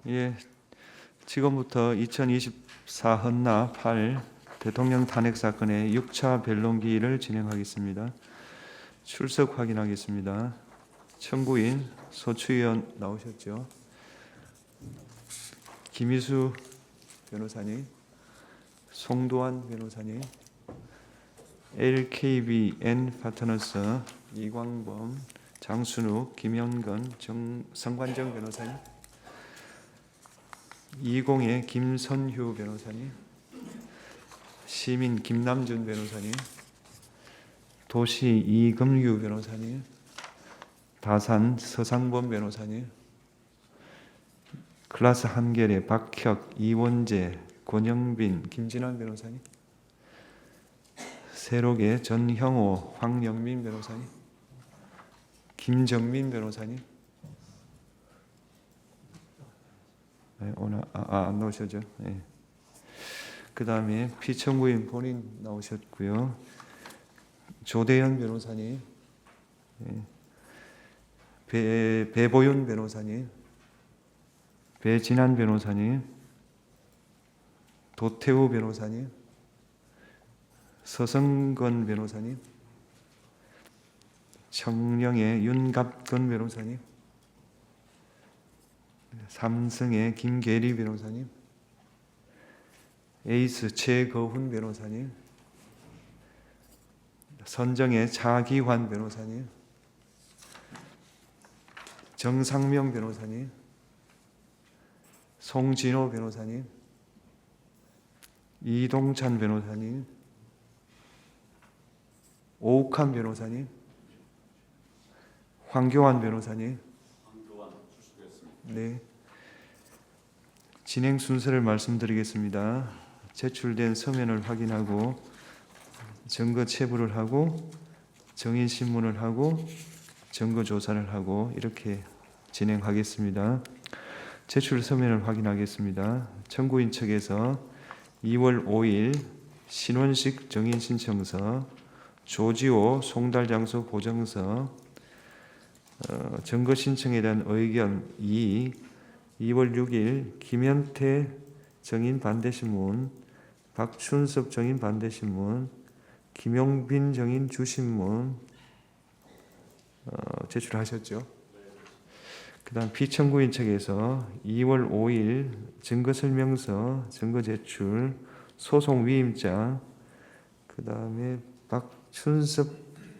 예, 지금부터 2024 헌나 8 대통령 탄핵 사건의 6차 변론기를 진행하겠습니다. 출석 확인하겠습니다. 청구인 소추위원 나오셨죠? 김희수 변호사님, 송도환 변호사님, LKBN 파트너스 이광범, 장순욱, 김현건, 성관정 변호사님, 20의 김선휴 변호사님, 시민 김남준 변호사님, 도시 이금유 변호사님, 다산 서상범 변호사님, 클라스 한결의 박혁, 이원재, 권영빈, 김진환 변호사님, 세록의 전형호, 황영민 변호사님, 김정민 변호사님, 네, 오늘 안 나오셨죠? 네. 그 다음에 피청구인 본인 나오셨고요. 조대현 변호사님, 네. 배보윤 변호사님, 배진환 변호사님, 도태우 변호사님, 서성건 변호사님, 청령의 윤갑건 변호사님, 삼성의 김계리 변호사님, 에이스 최거훈 변호사님, 선정의 차기환 변호사님, 정상명 변호사님, 송진호 변호사님, 이동찬 변호사님, 오욱한 변호사님, 황교안 변호사님. 네. 진행 순서를 말씀드리겠습니다. 제출된 서면을 확인하고 증거 체부를 하고 정인 신문을 하고 증거 조사를 하고 이렇게 진행하겠습니다. 제출 서면을 확인하겠습니다. 청구인 측에서 2월 5일 신원식 정인 신청서, 조지호 송달장소 보정서, 증거 신청에 대한 의견 2, 2월 6일 김현태 정인 반대신문, 박춘섭 정인 반대신문, 김용빈 정인 주신문 제출하셨죠? 그 다음 피청구인 측에서 2월 5일 증거설명서, 증거 제출, 소송 위임장, 그 다음에 박춘섭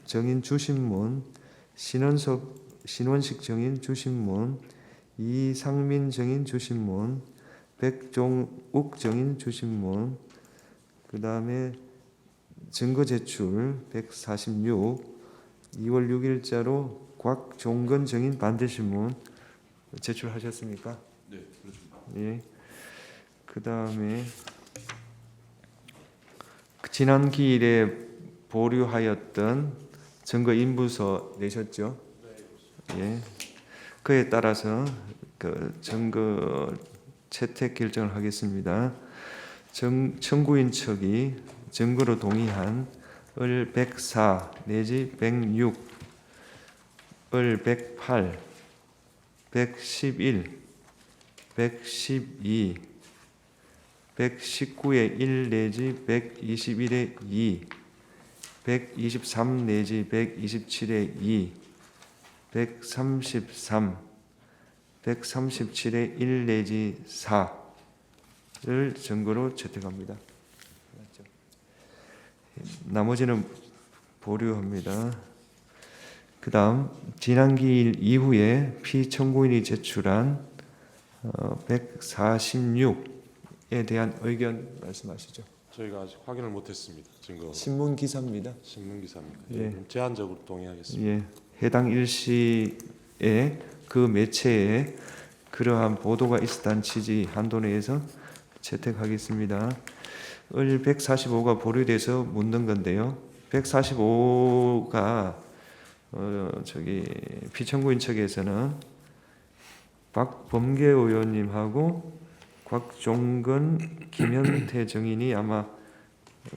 정인 주신문, 신원식 정인 주신문, 이상민 정인 주신문, 백종욱 정인 주신문, 그 다음에 증거 제출 146, 2월 6일자로 곽종건 정인 반대신문 제출하셨습니까? 네, 그렇습니다. 예. 그 다음에 지난 기일에 보류하였던 증거 인부서 내셨죠? 네. 예. 그에 따라서 그 증거 채택 결정을 하겠습니다. 청구인 측이 증거로 동의한 을 104 내지 106, 을 108, 111, 112, 119의 1 내지 121의 2, 123 내지 127의 2, 133, 137의 1 내지 4를 증거로 채택합니다. 나머지는 보류합니다. 그 다음 지난 기일 이후에 피청구인이 제출한 146에 대한 의견 말씀하시죠. 저희가 아직 확인을 못했습니다. 증거 신문 기사입니다. 신문 기사입니다. 예. 예, 제한적으로 동의하겠습니다. 예, 해당 일시에 그 매체에 그러한 보도가 있었다는 취지 한도 내에서 채택하겠습니다. 을 145가 보류돼서 묻는 건데요. 145가 피청구인 측에서는 박범계 의원님하고 곽종건, 김현태 정인이 아마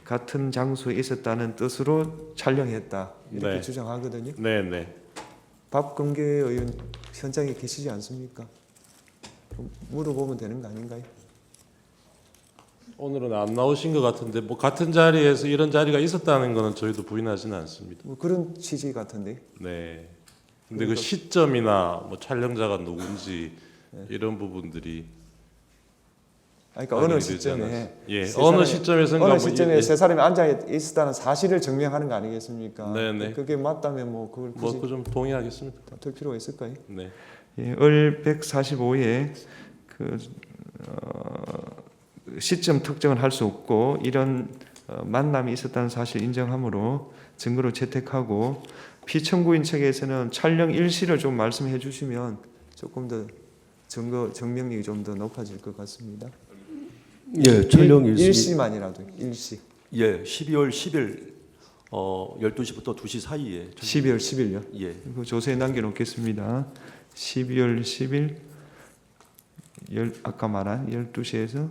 같은 장소에 있었다는 뜻으로 촬영했다 이렇게 네. 주장하거든요. 네, 네. 박범계 의원 현장에 계시지 않습니까? 물어보면 되는 거 아닌가요? 오늘은 안 나오신 것 같은데 뭐 같은 자리에서 이런 자리가 있었다는 거는 저희도 부인하지는 않습니다. 뭐 그런 취지 같은데. 네. 근데 그 시점이나 뭐 촬영자가 누군지 이런 부분들이 그러니까 어느 확인이 되지 시점에 않았- 예, 세 어느 사람이- 시점에선가 어느 뭐 시점에 예, 세 사람이 앉아 있었다는 사실을 증명하는 거 아니겠습니까? 네네. 그게 맞다면 뭐 그걸 굳이 뭐 그 좀 동의하겠습니다. 다툴 필요가 있을까요? 네. 예, 을 145에 그 시점 특정을 할 수 없고 이런 만남이 있었다는 사실 인정하므로 증거로 채택하고 피청구인 측에서는 촬영 일시를 좀 말씀해 주시면 조금 더 증거 증명력이 좀 더 높아질 것 같습니다. 예, 촬영 일시. 일시만이라도 일시. 예, 12월 10일 12시부터 2시 사이에 12월 10일요. 예. 그 조서에 남겨놓겠습니다. 12월 10일 아까 말한 12시에서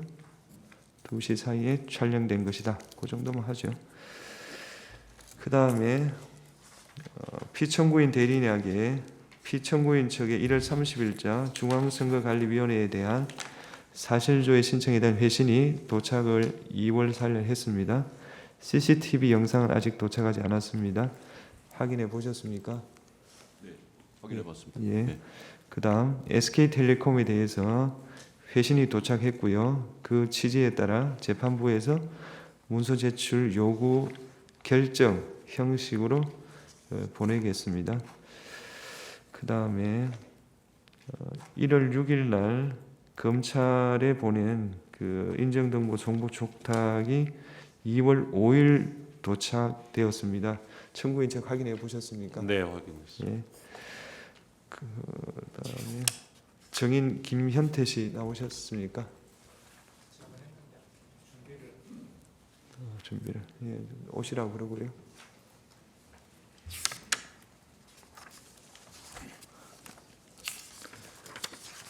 2시 사이에 촬영된 것이다. 그 정도만 하죠. 그 다음에 피청구인 대리인에게 피청구인 측의 1월 30일자 중앙선거관리위원회에 대한 사실조회 신청에 대한 회신이 도착을 2월 4일 했습니다. CCTV 영상은 아직 도착하지 않았습니다. 확인해 보셨습니까? 확인해 봤습니다. 예. 네. 그다음 SK텔레콤에 대해서 회신이 도착했고요. 그 취지에 따라 재판부에서 문서 제출 요구 결정 형식으로 보내겠습니다. 그다음에 1월 6일 날 검찰에 보낸 그 인정등본 송부 촉탁이 2월 5일 도착되었습니다. 청구인 측 확인해 보셨습니까? 네, 확인했습니다. 예. 그다음에 정인 김현태 씨 나오셨습니까? 준비를 예, 오시라고 그러고요.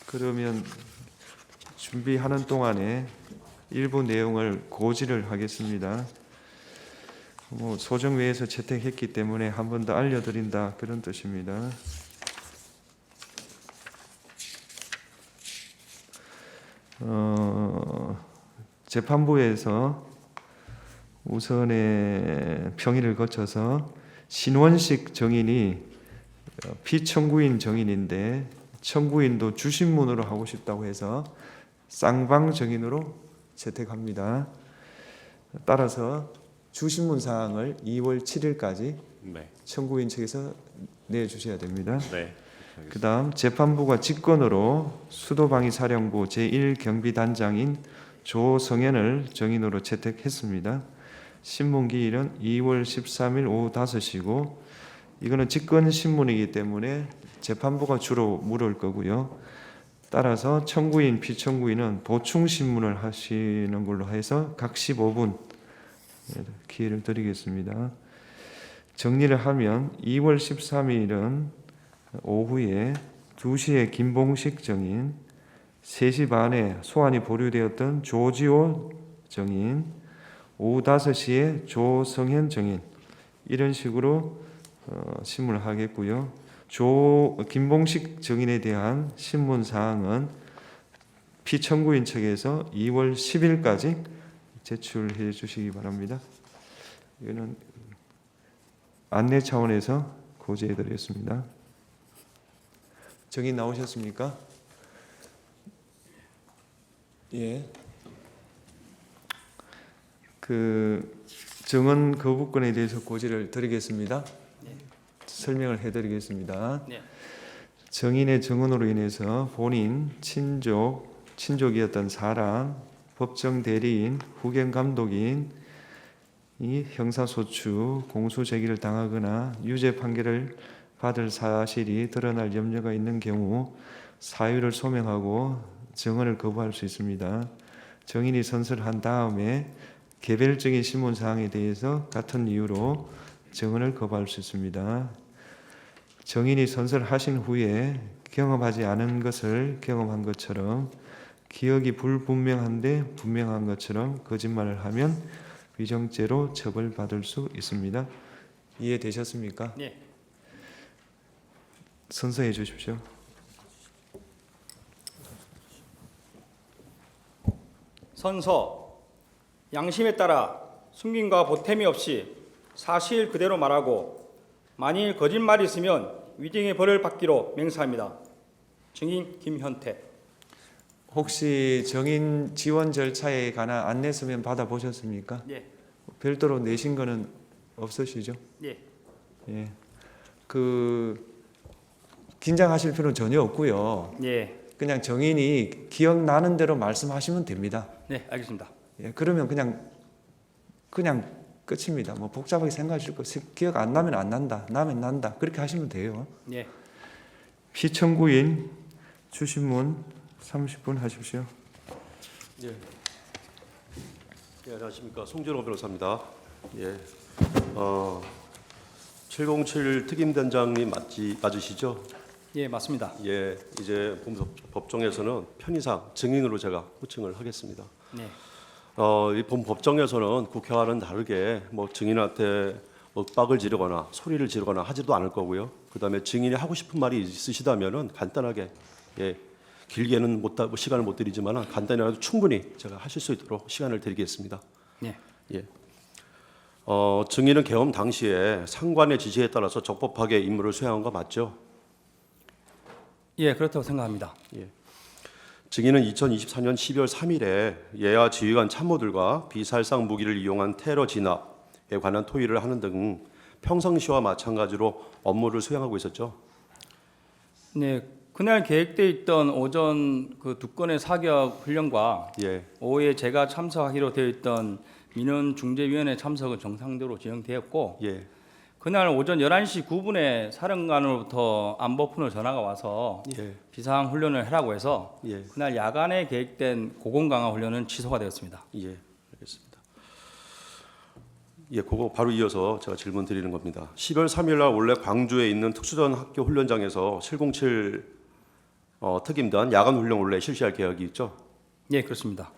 그러면 준비하는 동안에 일부 내용을 고지를 하겠습니다. 뭐 소정위에서 채택했기 때문에 한 번 더 알려드린다 그런 뜻입니다. 재판부에서 우선의 평의를 거쳐서 신원식 정인이 피청구인 정인인데 청구인도 주신문으로 하고 싶다고 해서 쌍방 정인으로 채택합니다. 따라서 주신문 사항을 2월 7일까지 네. 청구인 측에서 내주셔야 됩니다. 네. 그다음 재판부가 직권으로 수도방위사령부 제1경비단장인 조성현을 정인으로 채택했습니다. 신문기일은 2월 13일 오후 5시고 이거는 직권 신문이기 때문에 재판부가 주로 물을 거고요. 따라서 청구인, 피청구인은 보충 신문을 하시는 걸로 해서 각 15분 기회를 드리겠습니다. 정리를 하면 2월 13일은 오후에 2시에 김봉식 정인, 3시 반에 소환이 보류되었던 조지호 정인, 오후 5시에 조성현 정인 이런 식으로 신문을 하겠고요. 김봉식 정인에 대한 신문 사항은 피청구인 측에서 2월 10일까지 제출해 주시기 바랍니다. 이거는 안내 차원에서 고지해 드렸습니다. 정인 나오셨습니까? 예. 그 정원 거부권에 대해서 고지를 드리겠습니다. 네. 설명을 해드리겠습니다. 네. 정인의 정원으로 인해서 본인, 친족이었던 사람, 법정 대리인, 후견 감독인 이 형사소추, 공소 제기를 당하거나 유죄 판결을 받을 사실이 드러날 염려가 있는 경우 사유를 소명하고 정언을 거부할 수 있습니다. 정인이 선서한 다음에 개별적인 신문 사항에 대해서 같은 이유로 정언을 거부할 수 있습니다. 정인이 선서를 하신 후에 경험하지 않은 것을 경험한 것처럼 기억이 불분명한데 분명한 것처럼 거짓말을 하면 위정죄로 처벌받을 수 있습니다. 이해되셨습니까? 네. 선서해 주십시오. 선서, 양심에 따라 숨김과 보탬이 없이 사실 그대로 말하고 만일 거짓말이 있으면 위증의 벌을 받기로 맹세합니다. 증인 김현태. 혹시 정인 지원 절차에 관한 안내서면 받아보셨습니까? 예, 별도로 내신 거는 없으시죠? 예, 예. 긴장하실 필요는 전혀 없고요. 예, 그냥 정인이 기억나는 대로 말씀하시면 됩니다. 네, 알겠습니다. 예, 그러면 그냥 끝입니다. 뭐 복잡하게 생각하실 거 기억 안 나면 안 난다, 나면 난다 그렇게 하시면 돼요. 예, 피청구인 주신문 30분 하십시오. 예. 예, 안녕하십니까. 송준호 변호사입니다. 예. 707 특임단장님 맞으시죠? 예, 맞습니다. 예. 이제 법정에서는 편의상 증인으로 제가 호칭을 하겠습니다. 네, 이 법정에서는 국회와는 다르게 뭐 증인한테 윽박을 지르거나 소리를 지르거나 하지도 않을 거고요. 그다음에 증인이 하고 싶은 말이 있으시다면은 간단하게, 예, 길게는 시간을 못 드리지만 간단히라도 충분히 제가 하실 수 있도록 시간을 드리겠습니다. 네, 예. 증인은 계엄 당시에 상관의 지시에 따라서 적법하게 임무를 수행한 거 맞죠? 예, 그렇다고 생각합니다. 예. 증인은 2024년 12월 3일에 예하 지휘관 참모들과 비살상 무기를 이용한 테러 진압에 관한 토의를 하는 등 평상시와 마찬가지로 업무를 수행하고 있었죠. 네, 그날 계획돼 있던 오전 그 2건의 사격 훈련과 예, 오후에 제가 참석하기로 되어 있던 민원중재위원회 참석은 정상대로 진행되었고, 예, 그날 오전 11시 9분에 사령관으로부터 안보푼으로 전화가 와서 예, 비상 훈련을 하라고 해서 예, 그날 야간에 계획된 고공 강화 훈련은 취소가 되었습니다. 예, 알겠습니다. 예, 그거 바로 이어서 제가 질문 드리는 겁니다. 10월 3일 날 원래 광주에 있는 특수전 학교 훈련장에서 707 특임단 야간 훈련 원래 실시할 계획이 있죠. 예, 그렇습니다.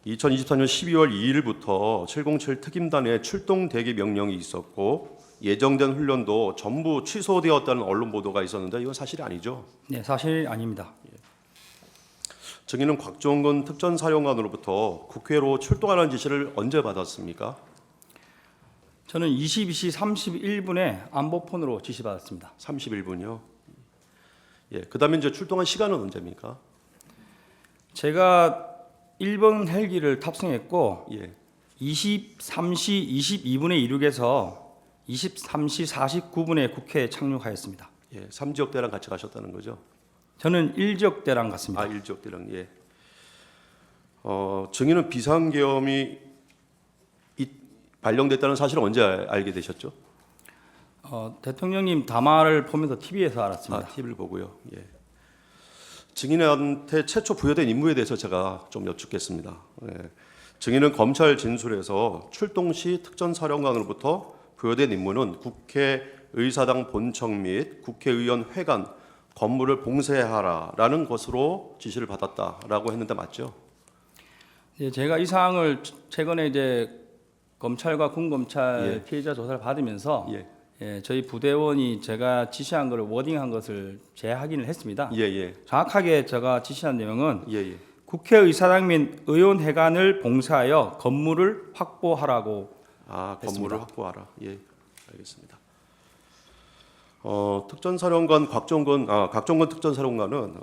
2024년 12월 2일부터 707 특임단의 출동 대기 명령이 있었고 예정된 훈련도 전부 취소되었다는 언론 보도가 있었는데 이건 사실이 아니죠. 네, 사실 아닙니다. 증인은 곽종근 특전사령관으로부터 국회로 출동하라는 지시를 언제 받았습니까? 저는 22시 31분에 안보폰으로 지시받았습니다. 31분이요. 예, 그다음에 이제 출동한 시간은 언제입니까? 제가 1번 헬기를 탑승했고 예, 23시 22분에 이륙해서 23시 49분에 국회에 착륙하였습니다. 예, 3지역대랑 같이 가셨다는 거죠? 저는 1지역대랑 갔습니다. 아, 1지역대랑 예. 증인은 비상계엄이 발령됐다는 사실을 언제 알게 되셨죠? 대통령님 담화를 보면서 TV에서 알았습니다. TV를 보고요. 예. 증인한테 최초 부여된 임무에 대해서 제가 좀 여쭙겠습니다. 예. 증인은 검찰 진술에서 출동 시 특전사령관으로부터 부여된 임무는 국회의사당 본청 및 국회의원 회관 건물을 봉쇄하라라는 것으로 지시를 받았다라고 했는데 맞죠? 예, 제가 이 사항을 최근에 이제 검찰과 군검찰 예. 피해자 조사를 받으면서 예, 예, 저희 부대원이 제가 지시한 것을 워딩한 것을 재확인을 했습니다. 예, 예, 정확하게 제가 지시한 내용은 예, 예. 국회의사당 및 의원회관을 봉쇄하여 건물을 확보하라고 아, 했습니다. 건물을 확보하라. 예, 알겠습니다. 특전사령관 곽종근 특전사령관은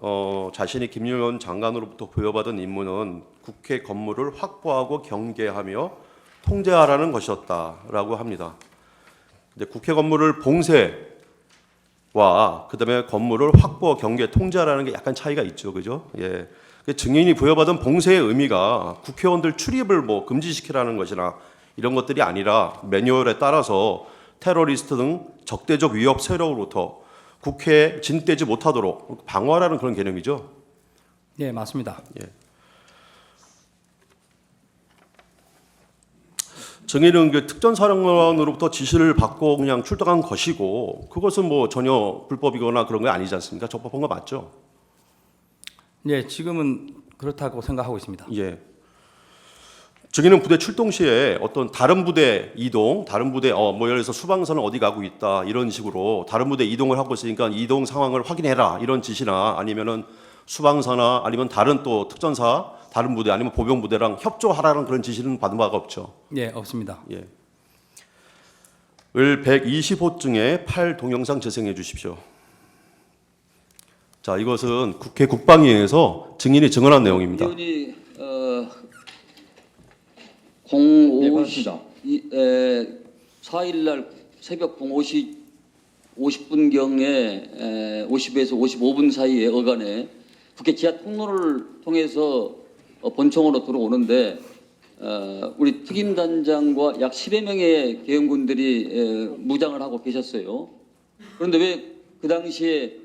자신이 김용현 장관으로부터 부여받은 임무는 국회 건물을 확보하고 경계하며 통제하라는 것이었다라고 합니다. 근데 국회 건물을 봉쇄와 그다음에 건물을 확보, 경계, 통제하라는 게 약간 차이가 있죠, 그죠? 예. 증인이 부여받은 봉쇄의 의미가 국회의원들 출입을 뭐 금지시키라는 것이나 이런 것들이 아니라 매뉴얼에 따라서 테러리스트 등 적대적 위협 세력으로부터 국회에 진입되지 못하도록 방어하라는 그런 개념이죠. 네, 맞습니다. 예. 증인은 그 특전사령관으로부터 지시를 받고 그냥 출동한 것이고 그것은 뭐 전혀 불법이거나 그런 거 아니지 않습니까? 적법한 거 맞죠? 네, 지금은 그렇다고 생각하고 있습니다. 예. 증인은 부대 출동 시에 어떤 다른 부대 이동, 다른 부대 뭐 예를 들어서 수방사는 어디 가고 있다 이런 식으로 다른 부대 이동을 하고 있으니까 이동 상황을 확인해라 이런 지시나 아니면은 수방사나 아니면 다른 또 특전사 다른 부대 아니면 보병 부대랑 협조하라는 그런 지시는 받은 바가 없죠. 예, 없습니다. 예. 을 125중에 8 동영상 재생해 주십시오. 자, 이것은 국회 국방위에서 증인이 증언한 내용입니다. 의원이 4일 날 새벽 0시 50분경에 50에서 55분 사이에 어간에 국회 지하 통로를 통해서 본청으로 들어오는데 우리 특임단장과 약 10여 명의 계엄군들이 무장을 하고 계셨어요. 그런데 왜 그 당시에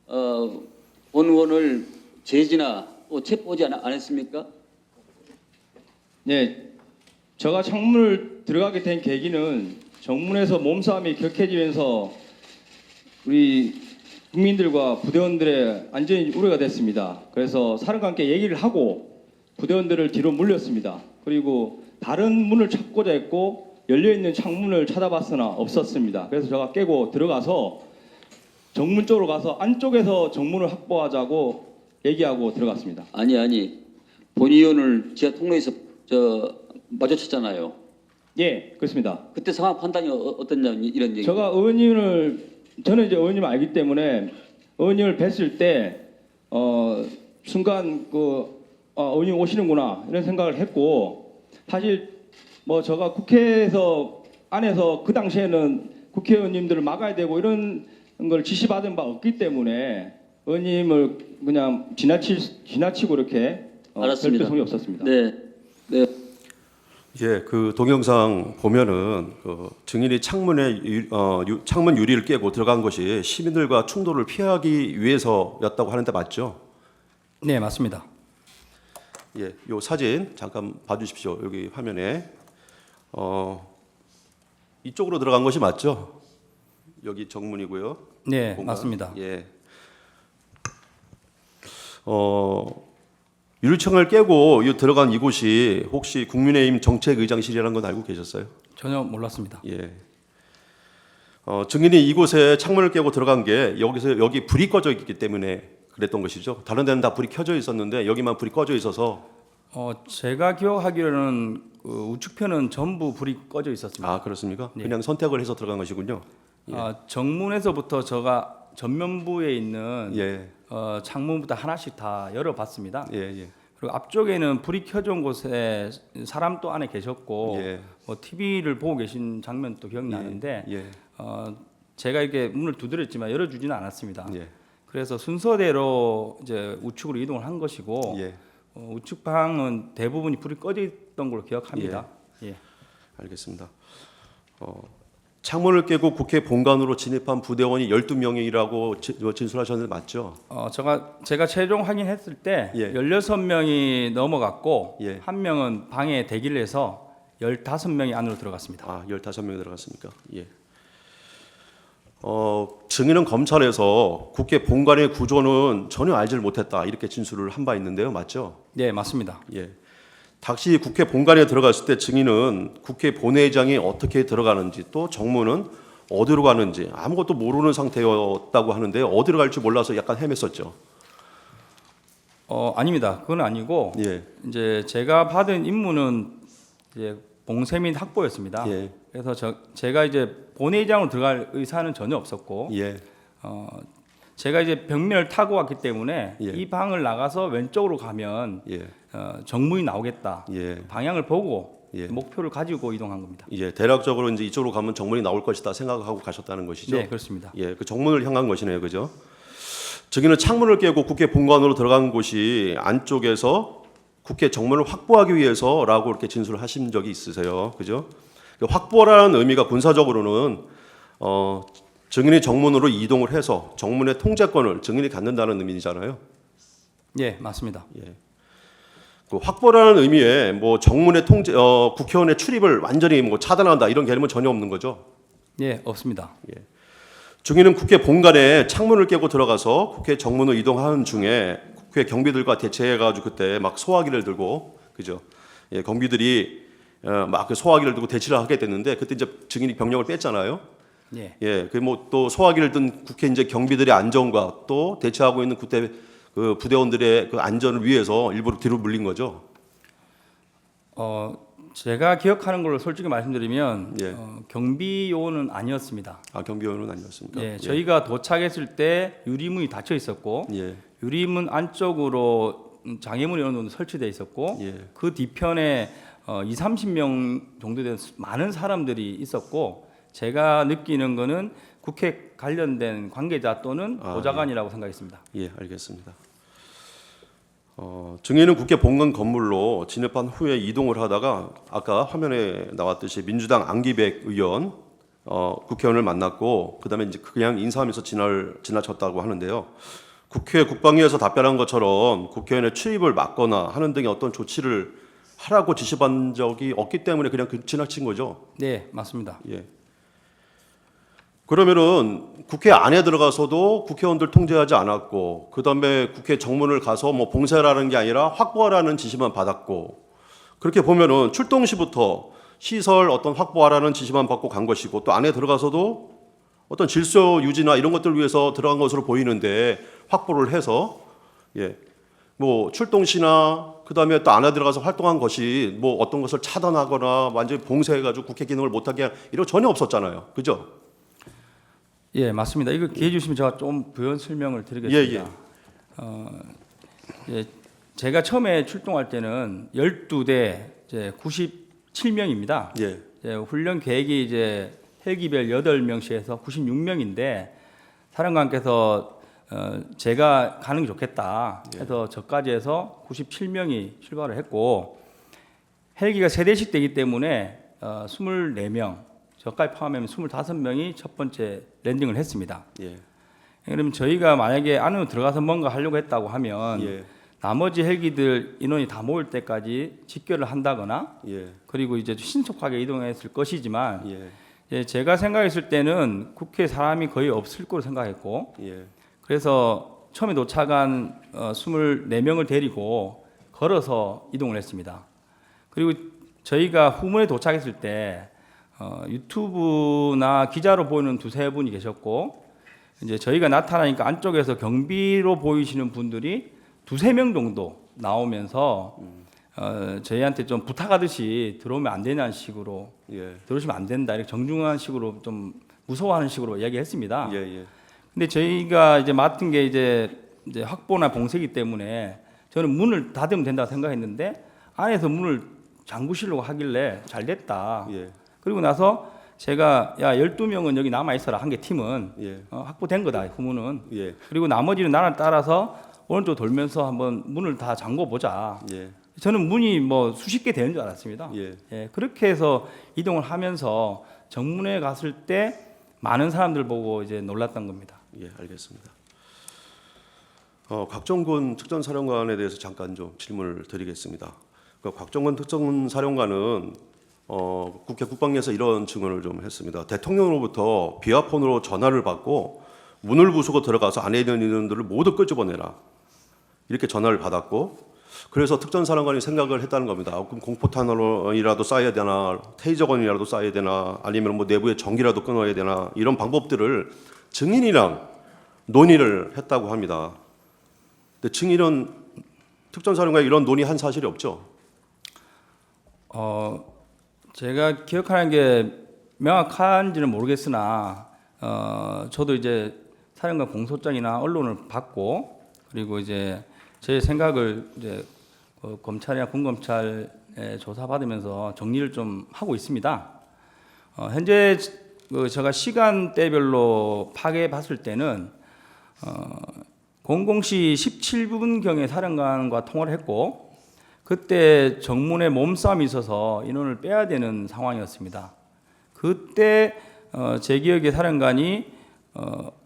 본 의원을 제지나 체포하지 않았습니까? 네, 제가 창문을 들어가게 된 계기는 정문에서 몸싸움이 격해지면서 우리 국민들과 부대원들의 안전이 우려가 됐습니다. 그래서 사령관께 얘기를 하고 부대원들을 뒤로 물렸습니다. 그리고 다른 문을 찾고자 했고 열려있는 창문을 찾아봤으나 없었습니다. 그래서 제가 깨고 들어가서 정문 쪽으로 가서 안쪽에서 정문을 확보하자고 얘기하고 들어갔습니다. 아니 본 의원을 지하 통로에서 마주쳤잖아요. 예, 그렇습니다. 그때 상황 판단이 어떻냐 이런 얘기. 저는 이제 의원님을 알기 때문에 의원님을 뵀을 때 순간 의원님 오시는구나 이런 생각을 했고, 사실 뭐 제가 국회에서 안에서 그 당시에는 국회의원님들을 막아야 되고 이런 걸 지시받은 바 없기 때문에 의원님을 그냥 지나치고 이렇게 알았습니다. 별도 성이 없었습니다. 네. 예, 그 동영상 보면은 증인이 창문 유리를 깨고 들어간 것이 시민들과 충돌을 피하기 위해서였다고 하는데 맞죠? 네, 맞습니다. 예, 요 사진 잠깐 봐주십시오. 여기 화면에 이쪽으로 들어간 것이 맞죠? 여기 정문이고요. 네, 공간. 맞습니다. 예. 유리창을 깨고 들어간 이곳이 혹시 국민의힘 정책의장실이라는 건 알고 계셨어요? 전혀 몰랐습니다. 예. 증인이 이곳에 창문을 깨고 들어간 게 여기 불이 꺼져 있기 때문에 그랬던 것이죠. 다른 데는 다 불이 켜져 있었는데 여기만 불이 꺼져 있어서. 제가 기억하기로는 그 우측편은 전부 불이 꺼져 있었습니다. 아, 그렇습니까? 네. 그냥 선택을 해서 들어간 것이군요. 예. 정문에서부터 제가 전면부에 있는 예. 창문부터 하나씩 다 열어봤습니다. 예, 예. 그리고 앞쪽에는 불이 켜져 온 곳에 사람도 안에 계셨고 예. TV를 보고 계신 장면도 기억나는데 예. 제가 이렇게 문을 두드렸지만 열어주지는 않았습니다. 예. 그래서 순서대로 이제 우측으로 이동을 한 것이고 예. 우측 방은 대부분이 불이 꺼져 있던 걸로 기억합니다. 예. 알겠습니다. 창문을 깨고 국회 본관으로 진입한 부대원이 12명이라고 진술하셨는데 맞죠? 제가 최종 확인했을 때 예. 16명이 넘어갔고 예. 한 명은 방에 대기를 해서 15명이 안으로 들어갔습니다. 아, 15명이 들어갔습니까? 예. 증인은 검찰에서 국회 본관의 구조는 전혀 알지를 못했다 이렇게 진술을 한 바 있는데요. 맞죠? 네, 맞습니다. 예. 당시 국회 본관에 들어갔을 때 증인은 국회 본회의장이 어떻게 들어가는지 또 정문은 어디로 가는지 아무것도 모르는 상태였다고 하는데 어디로 갈지 몰라서 약간 헤맸었죠. 아닙니다. 그건 아니고 예. 이제 제가 받은 임무는 이제 봉쇄 및 확보였습니다. 예. 그래서 제가 이제 본회의장으로 들어갈 의사는 전혀 없었고 예. 제가 이제 벽면을 타고 왔기 때문에 예. 이 방을 나가서 왼쪽으로 가면 예. 정문이 나오겠다. 예. 방향을 보고 예. 목표를 가지고 이동한 겁니다. 예. 대략적으로 이제 이쪽으로 가면 정문이 나올 것이다 생각하고 가셨다는 것이죠. 네, 그렇습니다. 예. 그 정문을 향한 것이네요. 그죠? 증인은 창문을 깨고 국회 본관으로 들어간 곳이 안쪽에서 국회 정문을 확보하기 위해서라고 이렇게 진술을 하신 적이 있으세요. 그죠? 확보라는 의미가 군사적으로는 증인이 정문으로 이동을 해서 정문의 통제권을 증인이 갖는다는 의미잖아요. 예, 맞습니다. 그 확보라는 의미에 뭐 정문의 국회의원의 출입을 완전히 뭐 차단한다 이런 개념은 전혀 없는 거죠. 예, 없습니다. 증인은 국회 본관에 창문을 깨고 들어가서 국회 정문으로 이동하는 중에 국회 경비들과 대체해가지고 그때 막 소화기를 들고 그죠? 예, 경비들이 막 그 소화기를 들고 대치를 하게 됐는데 그때 이제 증인이 병력을 뺐잖아요. 예. 예, 그 뭐 또 소화기를 든 국회 이제 경비들의 안전과 또 대체하고 있는 그 부대원들의 그 안전을 위해서 일부러 뒤로 물린 거죠. 제가 기억하는 걸로 솔직히 말씀드리면 예. 경비 요원은 아니었습니다. 아, 경비원은 아니었습니까? 예, 저희가 도착했을 때 유리문이 닫혀 있었고 예. 유리문 안쪽으로 장애물이 어느 정도 설치되어 있었고 예. 그 뒤편에 20-30명 정도 되는 많은 사람들이 있었고 제가 느끼는 거는 국회 관련된 관계자 또는 보좌관이라고 생각했습니다. 예, 알겠습니다. 증인은 국회 본관 건물로 진입한 후에 이동을 하다가 아까 화면에 나왔듯이 민주당 안기백 의원 국회의원을 만났고 그다음에 이제 그냥 인사하면서 지나쳤다고 하는데요. 국회 국방위에서 답변한 것처럼 국회의원의 출입을 막거나 하는 등의 어떤 조치를 하라고 지시받은 적이 없기 때문에 그냥 지나친 거죠. 네, 맞습니다. 예. 그러면은 국회 안에 들어가서도 국회의원들 통제하지 않았고 그다음에 국회 정문을 가서 뭐 봉쇄라는 게 아니라 확보하라는 지시만 받았고 그렇게 보면은 출동 시부터 시설 어떤 확보하라는 지시만 받고 간 것이고 또 안에 들어가서도 어떤 질서 유지나 이런 것들을 위해서 들어간 것으로 보이는데 확보를 해서 예. 뭐 출동 시나 그다음에 또 안에 들어가서 활동한 것이 뭐 어떤 것을 차단하거나 완전히 봉쇄해 가지고 국회 기능을 못 하게 이런 거 전혀 없었잖아요. 그죠? 예, 맞습니다. 이거 기회 주시면 제가 좀 부연 설명을 드리겠습니다. 예, 제가 처음에 출동할 때는 12대 이제 97명입니다. 예. 훈련 계획이 이제 헬기별 8명씩 해서 96명인데 사령관께서 제가 가는 게 좋겠다 해서 저까지 해서 97명이 출발을 했고 헬기가 3대씩 되기 때문에 24명 저까지 포함하면 25명이 첫 번째 랜딩을 했습니다. 예. 그러면 저희가 만약에 안으로 들어가서 뭔가 하려고 했다고 하면 예. 나머지 헬기들 인원이 다 모일 때까지 집결을 한다거나 예. 그리고 이제 신속하게 이동했을 것이지만 예. 예, 제가 생각했을 때는 국회에 사람이 거의 없을 거로 생각했고 예. 그래서 처음에 도착한 24명을 데리고 걸어서 이동을 했습니다. 그리고 저희가 후문에 도착했을 때 유튜브나 기자로 보이는 2-3분이 계셨고 이제 저희가 나타나니까 안쪽에서 경비로 보이시는 분들이 2-3명 정도 나오면서 저희한테 좀 부탁하듯이 들어오면 안 되냐는 식으로 예. 들어오시면 안 된다 이렇게 정중한 식으로 좀 무서워하는 식으로 이야기했습니다. 예. 예. 근데 저희가 이제 맡은 게 이제 확보나 봉쇄기 때문에 저는 문을 닫으면 된다고 생각했는데 안에서 문을 잠그시려고 하길래 잘 됐다. 예. 그리고 나서 제가 야 12명은 여기 남아 있어라 한 개 팀은 예. 확보된 거다 후문은. 예. 그리고 나머지는 나를 따라서 오른쪽 돌면서 한번 문을 다 잠궈 보자. 예. 저는 문이 뭐 수십 개 되는 줄 알았습니다. 예. 예, 그렇게 해서 이동을 하면서 정문에 갔을 때 많은 사람들 보고 이제 놀랐던 겁니다. 예, 알겠습니다. 곽정근 특전사령관에 대해서 잠깐 좀 질문을 드리겠습니다. 곽정근 특전사령관은 국회 국방위에서 이런 증언을 좀 했습니다. 대통령으로부터 비화폰으로 전화를 받고 문을 부수고 들어가서 안에 있는 인원들을 모두 끄집어내라 이렇게 전화를 받았고 그래서 특전사령관이 생각을 했다는 겁니다. 그럼 공포탄이라도 쏴야 되나 테이저건이라도 쏴야 되나 아니면 뭐 내부에 전기라도 끊어야 되나 이런 방법들을 증인이랑 논의를 했다고 합니다. 근데 증인은 특전사령관이 이런 논의한 사실이 없죠. 제가 기억하는 게 명확한지는 모르겠으나 저도 이제 사령관 공소장이나 언론을 받고 그리고 이제 제 생각을 이제 검찰이나 군검찰에 조사받으면서 정리를 좀 하고 있습니다. 현재 제가 시간대별로 파악해 봤을 때는 00시 17분경에 사령관과 통화를 했고 그때 정문에 몸싸움이 있어서 인원을 빼야 되는 상황이었습니다. 그때 제 기억에 사령관이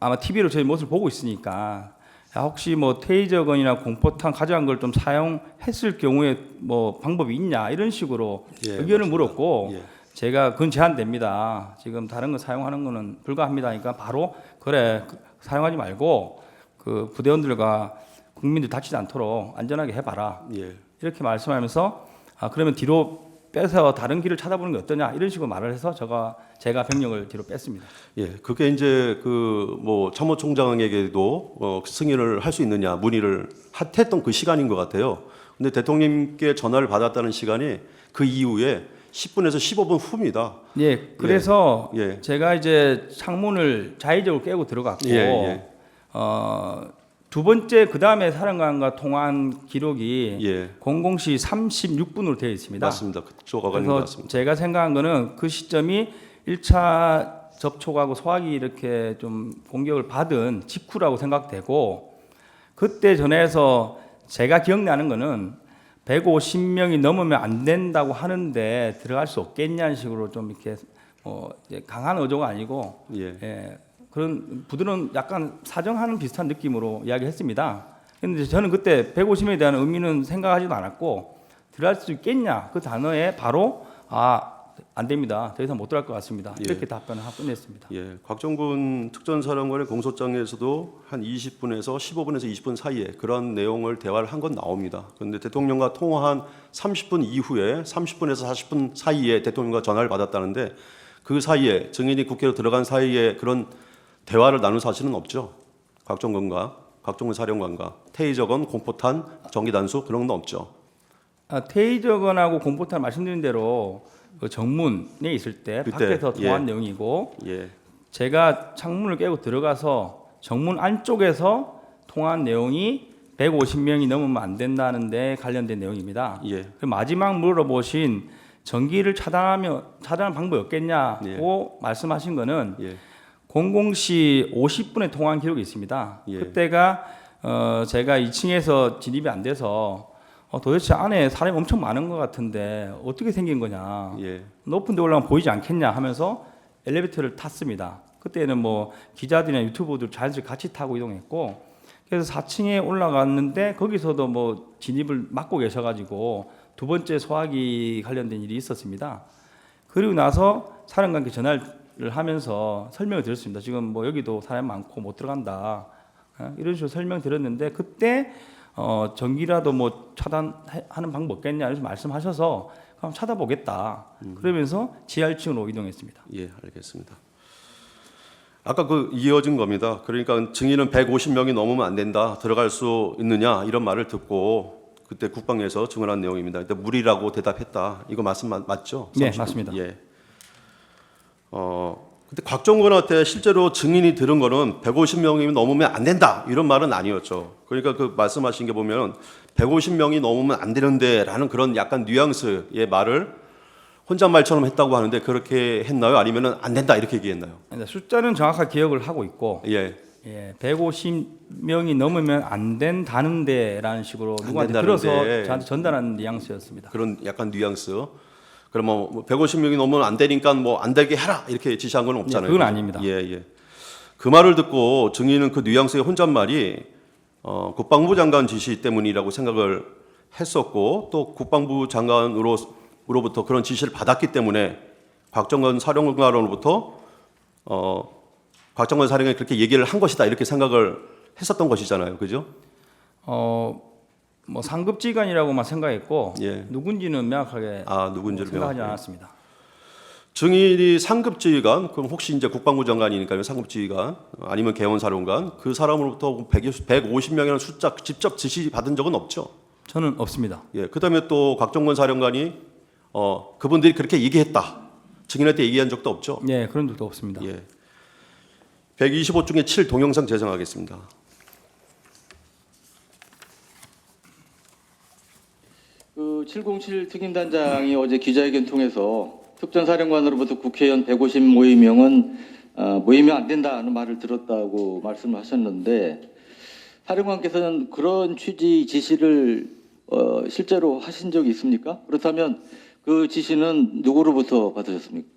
아마 TV로 저희 모습을 보고 있으니까 혹시 뭐 테이저건이나 공포탄 가져간 걸 좀 사용했을 경우에 뭐 방법이 있냐 이런 식으로 예, 의견을 맞습니다. 물었고 예. 제가 그건 제한됩니다. 지금 다른 거 사용하는 거는 불가합니다. 하니까 바로 그래 사용하지 말고 그 부대원들과 국민들 다치지 않도록 안전하게 해봐라. 예. 이렇게 말씀하면서 그러면 뒤로 빼서 다른 길을 찾아보는 게 어떠냐 이런 식으로 말을 해서 제가 병력을 뒤로 뺐습니다. 예, 그게 이제 그 뭐 참모총장에게도 승인을 할 수 있느냐 문의를 했던 그 시간인 것 같아요. 근데 대통령님께 전화를 받았다는 시간이 그 이후에 10분에서 15분 후입니다. 예, 그래서 예. 제가 이제 창문을 자의적으로 깨고 들어갔고 예. 두 번째 그 다음에 사령관과 통화한 기록이 예, 00시 36분으로 되어 있습니다. 맞습니다. 그쪽 어간인 것 그래서 같습니다. 제가 생각한 거는 그 시점이 1차 접촉하고 소화기 이렇게 좀 공격을 받은 직후라고 생각되고 그때 전에서 제가 기억나는 거는 150명이 넘으면 안 된다고 하는데 들어갈 수 없겠냐는 식으로 좀 이렇게 이제 강한 어조가 아니고 예, 그런 부드러운 약간 사정하는 비슷한 느낌으로 이야기했습니다. 그런데 저는 그때 150명에 대한 의미는 생각하지도 않았고 들어갈 수 있겠냐 그 단어에 바로 안 됩니다. 더 이상 못 들어갈 것 같습니다. 예. 이렇게 답변을 하고 끝냈습니다. 예, 곽정군 특전사령관의 공소장에서도 한 20분에서 15분에서 20분 사이에 그런 내용을 대화를 한 건 나옵니다. 그런데 대통령과 통화한 30분 이후에 30분에서 40분 사이에 대통령과 전화를 받았다는데 그 사이에 증인이 국회로 들어간 사이에 그런 대화를 나눈 사실은 없죠. 곽정군 사령관과 테이저건, 공포탄, 전기단수 그런 건 없죠. 테이저건하고 공포탄 말씀드린 대로 그 정문에 있을 때 그때, 밖에서 통화한 예. 내용이고 예, 제가 창문을 깨고 들어가서 정문 안쪽에서 통화한 내용이 150명이 넘으면 안 된다는데 관련된 내용입니다. 예, 그 마지막 물어보신 전기를 차단할 방법이 없겠냐고 말씀하신 거는 예, 00시 50분에 통화한 기록이 있습니다. 예. 그때가 제가 2층에서 진입이 안 돼서 도대체 안에 사람이 엄청 많은 것 같은데 어떻게 생긴 거냐. 예, 높은 데 올라가면 보이지 않겠냐 하면서 엘리베이터를 탔습니다. 그때는 뭐 기자들이나 유튜버들 자연스럽게 같이 타고 이동했고 그래서 4층에 올라갔는데 거기서도 뭐 진입을 막고 계셔가지고 두 번째 소화기 관련된 일이 있었습니다. 그리고 나서 사령관께 전화를 하면서 설명을 드렸습니다. 지금 뭐 여기도 사람 많고 못 들어간다. 이런 식으로 설명드렸는데 그때 전기라도 뭐 차단하는 방법 없겠냐 이렇게 말씀하셔서 그럼 찾아보겠다. 그러면서 지하 1층으로 이동했습니다. 예, 알겠습니다. 아까 그 이어진 겁니다. 그러니까 증인은 150명이 넘으면 안 된다. 들어갈 수 있느냐 이런 말을 듣고 그때 국방에서 증언한 내용입니다. 그때 무리라고 대답했다. 이거 말씀 맞죠? 네, 맞습니다. 예. 근데 곽정군한테 실제로 증인이 들은 거는 150명이 넘으면 안 된다 이런 말은 아니었죠. 그러니까 그 말씀하신 게 보면 150명이 넘으면 안 되는데라는 그런 약간 뉘앙스의 말을 혼잣말처럼 했다고 하는데 그렇게 했나요? 아니면은 안 된다 이렇게 얘기했나요? 숫자는 정확하게 기억을 하고 있고 예. 150명이 넘으면 안 된다는데라는 식으로 누구한테 들어서 된다는데. 저한테 전달하는 뉘앙스였습니다. 그런 약간 뉘앙스. 그럼 뭐 150명이 넘으면 안 되니까 뭐 안 되게 해라 이렇게 지시한 건 없잖아요. 그건 아닙니다. 예, 예. 그 말을 듣고 증인은 그 뉘앙스의 혼잣말이 국방부 장관 지시 때문이라고 생각을 했었고 또 국방부 장관으로부터 그런 지시를 받았기 때문에 곽정건 사령관으로부터 곽정건 사령관이 그렇게 얘기를 한 것이다 이렇게 생각을 했었던 것이잖아요, 그죠? 뭐 상급지관이라고만 생각했고 예. 누군지는 명확하게 누군지를 생각하지 명확하게. 않았습니다. 증인이 상급지휘관, 그럼 혹시 이제 국방부 장관이니까요, 상급지휘관 아니면 개원사령관 그 사람으로부터 150명이라는 숫자 직접 지시 받은 적은 없죠. 저는 없습니다. 예, 그다음에 또 곽정건 사령관이 그분들이 그렇게 얘기했다. 증인한테 얘기한 적도 없죠. 예, 그런 적도 없습니다. 예. 125 중에 7 동영상 제정하겠습니다. 그 707 특임단장이 어제 기자회견 통해서 특전사령관으로부터 국회의원 150 모이면 안 된다는 말을 들었다고 말씀을 하셨는데 사령관께서는 그런 취지 지시를 실제로 하신 적이 있습니까? 그렇다면 그 지시는 누구로부터 받으셨습니까?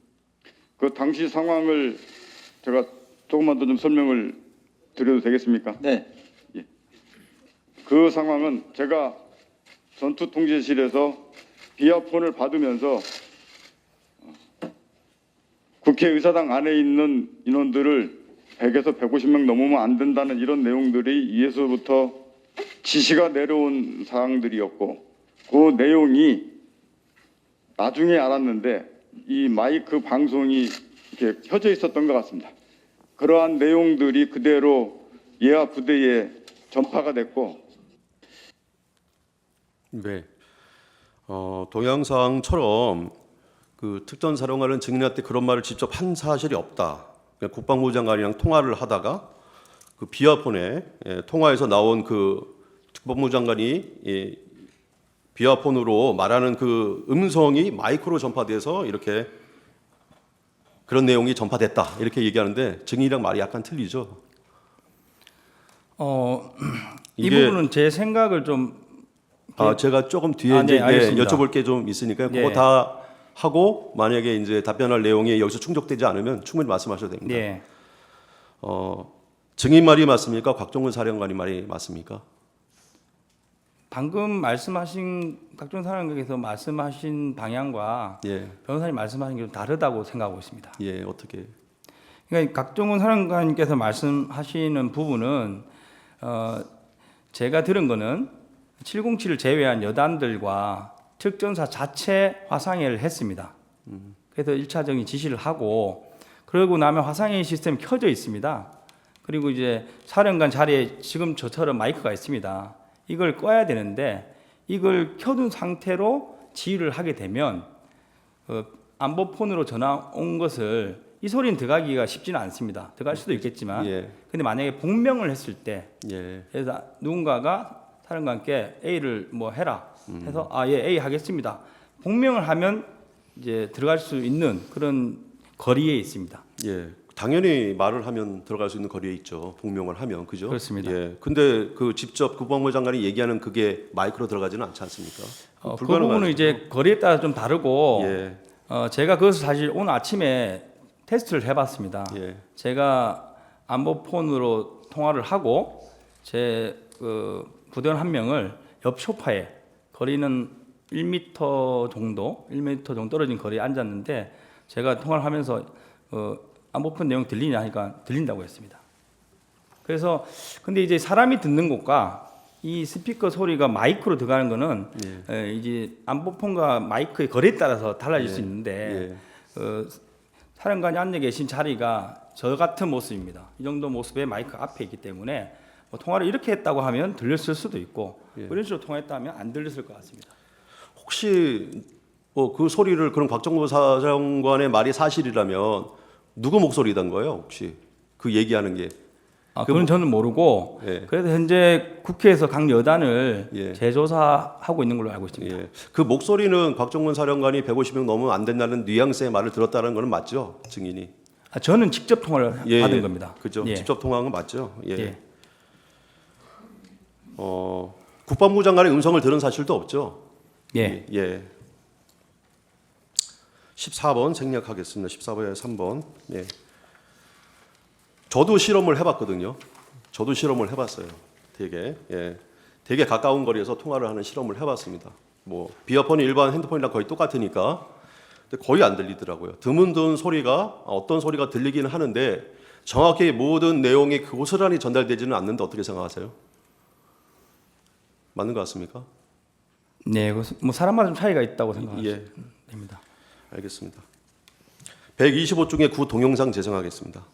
그 당시 상황을 제가 조금만 더 좀 설명을 드려도 되겠습니까? 네. 그 상황은 제가 전투통제실에서 비아폰을 받으면서 국회의사당 안에 있는 인원들을 100에서 150명 넘으면 안 된다는 이런 내용들이 위에서부터 지시가 내려온 사항들이었고 그 내용이 나중에 알았는데 이 마이크 방송이 이렇게 켜져 있었던 것 같습니다. 그러한 내용들이 그대로 예하 부대에 전파가 됐고 네. 동영상처럼 그 특전사령관은 증인한테 그런 말을 직접 한 사실이 없다. 그러니까 국방부 장관이랑 통화를 하다가 그 비화폰에 통화에서 나온 그 국방부 장관이 비화폰으로 말하는 그 음성이 마이크로 전파돼서 이렇게 그런 내용이 전파됐다 이렇게 얘기하는데 증인이랑 말이 약간 틀리죠. 이 이게- 부분은 제 생각을 좀 제가 조금 뒤에 네, 이제 알겠습니다. 여쭤볼 게 좀 있으니까요. 그거 네. 다 하고 만약에 이제 답변할 내용이 여기서 충족되지 않으면 충분히 말씀하셔도 됩니다. 네. 증인 말이 맞습니까? 곽종근 사령관이 말이 맞습니까? 방금 말씀하신 각종 사람께서 말씀하신 방향과 예, 변호사님 말씀하신 게 좀 다르다고 생각하고 있습니다. 예, 어떻게? 그러니까 각종훈 사령관님께서 말씀하시는 부분은 제가 들은 거는 707을 제외한 여단들과 특전사 자체 화상회의를 했습니다. 그래서 1차적인 지시를 하고 그러고 나면 화상회의 시스템이 켜져 있습니다. 그리고 이제 사령관 자리에 지금 저처럼 마이크가 있습니다. 이걸 꺼야 되는데 이걸 켜둔 상태로 지휘를 하게 되면 안보폰으로 전화 온 것을 이 소리는 들어가기가 쉽지는 않습니다. 들어갈 수도 있겠지만 예, 근데 만약에 복명을 했을 때 예, 그래서 누군가가 사령관께 A를 뭐 해라 해서 예 A 하겠습니다. 복명을 하면 이제 들어갈 수 있는 그런 거리에 있습니다. 예. 당연히 말을 하면 들어갈 수 있는 거리에 있죠. 복명을 하면 그죠? 그렇습니다. 예. 근데 그 직접 국방부 장관이 얘기하는 그게 마이크로 들어가지는 않지 않습니까? 그 부분은 이제 거리에 따라 좀 다르고 예, 제가 그것을 사실 오늘 아침에 테스트를 해봤습니다. 예, 제가 안보폰으로 통화를 하고 제 부대원 한 명을 옆 소파에 거리는 1m 정도 떨어진 거리에 앉았는데 제가 통화를 하면서 안보폰 내용 들리냐 하니까 들린다고 했습니다. 그래서 근데 이제 사람이 듣는 것과 이 스피커 소리가 마이크로 들어가는 거는 이제 안보폰과 마이크의 거리에 따라서 달라질 수 있는데 사령관이 앉아 계신 자리가 저 같은 모습입니다. 이 정도 모습의 마이크 앞에 있기 때문에 뭐 통화를 이렇게 했다고 하면 들렸을 수도 있고 이런 식으로 통화했다 하면 안 들렸을 것 같습니다. 혹시 뭐 그 소리를 그런 곽정부 사령관의 말이 사실이라면 누구 목소리던 거예요? 혹시 그 얘기하는 게? 그건 저는 모르고 예. 그래서 현재 국회에서 각 여단을 예. 재조사하고 있는 걸로 알고 있습니다. 예. 그 목소리는 곽정근 사령관이 150명 넘으면 안 된다는 뉘앙스의 말을 들었다는 건 맞죠? 증인이. 저는 직접 통화를 받은 겁니다. 그죠. 예. 직접 통화한 건 맞죠? 예. 예. 국방부 장관의 음성을 들은 사실도 없죠? 예. 예. 14번 생략하겠습니다. 14번에 3번. 예. 저도 실험을 해봤거든요. 저도 실험을 해봤어요. 되게 되게 가까운 거리에서 통화를 하는 실험을 해봤습니다. 뭐 비어폰이 일반 핸드폰이랑 거의 똑같으니까 근데 거의 안 들리더라고요. 드문드문 소리가 어떤 소리가 들리기는 하는데 정확히 모든 내용이 그 고스란히 전달되지는 않는데 어떻게 생각하세요? 맞는 것 같습니까? 네, 뭐 사람마다 좀 차이가 있다고 생각합니다. 예. 알겠습니다. 125 중에 구 동영상 재생하겠습니다.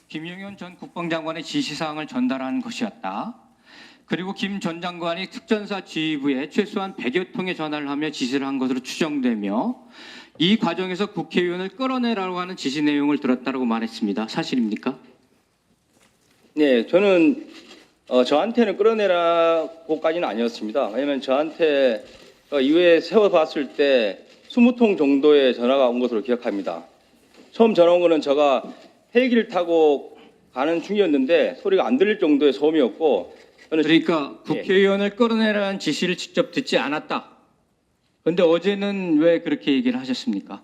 김용현 전 국방장관의 지시사항을 전달한 것이었다. 그리고 김 전 장관이 특전사 지휘부에 최소한 100여 통의 전화를 하며 지시를 한 것으로 추정되며 이 과정에서 국회의원을 끌어내라고 하는 지시 내용을 들었다고 말했습니다. 사실입니까? 네, 저는 저한테는 끌어내라고까지는 아니었습니다. 왜냐하면 저한테 이후에 세워봤을 때 20통 정도의 전화가 온 것으로 기억합니다. 처음 전화 온 거는 제가 헬기를 타고 가는 중이었는데 소리가 안 들릴 정도의 소음이었고 저는 그러니까 국회의원을 끌어내라는 지시를 직접 듣지 않았다. 그런데 어제는 왜 그렇게 얘기를 하셨습니까?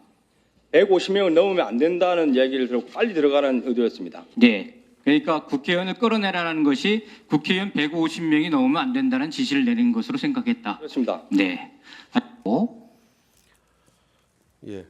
150명을 넘으면 안 된다는 이야기를 들었고 빨리 들어가는 의도였습니다. 네. 그러니까 국회의원을 끌어내라는 것이 국회의원 150명이 넘으면 안 된다는 지시를 내린 것으로 생각했다. 그렇습니다. 네. 예.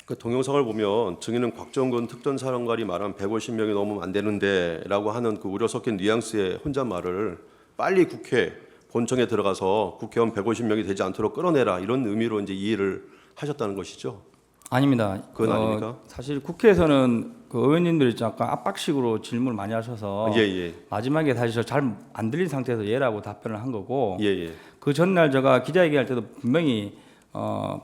그 동영상을 보면 증인은 곽정근 특전사령관이 말한 150명이 넘으면 안 되는데라고 하는 그 우려 섞인 뉘앙스의 혼잣말을 빨리 국회 본청에 들어가서 국회의원 150명이 되지 않도록 끌어내라 이런 의미로 이제 이해를 하셨다는 것이죠. 아닙니다. 그건 아닙니까? 사실 국회에서는 그 의원님들이 약간 압박식으로 질문을 많이 하셔서 예. 마지막에 사실 잘 안 들린 상태에서 예라고 답변을 한 거고 예. 그 전날 제가 기자회견할 때도 분명히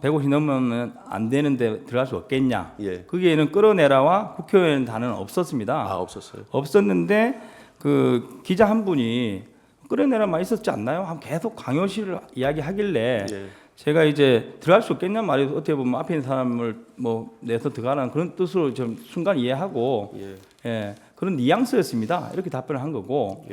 150 넘으면 안 되는데 들어갈 수 없겠냐. 예. 거기에는 끌어내라와 국회의원 단어는 없었습니다. 아, 없었어요. 없었는데 그 기자 한 분이 끌어내라만 있었지 않나요? 계속 강요실을 이야기하길래 예. 제가 이제 들어갈 수 없겠냐 말해서 어떻게 보면 앞에 있는 사람을 뭐 내서 들어가라는 그런 뜻으로 좀 순간 이해하고 예, 그런 뉘앙스였습니다. 이렇게 답변을 한 거고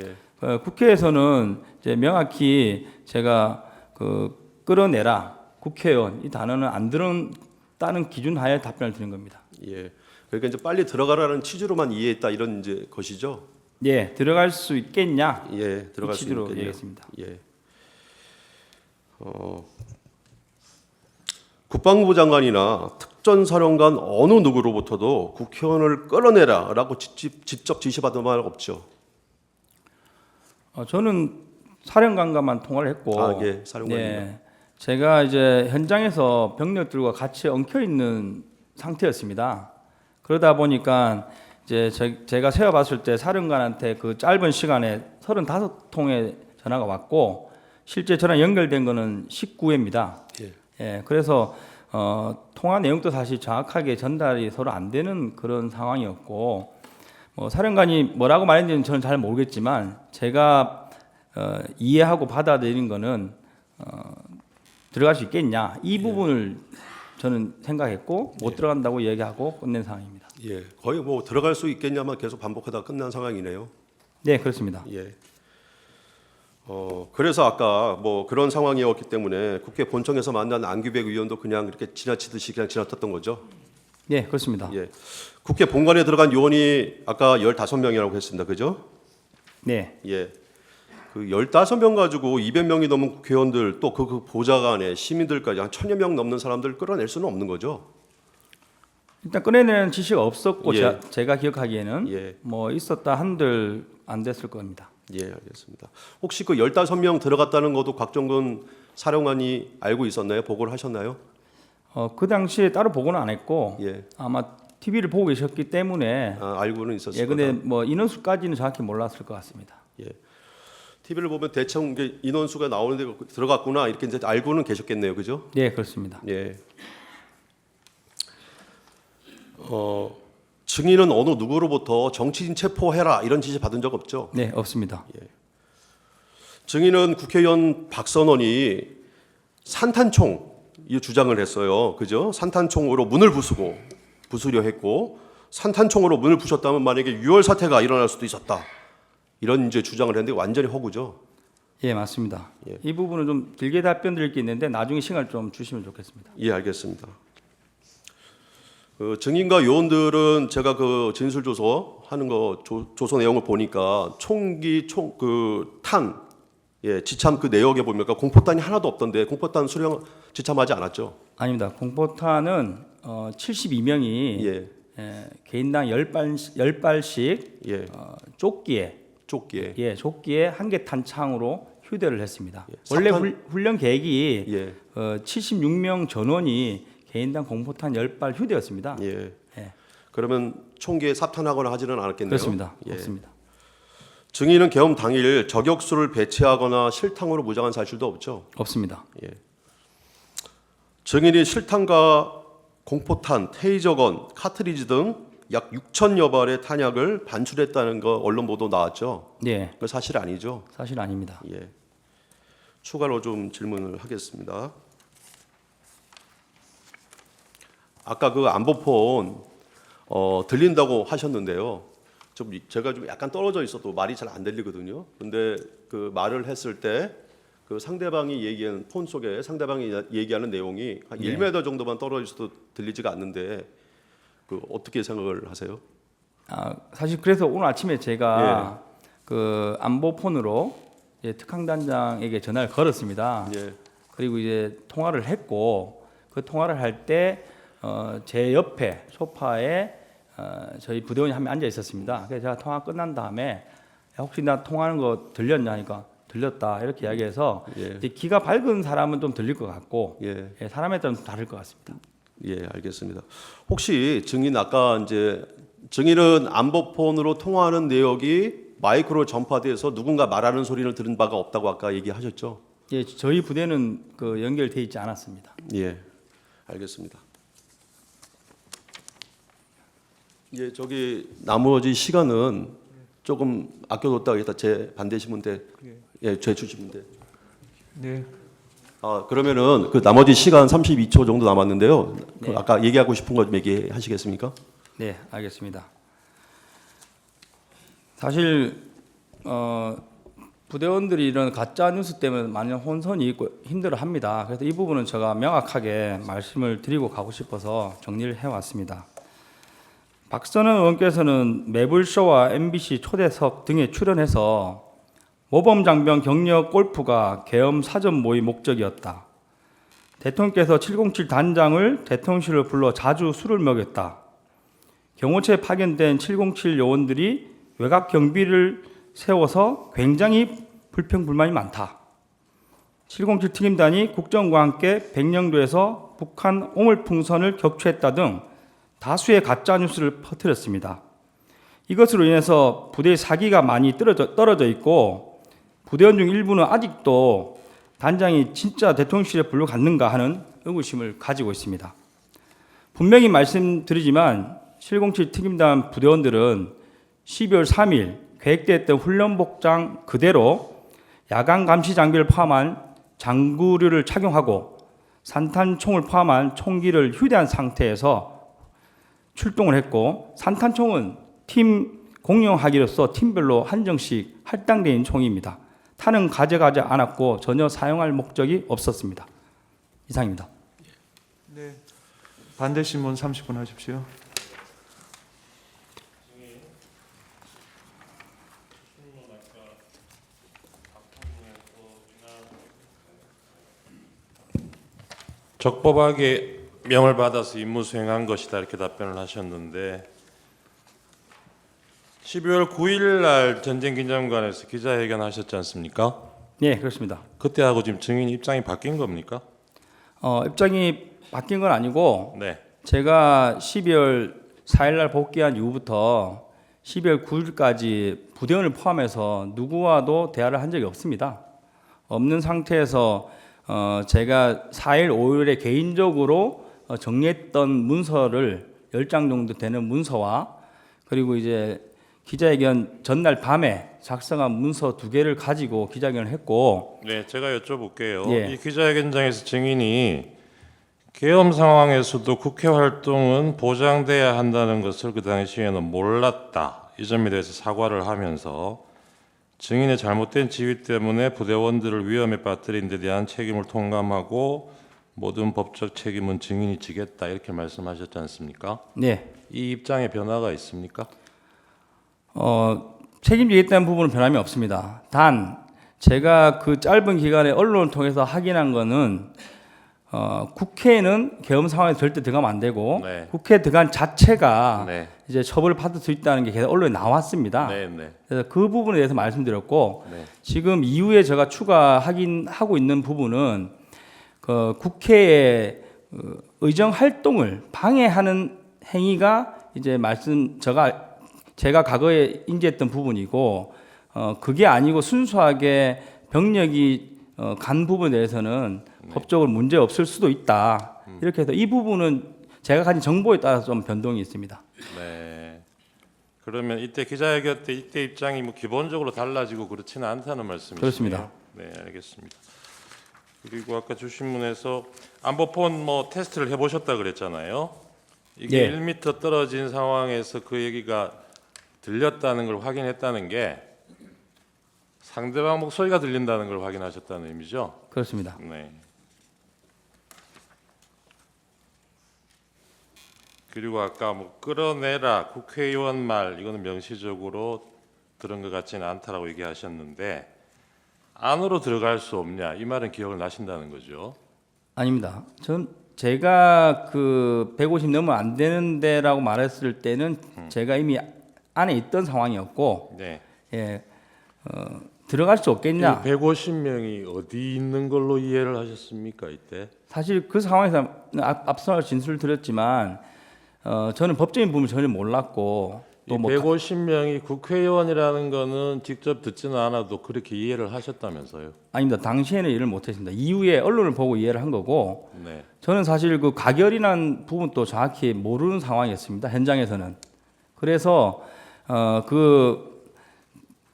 국회에서는 이제 명확히 제가 그 끌어내라 국회의원 이 단어는 안 들었다는 기준 하에 답변을 드린 겁니다. 예. 그러니까 이제 빨리 들어가라는 취지로만 이해했다 이런 이제 것이죠. 예, 들어갈 수 있겠냐? 예, 들어갈 수 취지로 있겠네요. 얘기했습니다. 예. 국방부 장관이나 특전사령관 어느 누구로부터도 국회의원을 끌어내라라고 직접 지시받은 말 없죠. 저는 사령관과만 통화를 했고, 예, 사령관이요. 제가 이제 현장에서 병력들과 같이 엉켜 있는 상태였습니다. 그러다 보니까 이제 제가 세어봤을 때 사령관한테 그 짧은 시간에 35통의 전화가 왔고, 실제 전화 연결된 거는 19회입니다. 예, 그래서 통화 내용도 사실 정확하게 전달이 서로 안 되는 그런 상황이었고, 사령관이 뭐라고 말했는지는 저는 잘 모르겠지만 제가 이해하고 받아들인 거는 들어갈 수 있겠냐 이 부분을 저는 생각했고 못 들어간다고 얘기하고 끝낸 상황입니다. 예, 거의 뭐 들어갈 수 있겠냐만 계속 반복하다 끝난 상황이네요. 네, 그렇습니다. 예. 그래서 아까 뭐 그런 상황이었기 때문에 국회 본청에서 만난 안규백 의원도 그냥 이렇게 지나치듯이 그냥 지나쳤던 거죠. 네, 그렇습니다. 예. 국회 본관에 들어간 요원이 아까 15명이라고 했습니다. 그죠? 네, 예. 그 15명 가지고 200명이 넘은 국회의원들 또 그 보좌관에 시민들까지 한 1000여 명 넘는 사람들 끌어낼 수는 없는 거죠. 일단 꺼내내는 지시가 없었고 예. 제가 기억하기에는 예. 뭐 있었다 한들 안 됐을 겁니다. 예, 알겠습니다. 혹시 그 15명 들어갔다는 것도 곽정근 사령관이 알고 있었나요? 보고를 하셨나요? 그 당시에 따로 보고는 안 했고 예. 아마 TV를 보고 계셨기 때문에 알고는 있었을 예, 근데 거다. 뭐 인원수까지는 정확히 몰랐을 것 같습니다. 예. TV를 보면 대충 이게 인원수가 나오는데 들어갔구나 이렇게 이제 알고는 계셨겠네요. 그죠? 네, 그렇습니다. 예. 증인은 어느 누구로부터 정치인 체포해라 이런 지시 받은 적 없죠? 네, 없습니다. 증인은 국회의원 박선원이 산탄총 이 주장을 했어요. 그죠? 산탄총으로 문을 부수려 했고 산탄총으로 문을 부셨다면 만약에 유혈 사태가 일어날 수도 있었다. 이런 이제 주장을 했는데 완전히 허구죠. 예, 맞습니다. 예. 이 부분은 좀 길게 답변 드릴 게 있는데 나중에 시간을 좀 주시면 좋겠습니다. 예, 알겠습니다. 그 증인과 요원들은 제가 그 진술 조서 하는 거 조서 내용을 보니까 총기 탄 지참 그 내역에 보니까 공포탄이 하나도 없던데 공포탄 수령 지참하지 않았죠? 아닙니다. 공포탄은 72명이 개인당 10발씩 조끼에 조끼에 한 개 탄창으로 휴대를 했습니다. 원래 훈련 계획이 76명 전원이 개인당 공포탄 10발 휴대였습니다. 그러면 총기에 삽탄하거나 하지는 않았겠네요. 그렇습니다. 없습니다. 증인은 계엄 당일 저격수를 배치하거나 실탄으로 무장한 사실도 없죠? 없습니다. 증인이 실탄과 공포탄, 테이저건, 카트리지 등 약 6천여 발의 탄약을 반출했다는 거 언론 보도 나왔죠? 네. 그 사실 아니죠? 사실 아닙니다. 추가로 좀 질문을 하겠습니다. 아까 그 안보폰 들린다고 하셨는데요. 제가 좀 약간 떨어져 있어도 말이 잘 안 들리거든요. 근데 그 말을 했을 때 그 상대방이 얘기하는 폰 속에 상대방이 얘기하는 내용이 한 1m 정도만 떨어져 있어도 들리지가 않는데 그 어떻게 생각을 하세요? 사실 그래서 오늘 아침에 제가 그 안보폰으로 특강단장에게 전화를 걸었습니다. 그리고 이제 통화를 했고 그 통화를 할 때 제 옆에 소파에 저희 부대원이 한 명 앉아 있었습니다. 그래서 제가 통화 끝난 다음에 혹시 나 통화하는 거 들렸냐 하니까 들렸다 이렇게 이야기해서 예. 이제 귀가 밝은 사람은 좀 들릴 것 같고 예. 사람에 따라 좀 다를 것 같습니다. 예, 알겠습니다. 혹시 증인 아까 이제 증인은 안보폰으로 통화하는 내역이 마이크로 전파돼서 누군가 말하는 소리를 들은 바가 없다고 아까 얘기하셨죠? 예, 저희 부대는 그 연결돼 있지 않았습니다. 예, 알겠습니다. 예, 저기 나머지 시간은 조금 아껴뒀다가 이따 제 반대시면 돼. 예, 제주시면 돼. 네. 아, 그러면은 그 나머지 시간 32초 정도 남았는데요. 그 네. 아까 얘기하고 싶은 거 좀 얘기하시겠습니까? 네, 알겠습니다. 사실 부대원들이 이런 가짜 뉴스 때문에 많은 혼선이 있고 힘들어합니다. 그래서 이 부분은 제가 명확하게 말씀을 드리고 가고 싶어서 정리를 해왔습니다. 박선원 의원께서는 매불쇼와 MBC 초대석 등에 출연해서 모범장병 격려 골프가 계엄 사전 모의 목적이었다. 대통령께서 707 단장을 대통령실로 불러 자주 술을 먹였다. 경호처에 파견된 707 요원들이 외곽 경비를 세워서 굉장히 불평불만이 많다. 707 특임단이 국정과 함께 백령도에서 북한 오물풍선을 격추했다 등 다수의 가짜 뉴스를 퍼뜨렸습니다. 이것으로 인해서 부대의 사기가 많이 떨어져 있고 부대원 중 일부는 아직도 단장이 진짜 대통령실에 불려갔는가 하는 의구심을 가지고 있습니다. 분명히 말씀드리지만 707 특임단 부대원들은 12월 3일 계획됐던 훈련 복장 그대로 야간 감시 장비를 포함한 장구류를 착용하고 산탄총을 포함한 총기를 휴대한 상태에서 출동을 했고 산탄총은 팀 공용하기로서 팀별로 한정씩 할당된 총입니다. 탄은 가져가지 않았고 전혀 사용할 목적이 없었습니다. 이상입니다. 네. 반대 신문 30분 하십시오. 적법하게 명을 받아서 임무 수행한 것이다 이렇게 답변을 하셨는데 12월 9일 날 전쟁기념관에서 기자회견 하셨지 않습니까? 네, 그렇습니다. 그때하고 지금 증인 입장이 바뀐 겁니까? 입장이 바뀐 건 아니고 네. 제가 12월 4일 날 복귀한 이후부터 12월 9일까지 부대원을 포함해서 누구와도 대화를 한 적이 없습니다. 없는 상태에서 제가 4일, 5일에 개인적으로 정리했던 문서를 10장 정도 되는 문서와 그리고 이제 기자회견 전날 밤에 작성한 문서 2개를 가지고 기자회견을 했고 네, 제가 여쭤볼게요. 예. 이 기자회견장에서 증인이 계엄 상황에서도 국회 활동은 보장돼야 한다는 것을 그 당시에는 몰랐다. 이 점에 대해서 사과를 하면서 증인의 잘못된 지휘 때문에 부대원들을 위험에 빠뜨린 데 대한 책임을 통감하고 모든 법적 책임은 증인이 지겠다 이렇게 말씀하셨지 않습니까? 네. 이 입장에 변화가 있습니까? 책임지겠다는 부분은 변함이 없습니다. 단 제가 그 짧은 기간에 언론을 통해서 확인한 거는 국회에는 계엄 상황에 절대 들어가면 안 되고 네. 국회 들어간 자체가 네. 이제 처벌을 받을 수 있다는 게 계속 언론에 나왔습니다. 네, 네. 그래서 그 부분에 대해서 말씀드렸고 네. 지금 이후에 제가 추가 확인하고 있는 부분은 그 국회의 의정 활동을 방해하는 행위가 이제 제가 과거에 인지했던 부분이고 그게 아니고 순수하게 병력이 간 부분에 대해서는 법적으로 문제 없을 수도 있다. 이렇게 해서 이 부분은 제가 가진 정보에 따라서 좀 변동이 있습니다. 네. 그러면 이때 기자회견 때 이때 입장이 뭐 기본적으로 달라지고 그렇지는 않다는 말씀이시죠? 그렇습니다. 네, 알겠습니다. 그리고 아까 주신문에서 안보폰 뭐 테스트를 해보셨다 그랬잖아요. 이게 예. 1m 떨어진 상황에서 그 얘기가 들렸다는 걸 확인했다는 게 상대방 목소리가 들린다는 걸 확인하셨다는 의미죠? 그렇습니다. 네. 그리고 아까 뭐 끌어내라 국회의원 말 이거는 명시적으로 들은 것 같지는 않다라고 얘기하셨는데 안으로 들어갈 수 없냐 이 말은 기억을 나신다는 거죠? 아닙니다. 제가 그 150 넘으면 안 되는데라고 말했을 때는 제가 이미 안에 있던 상황이었고 네. 예, 들어갈 수 없겠냐? 150명이 어디 있는 걸로 이해를 하셨습니까 이때? 사실 그 상황에서 앞서 진술을 드렸지만 저는 법적인 부분을 전혀 몰랐고 이 또 뭐 150명이 국회의원이라는 거는 직접 듣지는 않아도 그렇게 이해를 하셨다면서요? 아닙니다. 당시에는 이해를 못했습니다. 이후에 언론을 보고 이해를 한 거고 네. 저는 사실 그 가결이라는 부분도 정확히 모르는 상황이었습니다. 현장에서는. 그래서 그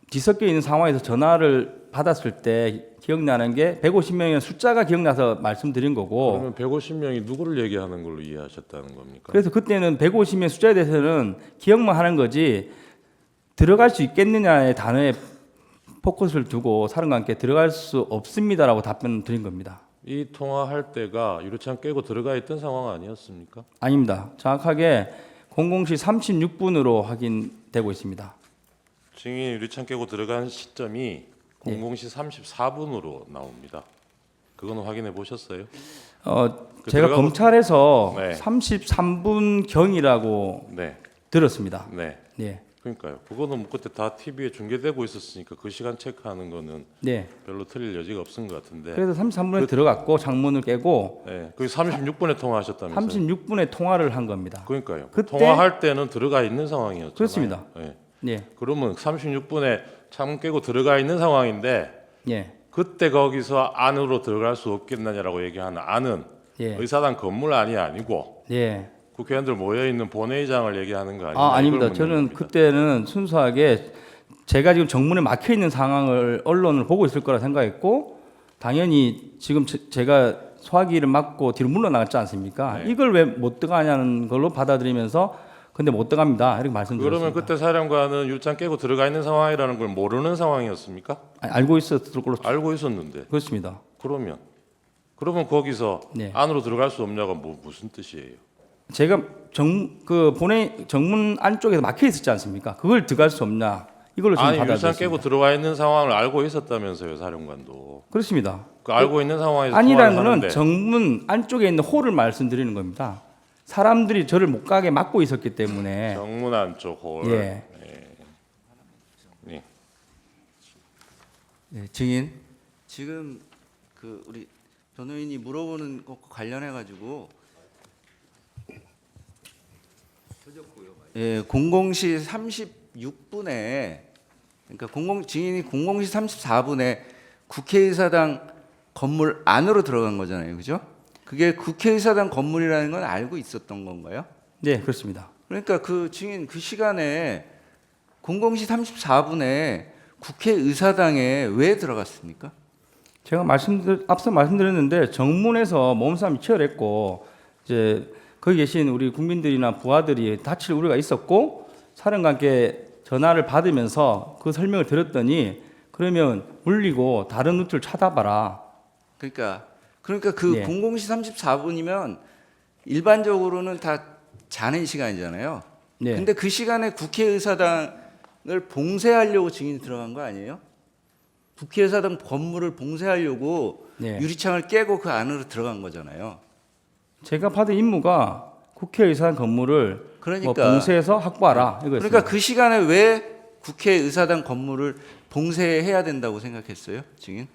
뒤섞여 있는 상황에서 전화를 받았을 때 기억나는 게 150명이라는 숫자가 기억나서 말씀드린 거고 그러면 150명이 누구를 얘기하는 걸로 이해하셨다는 겁니까? 그래서 그때는 150명 숫자에 대해서는 기억만 하는 거지 들어갈 수 있겠느냐의 단어에 포커스를 두고 사령관께 들어갈 수 없습니다라고 답변을 드린 겁니다. 이 통화할 때가 유리창 깨고 들어가 있던 상황 아니었습니까? 아닙니다. 정확하게 00시 36분으로 확인되고 있습니다. 증인이 유리창 깨고 들어간 시점이 00시 34분으로 나옵니다. 그건 확인해 보셨어요? 제가 들어가고- 검찰에서 네. 33분 경이라고 네. 들었습니다. 네. 네. 그러니까요. 그거는 뭐 그때 다 TV에 중계되고 있었으니까 그 시간 체크하는 거는 네. 별로 틀릴 여지가 없은 것 같은데. 그래서 33분에 들어갔고 창문을 깨고 네. 그 36분에 통화하셨다면서요? 36분에 통화를 한 겁니다. 그러니까요. 그때- 통화할 때는 들어가 있는 상황이었잖아요. 그렇습니다. 네. 네. 그러면 36분에 창문 깨고 들어가 있는 상황인데 예. 그때 거기서 안으로 들어갈 수 없겠느냐라고 얘기하는 안은 예. 의사당 건물 안이 아니고 예. 국회의원들 모여 있는 본회의장을 얘기하는 거 아니에요? 아닙니다. 저는 그때는 순수하게 제가 지금 정문에 막혀 있는 상황을 언론을 보고 있을 거라 생각했고 당연히 지금 제가 소화기를 맞고 뒤로 물러나갔지 않습니까? 네. 이걸 왜 못 들어가냐는 걸로 받아들이면서 근데 못 들어갑니다. 이렇게 말씀드렸습니다. 그러면 그때 사령관은 율장 깨고 들어가 있는 상황이라는 걸 모르는 상황이었습니까? 알고 있었을 걸로 알고 있었는데. 그렇습니다. 그러면 거기서 네. 안으로 들어갈 수 없냐가 무슨 뜻이에요? 제가 정문 안쪽에서 막혀 있었지 않습니까? 그걸 들어갈 수 없냐? 이걸로 지금 아니 율장 받아들였습니다. 깨고 들어와 있는 상황을 알고 있었다면서요, 사령관도. 그렇습니다. 그 알고 있는 상황에서 아니라는 통화를 거는 하는데 정문 안쪽에 있는 홀을 말씀드리는 겁니다. 사람들이 저를 못 가게 막고 있었기 때문에 정문 안쪽 홀. 예. 네. 네, 증인 지금 그 우리 변호인이 물어보는 것과 관련해 가지고 00시 36분에 그러니까 증인이 00시 34분에 국회의사당 건물 안으로 들어간 거잖아요, 그죠? 그게 국회의사당 건물이라는 건 알고 있었던 건가요? 네, 그렇습니다. 그러니까 그 증인 그 시간에 00시 34분에 국회의사당에 왜 들어갔습니까? 제가 앞서 말씀드렸는데 정문에서 몸싸움이 치열했고 이제 거기 계신 우리 국민들이나 부하들이 다칠 우려가 있었고 사령관께 전화를 받으면서 그 설명을 들었더니 그러면 물리고 다른 루트를 찾아봐라. 그러니까 그 예. 00시 34분이면 일반적으로는 다 자는 시간이잖아요. 네. 근데 그 시간에 국회의사당을 봉쇄하려고 증인이 들어간 거 아니에요? 국회의사당 건물을 봉쇄하려고 네. 유리창을 깨고 그 안으로 들어간 거잖아요. 제가 받은 임무가 국회의사당 건물을 그러니까 봉쇄해서 확보하라 이거였습니다. 그러니까 그 시간에 왜 국회의사당 건물을 봉쇄해야 된다고 생각했어요, 증인?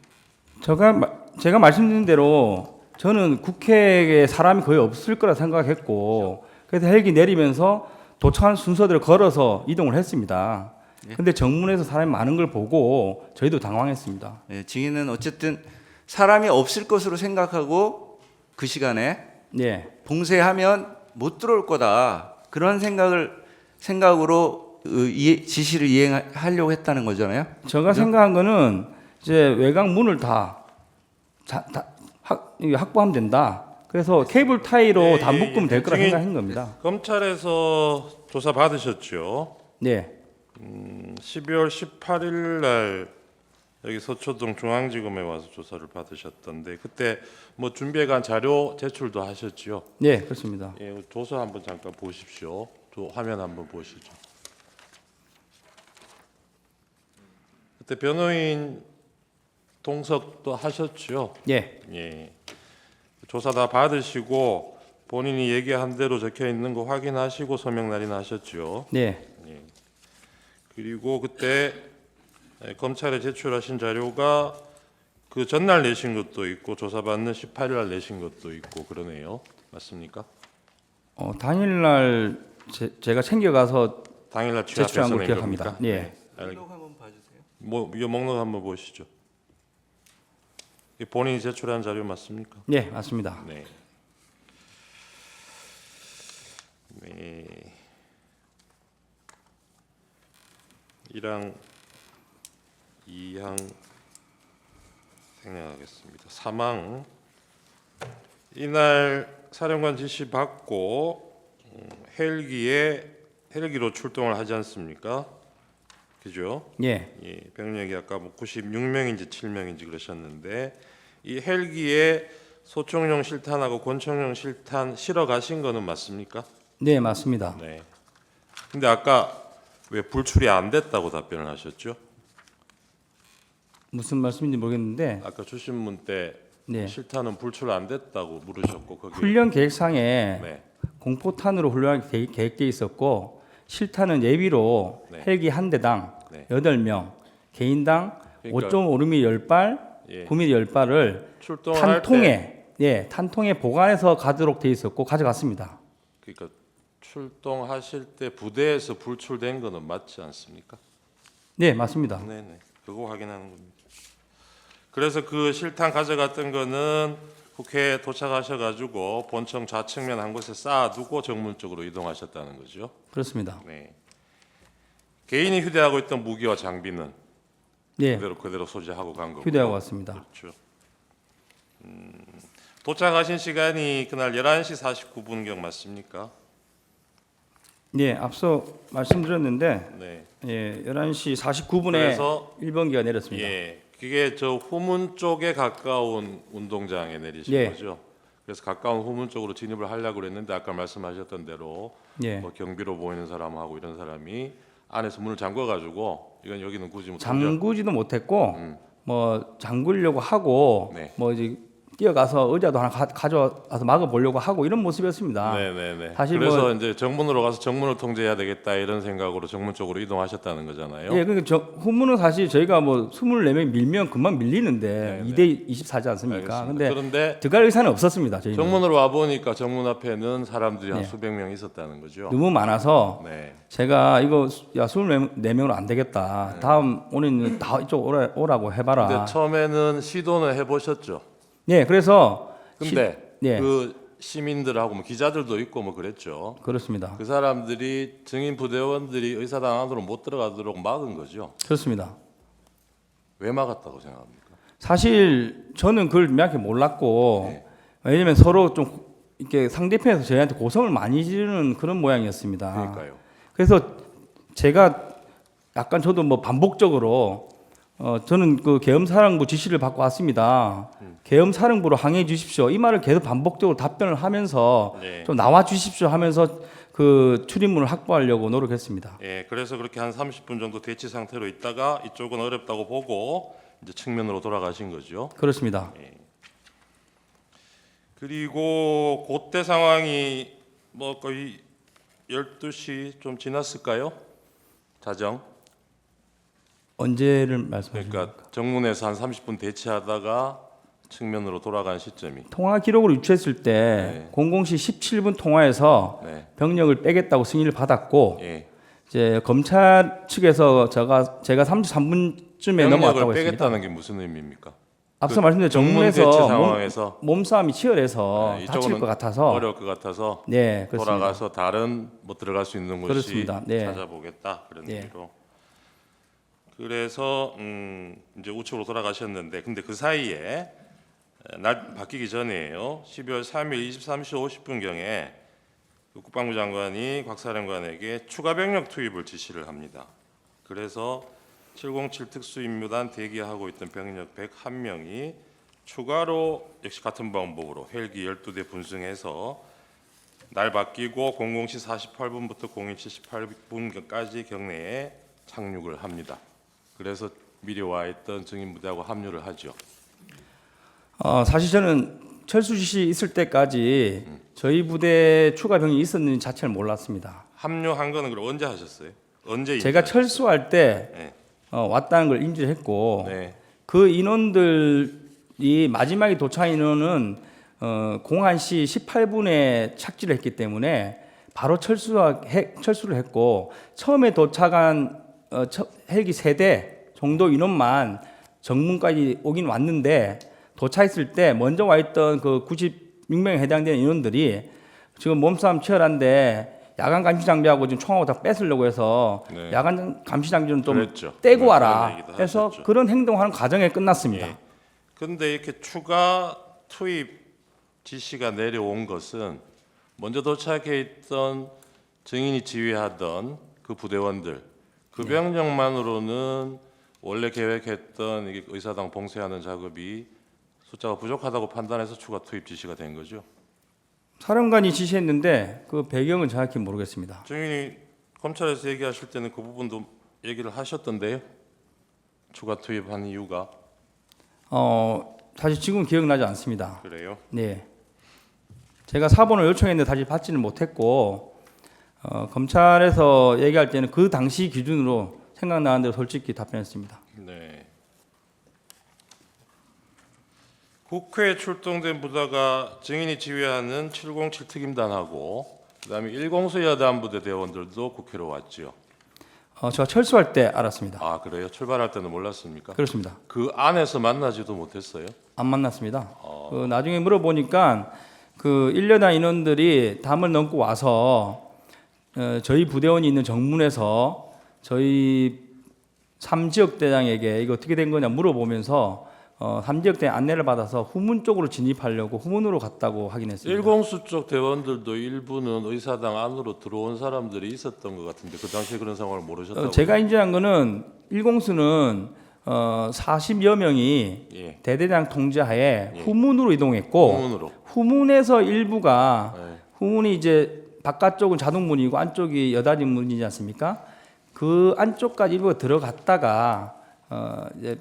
제가 말씀드린 대로 저는 국회에 사람이 거의 없을 거라 생각했고 그래서 헬기 내리면서 도착한 순서대로 걸어서 이동을 했습니다. 근데 정문에서 사람이 많은 걸 보고 저희도 당황했습니다. 네, 증인은 어쨌든 사람이 없을 것으로 생각하고 그 시간에 네. 봉쇄하면 못 들어올 거다 그런 생각으로 지시를 이행하려고 했다는 거잖아요. 제가 생각한 거는 이제 외곽 문을 다 확보하면 된다. 그래서 케이블 타이로 다 묶으면 될 거라 증인, 생각한 겁니다. 검찰에서 조사 받으셨죠? 네. 12월 18일 날 여기 서초동 중앙지검에 와서 조사를 받으셨던데 그때 뭐 준비해간 자료 제출도 하셨지요? 네, 그렇습니다. 예, 조서 한번 잠깐 보십시오. 화면 한번 보시죠. 그때 변호인 동석도 하셨죠? 예. 예. 조사 다 받으시고 본인이 얘기한 대로 적혀 있는 거 확인하시고 서명 날인하셨죠? 네. 그리고 그때 검찰에 제출하신 자료가 그 전날 내신 것도 있고 조사받는 18일 날 내신 것도 있고 그러네요. 맞습니까? 당일날 제가 챙겨가서 당일날 제출한 취합해서 걸 낸 기억합니다. 겁니까? 예. 목록 한번 봐주세요. 이 목록 한번 보시죠. 이게 본인이 제출한 자료 맞습니까? 네, 맞습니다. 네. 네. 1항, 2항 생략하겠습니다. 3항 이날 사령관 지시 받고 헬기로 출동을 하지 않습니까? 그죠? 예. 예, 병력이 아까 뭐 96명인지 7명인지 그러셨는데 이 헬기에 소총용 실탄하고 권총용 실탄 실어 가신 거는 맞습니까? 네, 맞습니다. 네. 근데 아까 왜 불출이 안 됐다고 답변을 하셨죠? 무슨 말씀인지 모르겠는데 아까 주신문 때 네. 실탄은 불출 안 됐다고 물으셨고 거기 훈련 계획상에 네. 공포탄으로 훈련이 계획돼 있었고 실탄은 예비로 네. 헬기 한 대당 네. 8명, 개인당 그러니까 5.5mm 10발, 예. 9mm 10발을 출동을 할 때 탄통에 보관해서 가도록 돼 있었고 가져갔습니다. 그러니까 출동하실 때 부대에서 불출된 거는 맞지 않습니까? 네, 맞습니다. 네네. 그거 확인하는 겁니다. 그래서 그 실탄 가져갔던 거는 국회에 도착하셔가지고 본청 좌측면 한 곳에 쌓아두고 정문 쪽으로 이동하셨다는 거죠. 그렇습니다. 네. 개인이 휴대하고 있던 무기와 장비는 네, 그대로 소지하고 간 거고요. 휴대하고 왔습니다. 그렇죠. 도착하신 시간이 그날 11시 49분경 맞습니까? 네, 앞서 말씀드렸는데 네. 예, 11시 49분에 그래서 1번기가 내렸습니다. 예, 그게 저 후문 쪽에 가까운 운동장에 내리신 예. 거죠. 그래서 가까운 후문 쪽으로 진입을 하려고 그랬는데 아까 말씀하셨던 대로 예. 뭐 경비로 보이는 사람하고 이런 사람이 안에서 문을 잠궈가지고 이건 여기는 굳이 뭐 잠그지도 못했고 뭐 잠그려고 하고 네. 뭐 이제 뛰어가서 의자도 하나 가져와서 막아보려고 하고 이런 모습이었습니다. 네네네. 사실 그래서 뭐- 이제 정문으로 가서 정문을 통제해야 되겠다 이런 생각으로 정문 쪽으로 이동하셨다는 거잖아요. 예, 그러니까 후문은 사실 저희가 뭐 24명 밀면 금방 밀리는데 네, 2대 24지 않습니까? 알겠습니다. 근데 그런데 들어갈 의사는 없었습니다. 저희는 정문으로 와 보니까 정문 앞에는 사람들이 한 네. 수백 명 있었다는 거죠. 너무 많아서 네. 제가 이거 야 24명으로 안 되겠다. 다음 오는 다 이쪽 오라고 해봐라. 근데 처음에는 시도는 해보셨죠. 네, 그래서 근데 네. 그 시민들하고 뭐 기자들도 있고 뭐 그랬죠. 그렇습니다. 그 사람들이 증인 부대원들이 의사당 안으로 못 들어가도록 막은 거죠. 그렇습니다. 왜 막았다고 생각합니까? 사실 저는 그걸 명확히 몰랐고 네. 왜냐면 서로 좀 이렇게 상대편에서 저희한테 고성을 많이 지르는 그런 모양이었습니다. 그러니까요. 그래서 제가 약간 저도 뭐 반복적으로 저는 그 계엄사령부 지시를 받고 왔습니다. 계엄사령부로 항해해 주십시오. 이 말을 계속 반복적으로 답변을 하면서 네. 좀 나와 주십시오 하면서 그 출입문을 확보하려고 노력했습니다. 예, 그래서 그렇게 한 30분 정도 대치 상태로 있다가 이쪽은 어렵다고 보고 이제 측면으로 돌아가신 거죠. 그렇습니다. 그리고 그때 상황이 뭐 거의 12시 좀 지났을까요? 자정. 언제를 말씀하십니까? 그러니까 정문에서 한 30분 대치하다가 측면으로 돌아간 시점이. 통화 기록을 유추했을 때 00시 17분 통화에서 네. 병력을 빼겠다고 승인을 받았고 예. 이제 검찰 측에서 제가 33분쯤에 넘어왔다고 병력을 했습니다. 빼겠다는 게 무슨 의미입니까? 앞서 말씀드린 정문 대치 정문에서 상황에서 몸싸움이 치열해서 네, 다칠 이쪽은 것 같아서 어려울 것 같아서 네, 그렇습니다. 돌아가서 다른 뭐 들어갈 수 있는 곳이 그렇습니다. 네. 찾아보겠다 그런 네. 의미로. 그래서 이제 우측으로 돌아가셨는데 근데 그 사이에 날 바뀌기 전이에요. 12월 3일 23시 50분경에 국방부 장관이 곽 사령관에게 추가 병력 투입을 지시를 합니다. 그래서 707 특수임무단 대기하고 있던 병력 101명이 추가로 역시 같은 방법으로 헬기 12대 분승해서 날 바뀌고 00시 48분부터 01시 78분까지 경내에 착륙을 합니다. 그래서 미리 와 있던 증인 부대하고 합류를 하죠. 사실 저는 철수 지시 있을 때까지 저희 부대 추가 병력이 있었는지 자체를 몰랐습니다. 합류한 거는 그럼 언제 하셨어요? 언제 제가 인지하셨어요? 철수할 때 네. 왔다는 걸 인지를 했고 네. 그 인원들이 마지막에 도착한 인원은 01시 18분에 착지를 했기 때문에 바로 철수를 했고 처음에 도착한 헬기 3대 정도 인원만 정문까지 오긴 왔는데 도착했을 때 먼저 와 있던 그 96명에 해당되는 인원들이 지금 몸싸움 치열한데 야간 감시 장비하고 지금 총하고 다 뺏으려고 해서 네. 야간 감시 장비는 좀 그랬죠. 떼고 그런 와라 얘기도 해서 하셨죠. 그런 행동하는 과정에 끝났습니다. 예. 근데 이렇게 추가 투입 지시가 내려온 것은 먼저 도착해 있던 증인이 지휘하던 그 부대원들 그 병력만으로는 원래 계획했던 이게 의사당 봉쇄하는 작업이 숫자가 부족하다고 판단해서 추가 투입 지시가 된 거죠. 사령관이 지시했는데 그 배경은 정확히 모르겠습니다. 증인이 검찰에서 얘기하실 때는 그 부분도 얘기를 하셨던데요. 추가 투입한 이유가 사실 지금 기억나지 않습니다. 그래요? 네. 제가 사본을 요청했는데 다시 받지는 못했고 검찰에서 얘기할 때는 그 당시 기준으로 생각나는 대로 솔직히 답변했습니다. 네. 국회에 출동된 부대가 증인이 지휘하는 707 특임단하고 그다음에 104 여단부대 대원들도 국회로 왔죠. 제가 철수할 때 알았습니다. 아 그래요? 출발할 때는 몰랐습니까? 그렇습니다. 그 안에서 만나지도 못했어요? 안 만났습니다. 나중에 물어보니까 그 1여단 인원들이 담을 넘고 와서 저희 부대원이 있는 정문에서 저희 3지역 대장에게 이거 어떻게 된 거냐 물어보면서 3지역 대장 안내를 받아서 후문 쪽으로 진입하려고 후문으로 갔다고 확인했습니다. 1공수 쪽 대원들도 일부는 의사당 안으로 들어온 사람들이 있었던 것 같은데 그 당시에 그런 상황을 모르셨다고요? 제가 인지한 거는 1공수는 40여 명이 예. 대대장 통제하에 예. 후문으로 이동했고 후문으로. 후문에서 일부가 네. 후문이 이제 바깥쪽은 자동문이고 안쪽이 여닫이 문이지 않습니까? 그 안쪽까지 일부가 들어갔다가 이제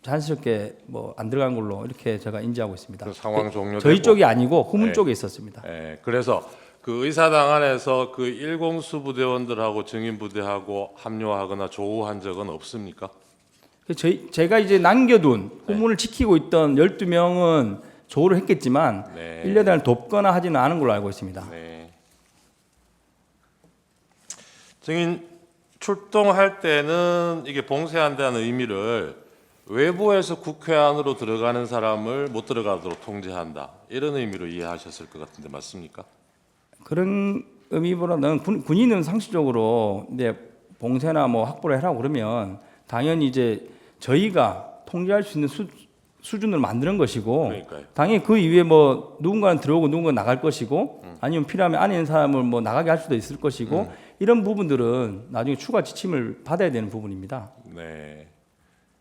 자연스럽게 뭐 안 들어간 걸로 이렇게 제가 인지하고 있습니다. 그 상황 종료되고 저희 쪽이 아니고 후문 네. 쪽에 있었습니다. 예, 그래서 그 의사당 안에서 그 1공수 부대원들하고 증인 부대하고 합류하거나 조우한 적은 없습니까? 제가 이제 남겨둔 후문을 지키고 있던 12명은 조우를 했겠지만 네. 1여단을 돕거나 하지는 않은 걸로 알고 있습니다. 네. 증인 출동할 때는 이게 봉쇄한다는 의미를 외부에서 국회 안으로 들어가는 사람을 못 들어가도록 통제한다 이런 의미로 이해하셨을 것 같은데 맞습니까? 그런 의미보다는 군인은 상식적으로 이제 봉쇄나 뭐 확보를 해라고 그러면 당연히 이제 저희가 통제할 수 있는 수준을 만드는 것이고 그러니까요. 당연히 그 이후에 뭐 누군가는 들어오고 누군가는 나갈 것이고 아니면 필요하면 안에 있는 사람을 뭐 나가게 할 수도 있을 것이고 이런 부분들은 나중에 추가 지침을 받아야 되는 부분입니다. 네.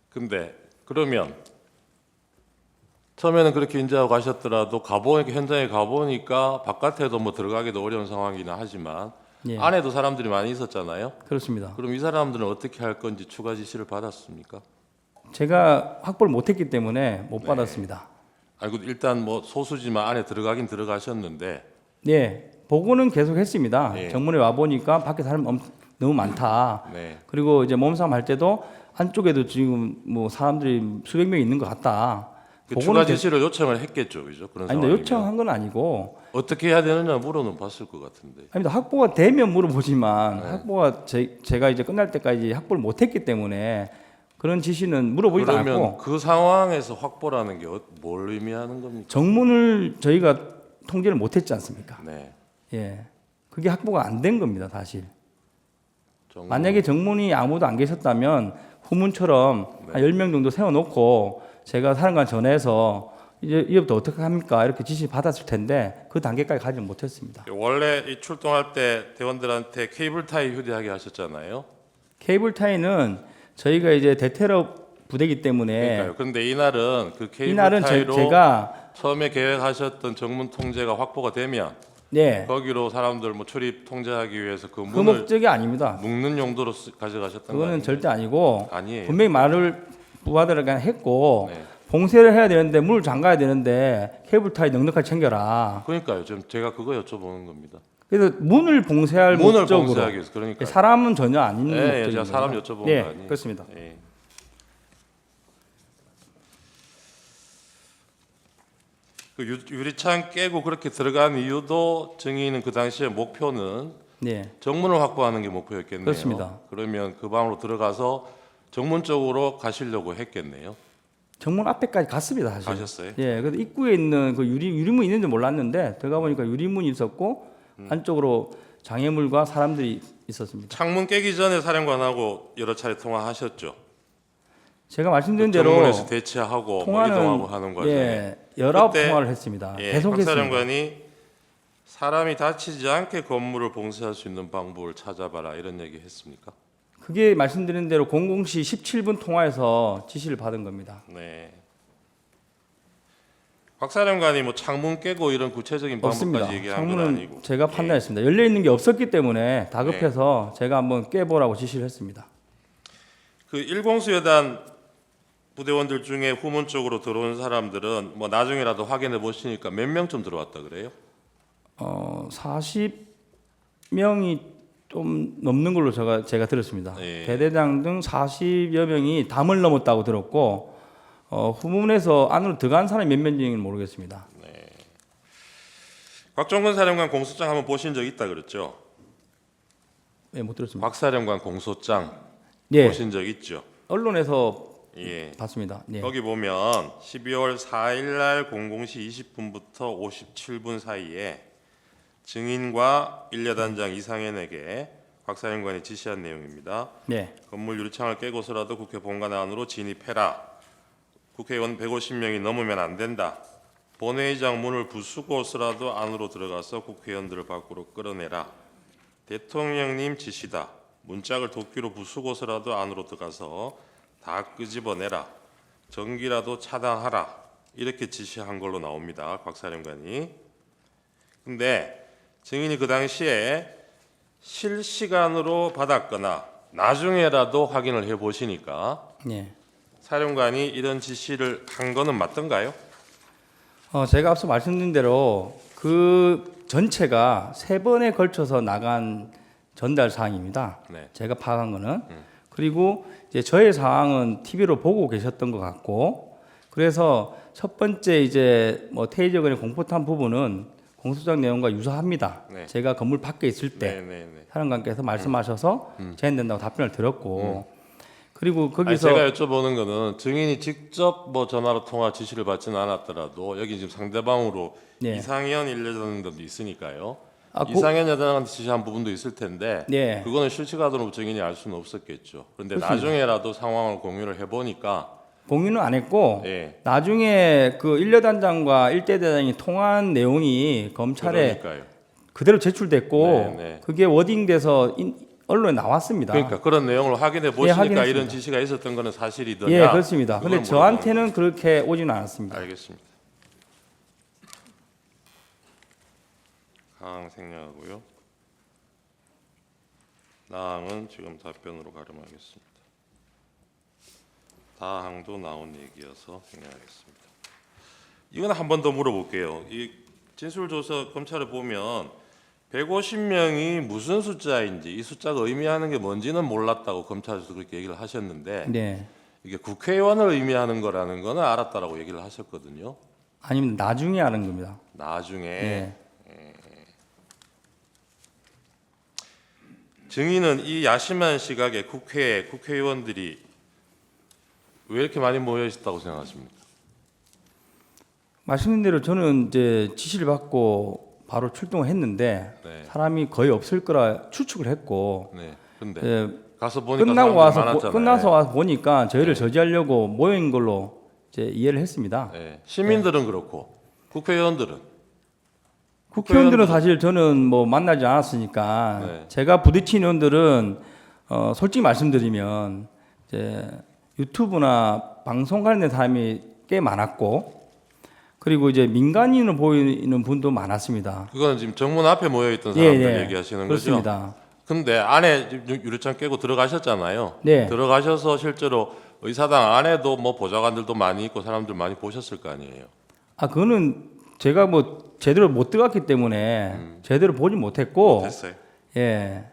근데 그러면 처음에는 그렇게 인지하고 가셨더라도 현장에 가보니까 바깥에도 뭐 들어가기도 어려운 상황이나 하지만 예. 안에도 사람들이 많이 있었잖아요. 그렇습니다. 그럼 이 사람들은 어떻게 할 건지 추가 지시를 받았습니까? 제가 확보를 못했기 때문에 못 네. 받았습니다. 아이고 일단 뭐 소수지만 안에 들어가긴 들어가셨는데 네, 보고는 계속 했습니다. 예. 정문에 와 보니까 밖에 사람 너무 많다. 네. 그리고 이제 몸싸움 할 때도 안쪽에도 지금 뭐 사람들이 수백 명 있는 것 같다. 그 추가 지시를 요청을 했겠죠, 그죠? 그런 아니, 상황이면 요청한 건 아니고. 어떻게 해야 되느냐 물어는 봤을 것 같은데. 아닙니다. 확보가 되면 물어보지만 네. 확보가 제가 이제 끝날 때까지 확보를 못했기 때문에 그런 지시는 물어보지도 그러면 않고 그 상황에서 확보라는 게 뭘 의미하는 겁니까? 정문을 저희가 통제를 못했지 않습니까? 네. 예, 그게 확보가 안 된 겁니다, 사실. 정문. 만약에 정문이 아무도 안 계셨다면 후문처럼 한 10명 정도 세워놓고 제가 사령관 전해서 이제부터 어떻게 합니까? 이렇게 지시 받았을 텐데 그 단계까지 가지 못했습니다. 원래 이 출동할 때 대원들한테 케이블 타이 휴대하게 하셨잖아요. 케이블 타이는 저희가 이제 대테러 부대이기 때문에 그러니까요. 그런데 이날은 그 케이블 이날은 타이로 제가 처음에 계획하셨던 정문 통제가 확보가 되면 네, 거기로 사람들 뭐 출입 통제하기 위해서 그 그 문을 목적이 아닙니다. 묶는 용도로 가져가셨던 거 그거는 아니에요? 절대 아니고 아니에요. 분명히 말을 부하들에게 했고 네. 봉쇄를 해야 되는데 문을 잠가야 되는데 케이블 타이 넉넉하게 챙겨라. 그러니까요. 지금 제가 그거 여쭤보는 겁니다. 그래서 문을 봉쇄할 문을 목적으로 봉쇄하기 위해서 그러니까. 사람은 전혀 아닌 예, 목적입니다. 제가 사람 여쭤본 예, 거 아니에요. 그렇습니다. 예. 그 유리창 깨고 그렇게 들어간 이유도 증인은 그 당시에 목표는 네. 정문을 확보하는 게 목표였겠네요. 그렇습니다. 그러면 그 방으로 들어가서 정문 쪽으로 가시려고 했겠네요. 정문 앞에까지 갔습니다, 사실. 가셨어요? 예, 그래서 입구에 있는 그 유리문이 있는지 몰랐는데 들어가 보니까 유리문이 있었고 안쪽으로 장애물과 사람들이 있었습니다. 창문 깨기 전에 사령관하고 여러 차례 통화하셨죠. 제가 말씀드린 대로 정문에서 대치하고 뭐 이동하고 하는 과정에 예, 19 그때, 통화를 했습니다. 예, 계속 박 했습니다. 사령관이 사람이 다치지 않게 건물을 봉쇄할 수 있는 방법을 찾아봐라 이런 얘기 했습니까? 그게 말씀드린 대로 00시 17분 통화에서 지시를 받은 겁니다. 네. 박 사령관이 뭐 창문 깨고 이런 구체적인 없습니다. 방법까지 얘기한 건 창문은 아니고 제가 판단했습니다. 열려 있는 게 없었기 때문에 다급해서 제가 한번 깨보라고 지시를 했습니다. 그 일공수여단 부대원들 중에 후문 쪽으로 들어온 사람들은 뭐 나중에라도 확인해 보시니까 몇 명쯤 들어왔다 그래요? 40명이 좀 넘는 걸로 제가 들었습니다. 예. 대대장 등 40여 명이 담을 넘었다고 들었고 후문에서 안으로 들어간 사람이 몇 명인지는 모르겠습니다. 곽종근 사령관 공소장 한번 보신 적 있다 그랬죠? 네, 못 들었습니다. 박 사령관 공소장 예, 보신 적 있죠? 언론에서 예. 봤습니다. 예. 거기 보면 12월 4일 날 00시 20분부터 57분 사이에 증인과 일여단장 이상현에게 곽 사령관이 지시한 내용입니다. 네, 건물 유리창을 깨고서라도 국회 본관 안으로 진입해라. 국회의원 150명이 넘으면 안 된다. 본회의장 문을 부수고서라도 안으로 들어가서 국회의원들을 밖으로 끌어내라. 대통령님 지시다. 문짝을 도끼로 부수고서라도 안으로 들어가서 다 끄집어내라. 전기라도 차단하라. 이렇게 지시한 걸로 나옵니다. 곽 사령관이. 근데 증인이 그 당시에 실시간으로 받았거나 나중에라도 확인을 해 보시니까 예. 사령관이 이런 지시를 한 거는 맞던가요? 제가 앞서 말씀드린 대로 그 전체가 3번에 걸쳐서 나간 전달 사항입니다. 네. 제가 파악한 거는. 그리고 이제 저의 사항은 TV로 보고 계셨던 것 같고, 그래서 첫 번째 이제 뭐 테이저건의 공포탄 부분은 공소장 내용과 유사합니다. 네. 제가 건물 밖에 있을 때 네. 사령관께서 말씀하셔서 제한된다고 답변을 드렸고, 그리고 아니, 거기서 제가 여쭤보는 거는 증인이 직접 뭐 전화로 통화 지시를 받지는 않았더라도 여기 지금 상대방으로 네. 이상현 일여단장도 있으니까요. 아, 이상현 여단한테 지시한 부분도 있을 텐데 네. 그거는 실시간으로 증인이 알 수는 없었겠죠. 그런데 그렇습니다. 나중에라도 상황을 공유를 해보니까 공유는 안 했고 예. 나중에 그 일여단장과 일대대장이 통화한 내용이 검찰에 그러니까요. 그대로 제출됐고 네. 그게 워딩돼서 언론에 나왔습니다. 그러니까 그런 내용을 확인해 보시니까 확인했습니다. 이런 지시가 있었던 거는 사실이더냐? 예, 그렇습니다. 근데 그걸 저한테는 그렇게 오지는 않았습니다. 알겠습니다. 강 생략하고요. 나항은 지금 답변으로 가름하겠습니다. 다항도 나온 얘기여서 생략하겠습니다. 이건 한 번 더 물어볼게요. 이 진술조서 검찰에 보면 150명이 무슨 숫자인지 이 숫자가 의미하는 게 뭔지는 몰랐다고 검찰에서 그렇게 얘기를 하셨는데 네. 이게 국회의원을 의미하는 거라는 거는 알았다라고 얘기를 하셨거든요. 아니면 나중에 하는 겁니다. 나중에 네. 증인은 이 야심한 시각에 국회의원들이 왜 이렇게 많이 모여 있었다고 생각하십니까? 말씀드린 대로 저는 이제 지시를 받고 바로 출동을 했는데 네. 사람이 거의 없을 거라 추측을 했고 네. 근데 예, 가서 보니까 끝나고 와서 사람들이 많았잖아요. 끝나서 와서 보니까 저희를 네. 저지하려고 모인 걸로 이제 이해를 했습니다. 네. 시민들은 그렇고 국회의원들은 국회의원들은 사실 저는 뭐 만나지 않았으니까 네. 제가 부딪힌 의원들은 솔직히 말씀드리면 이제 유튜브나 방송 관련된 사람이 꽤 많았고 그리고 이제 민간인으로 보이는 분도 많았습니다. 그거는 지금 정문 앞에 모여 있던 사람들 얘기하시는 그렇습니다. 거죠? 근데 안에 유리창 깨고 들어가셨잖아요. 네. 들어가셔서 실제로 의사당 안에도 뭐 보좌관들도 많이 있고 사람들 많이 보셨을 거 아니에요. 그거는 제가 뭐 제대로 못 들어갔기 때문에 제대로 보지 못했고 됐어요. 예.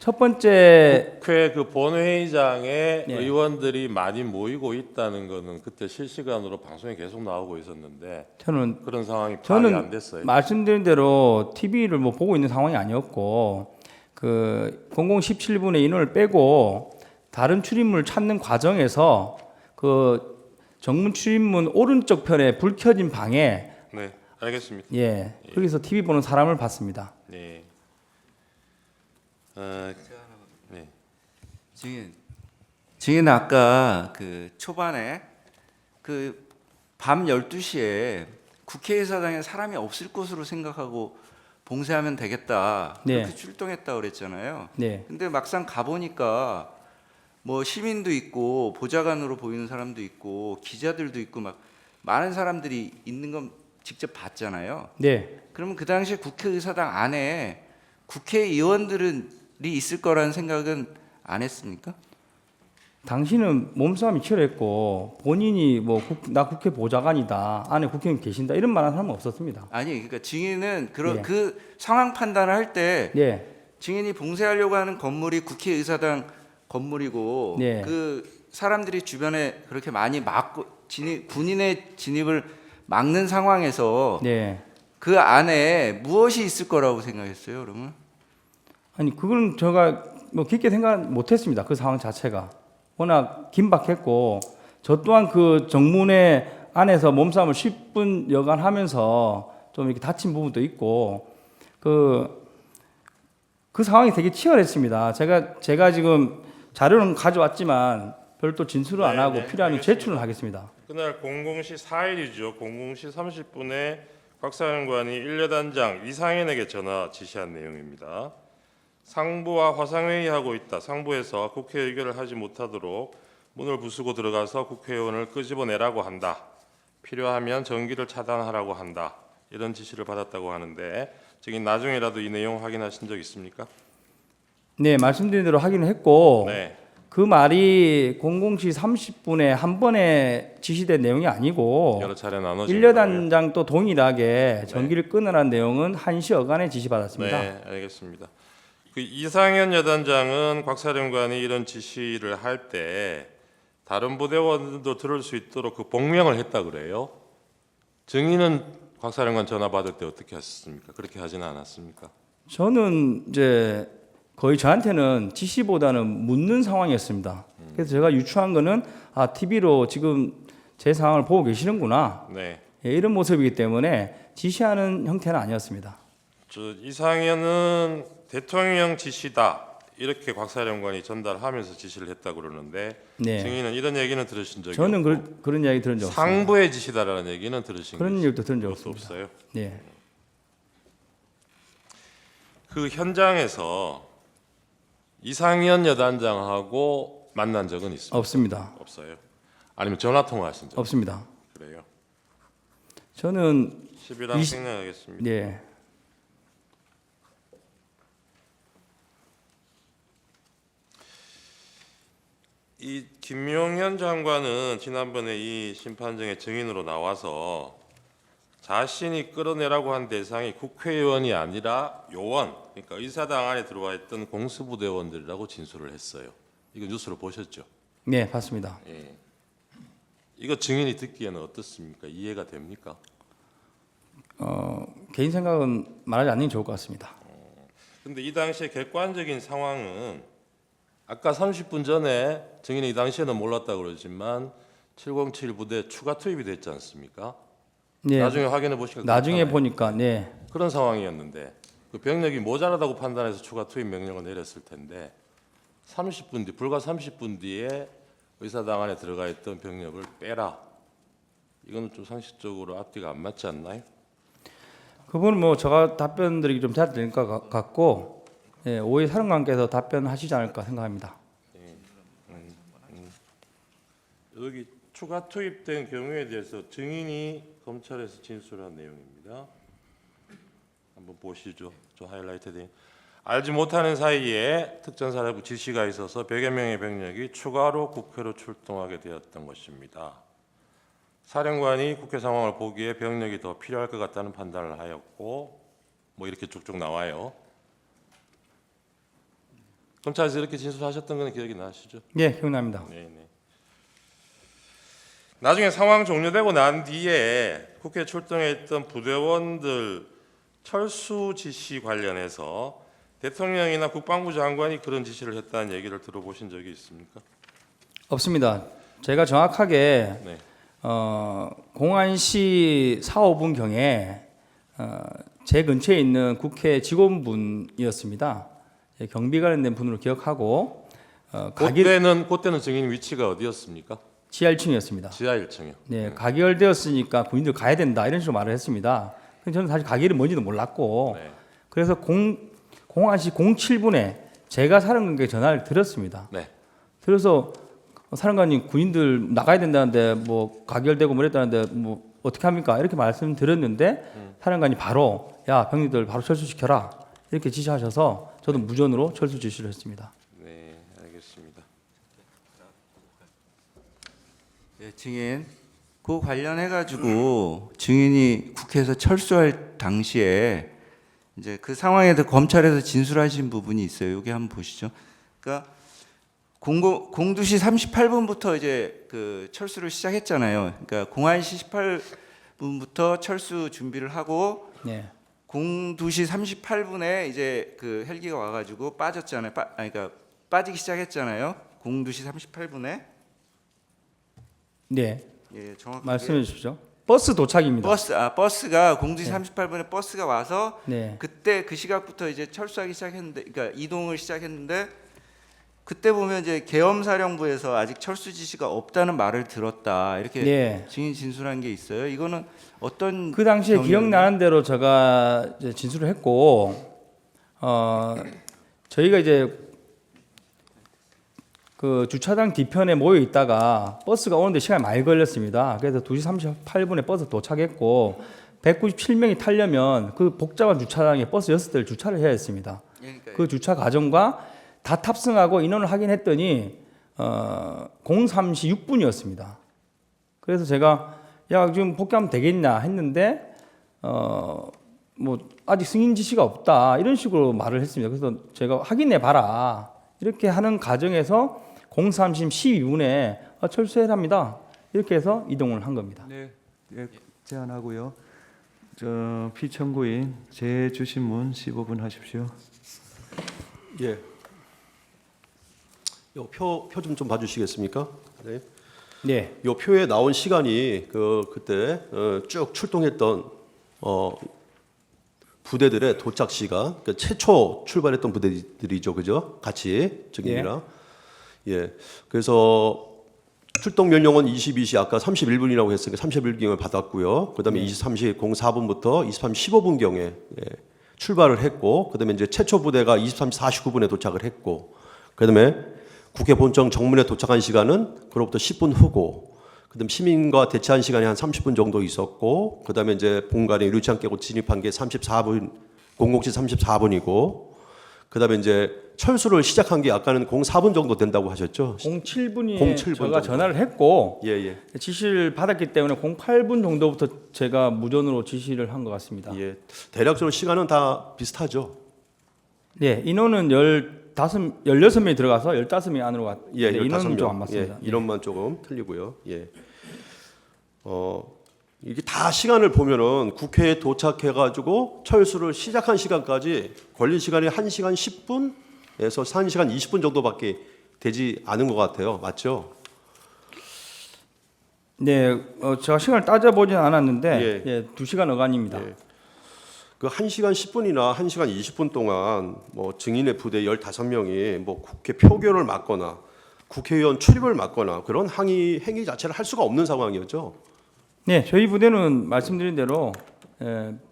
첫 번째 국회 그 본회의장에 네. 의원들이 많이 모이고 있다는 거는 그때 실시간으로 방송에 계속 나오고 있었는데 저는 그런 상황이 파악이 안 저는 됐어요. 말씀드린 대로 TV를 뭐 보고 있는 상황이 아니었고 그 0017분의 인원을 빼고 다른 출입문을 찾는 과정에서 그 정문 출입문 오른쪽 편에 불 켜진 방에 네, 알겠습니다. 예 거기서 TV 보는 사람을 봤습니다. 네. 네. 증인 아까 그 초반에 그 밤 12시에 국회의사당에 사람이 없을 것으로 생각하고 봉쇄하면 되겠다. 네. 그렇게 출동했다 그랬잖아요. 네. 근데 막상 가보니까 뭐 시민도 있고 보좌관으로 보이는 사람도 있고 기자들도 있고 막 많은 사람들이 있는 건 직접 봤잖아요. 네. 그러면 그 당시에 국회의사당 안에 국회의원들이 있을 거라는 생각은 안 했습니까? 당신은 몸싸움이 치열했고 본인이 뭐 나 국회 보좌관이다 안에 국회의원 계신다 이런 말하는 사람은 없었습니다. 아니 그러니까 증인은 네. 그 상황 판단을 할 때 네. 증인이 봉쇄하려고 하는 건물이 국회의사당 건물이고 네. 그 사람들이 주변에 그렇게 많이 막고 군인의 진입을 막는 상황에서 네. 그 안에 무엇이 있을 거라고 생각했어요, 그러면? 아니 그건 제가 뭐 깊게 생각 못했습니다. 그 상황 자체가 워낙 긴박했고 저 또한 그 정문에 안에서 몸싸움을 10분 여간하면서 좀 이렇게 다친 부분도 있고 그 상황이 되게 치열했습니다. 제가 지금 자료는 가져왔지만 별도 진술을 안 하고 필요하면 알겠습니다. 제출을 하겠습니다. 그날 00시 4일이죠. 00시 30분에 곽 사령관이 1여단장 이상현에게 전화 지시한 내용입니다. 상부와 화상회의하고 있다. 상부에서 국회 의결을 하지 못하도록 문을 부수고 들어가서 국회의원을 끄집어내라고 한다. 필요하면 전기를 차단하라고 한다. 이런 지시를 받았다고 하는데 지금 나중에라도 이 내용 확인하신 적 있습니까? 네, 말씀드린 대로 확인을 했고 네. 그 말이 00시 30분에 한 번에 지시된 내용이 아니고 여러 차례 나눠진 거고요. 1여단장도 동일하게 전기를 끊으라는 내용은 1시 어간에 지시받았습니다. 네, 알겠습니다. 그 이상현 여단장은 곽 사령관이 이런 지시를 할 때 다른 부대원들도 들을 수 있도록 그 복명을 했다 그래요. 증인은 곽 사령관 전화 받을 때 어떻게 하셨습니까? 그렇게 하지는 않았습니까? 저는 이제 거의 저한테는 지시보다는 묻는 상황이었습니다. 그래서 제가 유추한 거는 TV로 지금 제 상황을 보고 계시는구나. 네. 예, 이런 모습이기 때문에 지시하는 형태는 아니었습니다. 이상현은 대통령 지시다 이렇게 곽 사령관이 전달하면서 지시를 했다 그러는데 네. 증인은 이런 얘기는 들으신 적이 저는 없고 그런 이야기 들은 적 없습니다. 상부의 지시다라는 얘기는 들으신 그런 것이 얘기도 들은 적 그것도 없습니다. 없어요. 네. 그 현장에서 이상현 여단장하고 만난 적은 있습니까? 없습니다. 없어요. 아니면 전화 통화하신 적 없습니다. 그래요? 저는 11당 생략하겠습니다. 네. 이 김용현 장관은 지난번에 이 심판정의 증인으로 나와서 자신이 끌어내라고 한 대상이 국회의원이 아니라 요원, 그러니까 의사당 안에 들어와 있던 공수부대원들이라고 진술을 했어요. 이거 뉴스로 보셨죠? 네, 봤습니다. 예. 이거 증인이 듣기에는 어떻습니까? 이해가 됩니까? 개인 생각은 말하지 않는 게 좋을 것 같습니다. 근데 이 당시에 객관적인 상황은 아까 30분 전에 증인이 이 당시에는 몰랐다고 그러지만 707 부대 추가 투입이 됐지 않습니까? 네. 나중에 확인해 보시니까 나중에 그렇잖아요. 보니까 네. 그런 상황이었는데 그 병력이 모자라다고 판단해서 추가 투입 명령을 내렸을 텐데 30분 뒤 불과 30분 뒤에 의사당 안에 들어가 있던 병력을 빼라. 이거는 좀 상식적으로 앞뒤가 안 맞지 않나요? 그분은 뭐 제가 답변 드리기 좀 잘 될 것 같고 예, 오해 사령관께서 답변하시지 않을까 생각합니다. 여기 추가 투입된 경우에 대해서 증인이 검찰에서 진술한 내용입니다. 한번 보시죠. 저 하이라이트 된. 알지 못하는 사이에 특전사령부 지시가 있어서 100여 명의 병력이 추가로 국회로 출동하게 되었던 것입니다. 사령관이 국회 상황을 보기에 병력이 더 필요할 것 같다는 판단을 하였고 뭐 이렇게 쭉쭉 나와요. 검찰에서 이렇게 진술하셨던 건 기억이 나시죠? 예, 기억납니다. 네네. 나중에 상황 종료되고 난 뒤에 국회 출동했던 부대원들 철수 지시 관련해서 대통령이나 국방부 장관이 그런 지시를 했다는 얘기를 들어보신 적이 있습니까? 없습니다. 제가 정확하게 네. 공안시 4, 5분 경에 제 근처에 있는 국회 직원분이었습니다. 경비 관련된 분으로 기억하고 그때는 증인 위치가 어디였습니까? 지하 1층이었습니다. 지하 1층이요. 네, 가결되었으니까 군인들 가야 된다 이런 식으로 말을 했습니다. 근데 저는 사실 가결이 뭔지도 몰랐고 네. 그래서 공안시 07분에 제가 사령관에게 전화를 드렸습니다. 네. 그래서 사령관님 군인들 나가야 된다는데 뭐 가결되고 뭐랬다는데 뭐 어떻게 합니까? 이렇게 말씀드렸는데 사령관이 바로 야 병력들 바로 철수시켜라 이렇게 지시하셔서 저도 무전으로 철수 지시를 했습니다. 네, 알겠습니다. 예, 증인 그 관련해 가지고 증인이 국회에서 철수할 당시에 이제 그 상황에서 검찰에서 진술하신 부분이 있어요. 여기 한번 보시죠. 그러니까 02시 38분부터 이제 그 철수를 시작했잖아요. 그러니까 01시 18분부터 철수 준비를 하고 네. 02시 38분에 이제 그 헬기가 와가지고 빠졌잖아요. 그러니까 빠지기 시작했잖아요. 02시 38분에. 네. 예, 정확하게 말씀해 주십시오. 버스 도착입니다. 버스가 02시 38분에 버스가 와서 네. 그때 그 시각부터 이제 철수하기 시작했는데, 그러니까 이동을 시작했는데 그때 보면 이제 계엄사령부에서 아직 철수 지시가 없다는 말을 들었다 이렇게 네. 증인 진술한 게 있어요. 이거는 어떤 그 당시에 경위였나요? 기억나는 대로 제가 이제 진술을 했고 저희가 이제 그 주차장 뒤편에 모여 있다가 버스가 오는데 시간이 많이 걸렸습니다. 그래서 2시 38분에 버스 도착했고 197명이 타려면 그 복잡한 주차장에 버스 6대를 주차를 해야 했습니다. 그러니까요. 그 주차 과정과 다 탑승하고 인원을 확인했더니 03시 6분이었습니다. 그래서 제가 야 지금 복귀하면 되겠냐 했는데 뭐 아직 승인 지시가 없다 이런 식으로 말을 했습니다. 그래서 제가 확인해 봐라 이렇게 하는 과정에서 03시 12분에 철수해랍니다. 이렇게 해서 이동을 한 겁니다. 네, 예, 제안하고요. 저 피청구인 재주신문 15분 하십시오. 예. 요 표 좀 봐주시겠습니까? 네. 네. 요 표에 나온 시간이 그때 쭉 출동했던 부대들의 도착 시간, 그러니까 최초 출발했던 부대들이죠, 그죠? 같이 증인이랑. 예. 그래서 출동 명령은 22시 아까 31분이라고 했으니까 31분경에 받았고요. 그다음에 23시 04분부터 23시 15분경에 출발을 했고, 그다음에 이제 최초 부대가 23시 49분에 도착을 했고, 그다음에 국회 본청 정문에 도착한 시간은 그로부터 10분 후고, 그다음 시민과 대치한 시간이 한 30분 정도 있었고, 그다음에 이제 본관에 유리창 깨고 진입한 게 34분, 00시 34분이고, 그다음에 이제 철수를 시작한 게 아까는 04분 정도 된다고 하셨죠? 07분이 07분 제가 정도. 전화를 했고 예. 지시를 받았기 때문에 08분 정도부터 제가 무전으로 지시를 한 것 같습니다. 예. 대략적으로 시간은 다 비슷하죠. 네, 인원은 16명이 들어가서 15명 안으로 갔는데 예, 인원은 15명. 좀 안 맞습니다. 예, 인원만 조금 틀리고요. 예. 이게 다 시간을 보면은 국회에 도착해가지고 철수를 시작한 시간까지 걸린 시간이 1시간 10분에서 1시간 20분 정도밖에 되지 않은 것 같아요. 맞죠? 네, 제가 시간을 따져보진 않았는데 예. 2시간 어간입니다. 예. 그 1시간 10분이나 1시간 20분 동안 뭐 증인의 부대 15명이 뭐 국회 표결을 막거나 국회의원 출입을 막거나 그런 행위 자체를 할 수가 없는 상황이었죠. 네, 저희 부대는 말씀드린 대로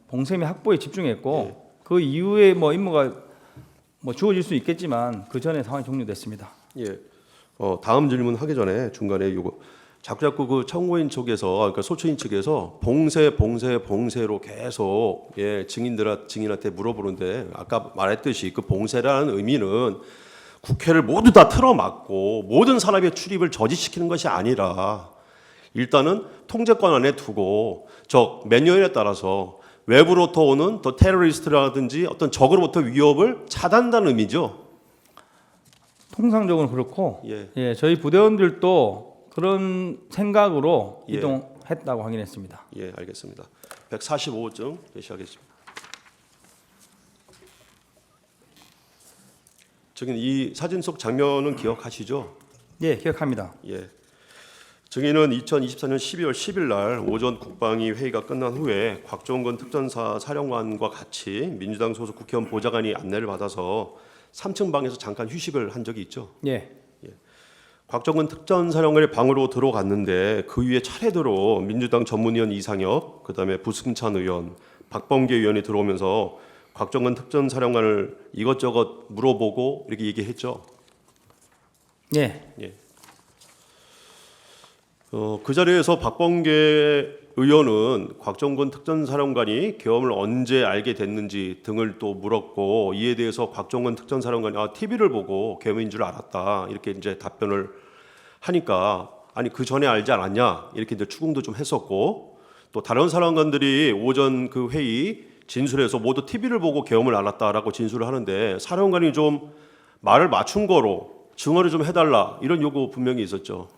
봉쇄 및 확보에 집중했고 그 이후에 뭐 임무가 뭐 주어질 수 있겠지만 그 전에 상황이 종료됐습니다. 예. 다음 질문 하기 전에 중간에 요거 자꾸 그 청구인 쪽에서 그러니까 소추인 측에서 봉쇄로 계속 증인한테 물어보는데 아까 말했듯이 그 봉쇄라는 의미는 국회를 모두 다 틀어막고 모든 사람의 출입을 저지시키는 것이 아니라 일단은 통제권 안에 두고 매뉴얼에 따라서 외부로부터 오는 더 테러리스트라든지 어떤 적으로부터 위협을 차단한다는 의미죠. 통상적으로 그렇고 예. 예, 저희 부대원들도 그런 생각으로 예. 이동했다고 확인했습니다. 예, 알겠습니다. 145점 제시하겠습니다. 저기 이 사진 속 장면은 기억하시죠? 예, 기억합니다. 예. 증인은 2024년 12월 10일 날 오전 국방위 회의가 끝난 후에 곽종건 특전사 사령관과 같이 민주당 소속 국회의원 보좌관이 안내를 받아서 3층 방에서 잠깐 휴식을 한 적이 있죠. 예. 곽종건 특전사령관의 방으로 들어갔는데 그 위에 차례대로 민주당 전문위원 이상혁, 그다음에 부승찬 의원, 박범계 의원이 들어오면서 곽종건 특전사령관을 이것저것 물어보고 이렇게 얘기했죠. 예. 그 자리에서 박범계 의원은 곽종건 특전사령관이 계엄을 언제 알게 됐는지 등을 또 물었고, 이에 대해서 곽종건 특전사령관이 TV를 보고 계엄인 줄 알았다 이렇게 이제 답변을 하니까, 아니 그 전에 알지 않았냐 이렇게 이제 추궁도 좀 했었고, 또 다른 사령관들이 오전 그 회의 진술에서 모두 TV를 보고 계엄을 알았다라고 진술을 하는데 사령관이 좀 말을 맞춘 거로 증언을 좀 해달라 이런 요구 분명히 있었죠.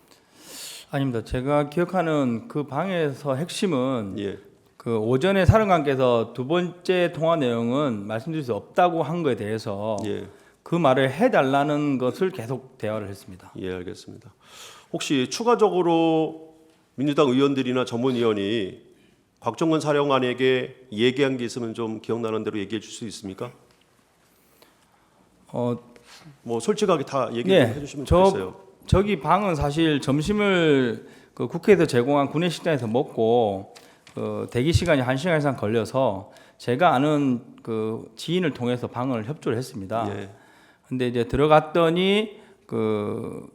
아닙니다. 제가 기억하는 그 방에서 핵심은 예. 그 오전에 사령관께서 두 번째 통화 내용은 말씀드릴 수 없다고 한 거에 대해서 예. 그 말을 해달라는 것을 계속 대화를 했습니다. 예, 알겠습니다. 혹시 추가적으로 민주당 의원들이나 전문위원이 곽종건 사령관에게 얘기한 게 있으면 좀 기억나는 대로 얘기해 줄 수 있습니까? 뭐 솔직하게 다 얘기해 네, 주시면 좋겠어요. 저기 방은 사실 점심을 그 국회에서 제공한 구내식당에서 먹고 대기 시간이 1시간 이상 걸려서 제가 아는 그 지인을 통해서 방을 협조를 했습니다. 예. 근데 이제 들어갔더니 그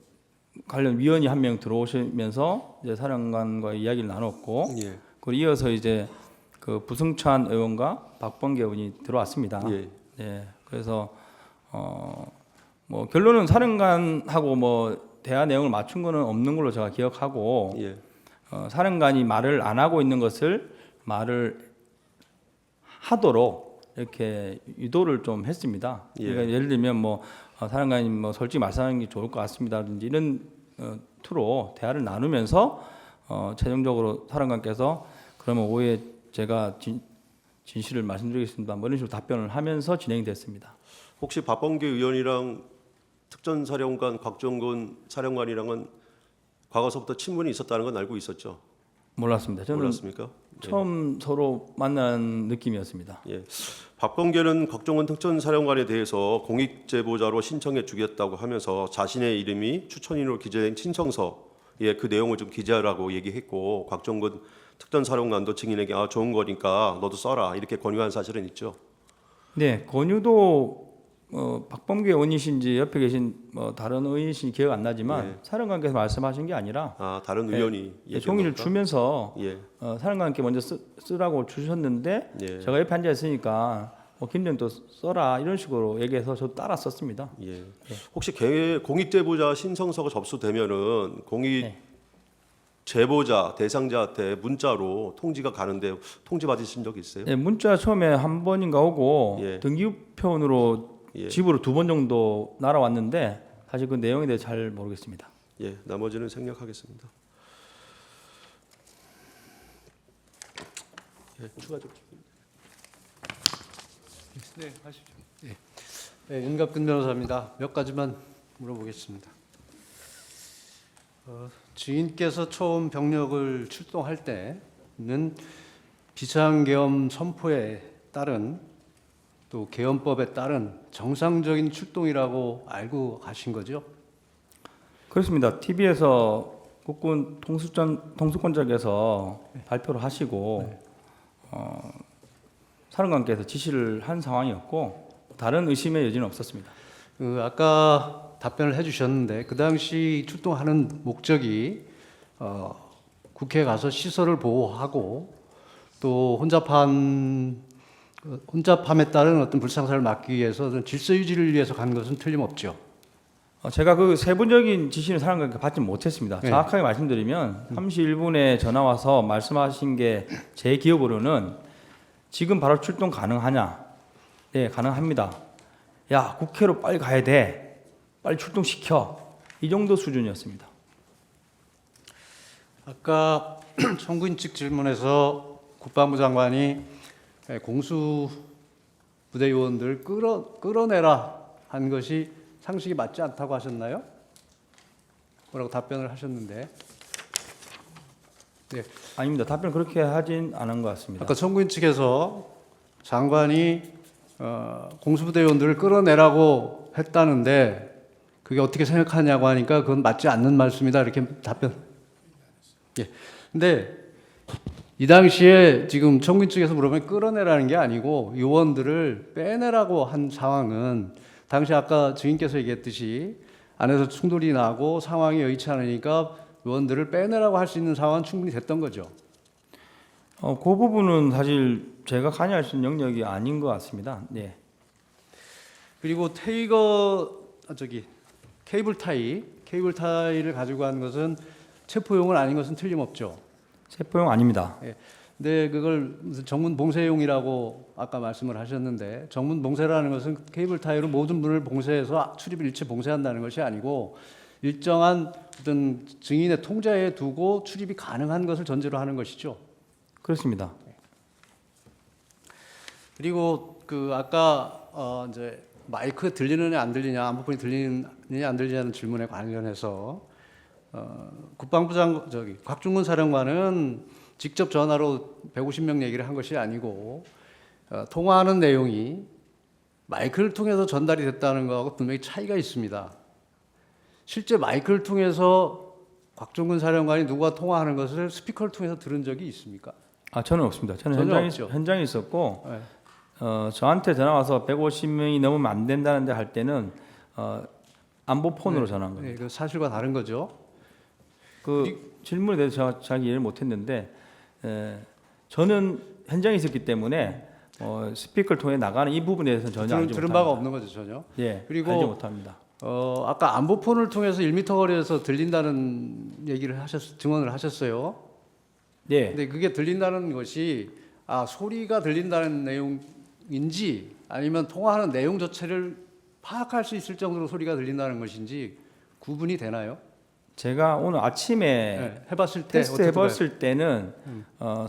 관련 위원이 한 명 들어오시면서 이제 사령관과 이야기를 나눴고, 예. 그리고 이어서 이제 그 부승찬 의원과 박범계 의원이 들어왔습니다. 예. 예. 그래서 뭐 결론은 사령관하고 뭐 대화 내용을 맞춘 거는 없는 걸로 제가 기억하고, 예. 사령관이 말을 안 하고 있는 것을 말을 하도록 이렇게 유도를 좀 했습니다. 예. 그러니까 예를 들면 뭐 사령관님 뭐 솔직히 말씀하는 게 좋을 것 같습니다든지 이런 투로 대화를 나누면서 최종적으로 사령관께서 그러면 오후에 제가 진실을 말씀드리겠습니다. 뭐 이런 식으로 답변을 하면서 진행이 됐습니다. 혹시 박범계 의원이랑 특전사령관 곽종건 사령관이랑은 과거서부터 친분이 있었다는 건 알고 있었죠? 몰랐습니다. 저는 몰랐습니까? 처음 서로 만난 느낌이었습니다. 예. 박범계는 곽종건 특전사령관에 대해서 공익제보자로 신청해 주겠다고 하면서 자신의 이름이 추천인으로 기재된 신청서에 그 내용을 좀 기재하라고 얘기했고, 곽종건 특전사령관도 증인에게 좋은 거니까 너도 써라 이렇게 권유한 사실은 있죠. 네, 권유도 박범계 의원이신지 옆에 계신 다른 의원이신지 기억 안 나지만 예. 사령관께서 말씀하신 게 아니라 다른 의원이 얘기한 종이를 겁니까? 주면서 예. 사령관께 먼저 쓰라고 주셨는데 예. 제가 옆에 앉아 있으니까 김정도 써라 이런 식으로 얘기해서 저도 따라 썼습니다. 예. 혹시 공익제보자 신청서가 접수되면은 공익 네. 제보자 대상자한테 문자로 통지가 가는데 통지 받으신 적 있어요? 네, 문자 처음에 한 번인가 오고 예. 등기부편으로 예. 집으로 2번 정도 날아왔는데 사실 그 내용에 대해 잘 모르겠습니다. 예, 나머지는 생략하겠습니다. 예, 추가적. 네, 하십시오. 네, 윤갑근 변호사입니다. 몇 가지만 물어보겠습니다. 증인께서 처음 병력을 출동할 때는 비상계엄 선포에 따른 또 계엄법에 따른 정상적인 출동이라고 알고 가신 거죠? 그렇습니다. TV에서 국군 통수권자께서 발표를 하시고 사령관께서 지시를 한 상황이었고 다른 의심의 여지는 없었습니다. 아까 답변을 해주셨는데 그 당시 출동하는 목적이 국회에 가서 시설을 보호하고 또 혼잡함에 따른 어떤 불상사를 막기 위해서 질서 유지를 위해서 간 것은 틀림없죠. 제가 그 세부적인 지시는 사령관께 받지 못했습니다. 네. 정확하게 말씀드리면 31분에 전화 와서 말씀하신 게 제 기억으로는 지금 바로 출동 가능하냐? 네, 가능합니다. 야, 국회로 빨리 가야 돼. 빨리 출동시켜. 이 정도 수준이었습니다. 아까 청구인 측 질문에서 국방부 장관이 공수 부대 요원들 끌어내라 한 것이 상식이 맞지 않다고 하셨나요? 뭐라고 답변을 하셨는데. 네. 아닙니다. 답변 그렇게 하진 않은 것 같습니다. 아까 청구인 측에서 장관이 공수부대 요원들을 끌어내라고 했다는데 그게 어떻게 생각하냐고 하니까 그건 맞지 않는 말씀이다 이렇게 답변. 예. 근데 이 당시에 지금 청구인 측에서 물어보면 끌어내라는 게 아니고 요원들을 빼내라고 한 상황은 당시 아까 증인께서 얘기했듯이 안에서 충돌이 나고 상황이 여의치 않으니까 요원들을 빼내라고 할 수 있는 상황은 충분히 됐던 거죠. 그 부분은 사실 제가 관여할 수 있는 영역이 아닌 것 같습니다. 네. 그리고 케이블 타이를 가지고 간 것은 체포용은 아닌 것은 틀림없죠. 체포용 아닙니다. 예. 근데 그걸 무슨 정문 봉쇄용이라고 아까 말씀을 하셨는데 정문 봉쇄라는 것은 케이블 타이로 모든 문을 봉쇄해서 출입을 일체 봉쇄한다는 것이 아니고 일정한 어떤 증인의 통제에 두고 출입이 가능한 것을 전제로 하는 것이죠. 그렇습니다. 그리고 그 아까 이제 마이크 들리느냐 안 들리냐, 안보폰이 들리느냐 안 들리냐는 질문에 관련해서 국방부 곽중근 사령관은 직접 전화로 150명 얘기를 한 것이 아니고 통화하는 내용이 마이크를 통해서 전달이 됐다는 거하고 분명히 차이가 있습니다. 실제 마이크를 통해서 곽중근 사령관이 누가 통화하는 것을 스피커를 통해서 들은 적이 있습니까? 저는 없습니다. 저는 현장에 있었고 네. 저한테 전화 와서 150명이 넘으면 안 된다는데 할 때는 안보폰으로 전화한 겁니다. 네, 그 사실과 다른 거죠. 그 질문에 대해서 제가 잘 이해를 못했는데 저는 현장에 있었기 때문에 스피커를 통해 나가는 이 부분에 대해서는 전혀 알지 들은 못합니다. 바가 없는 거죠, 전혀. 예, 그리고 알지 못합니다. 아까 안보폰을 통해서 1m 거리에서 들린다는 얘기를 증언을 하셨어요. 예. 근데 그게 들린다는 것이 소리가 들린다는 내용인지 아니면 통화하는 내용 자체를 파악할 수 있을 정도로 소리가 들린다는 것인지 구분이 되나요? 제가 오늘 아침에 해봤을 때 테스트 해봤을 때는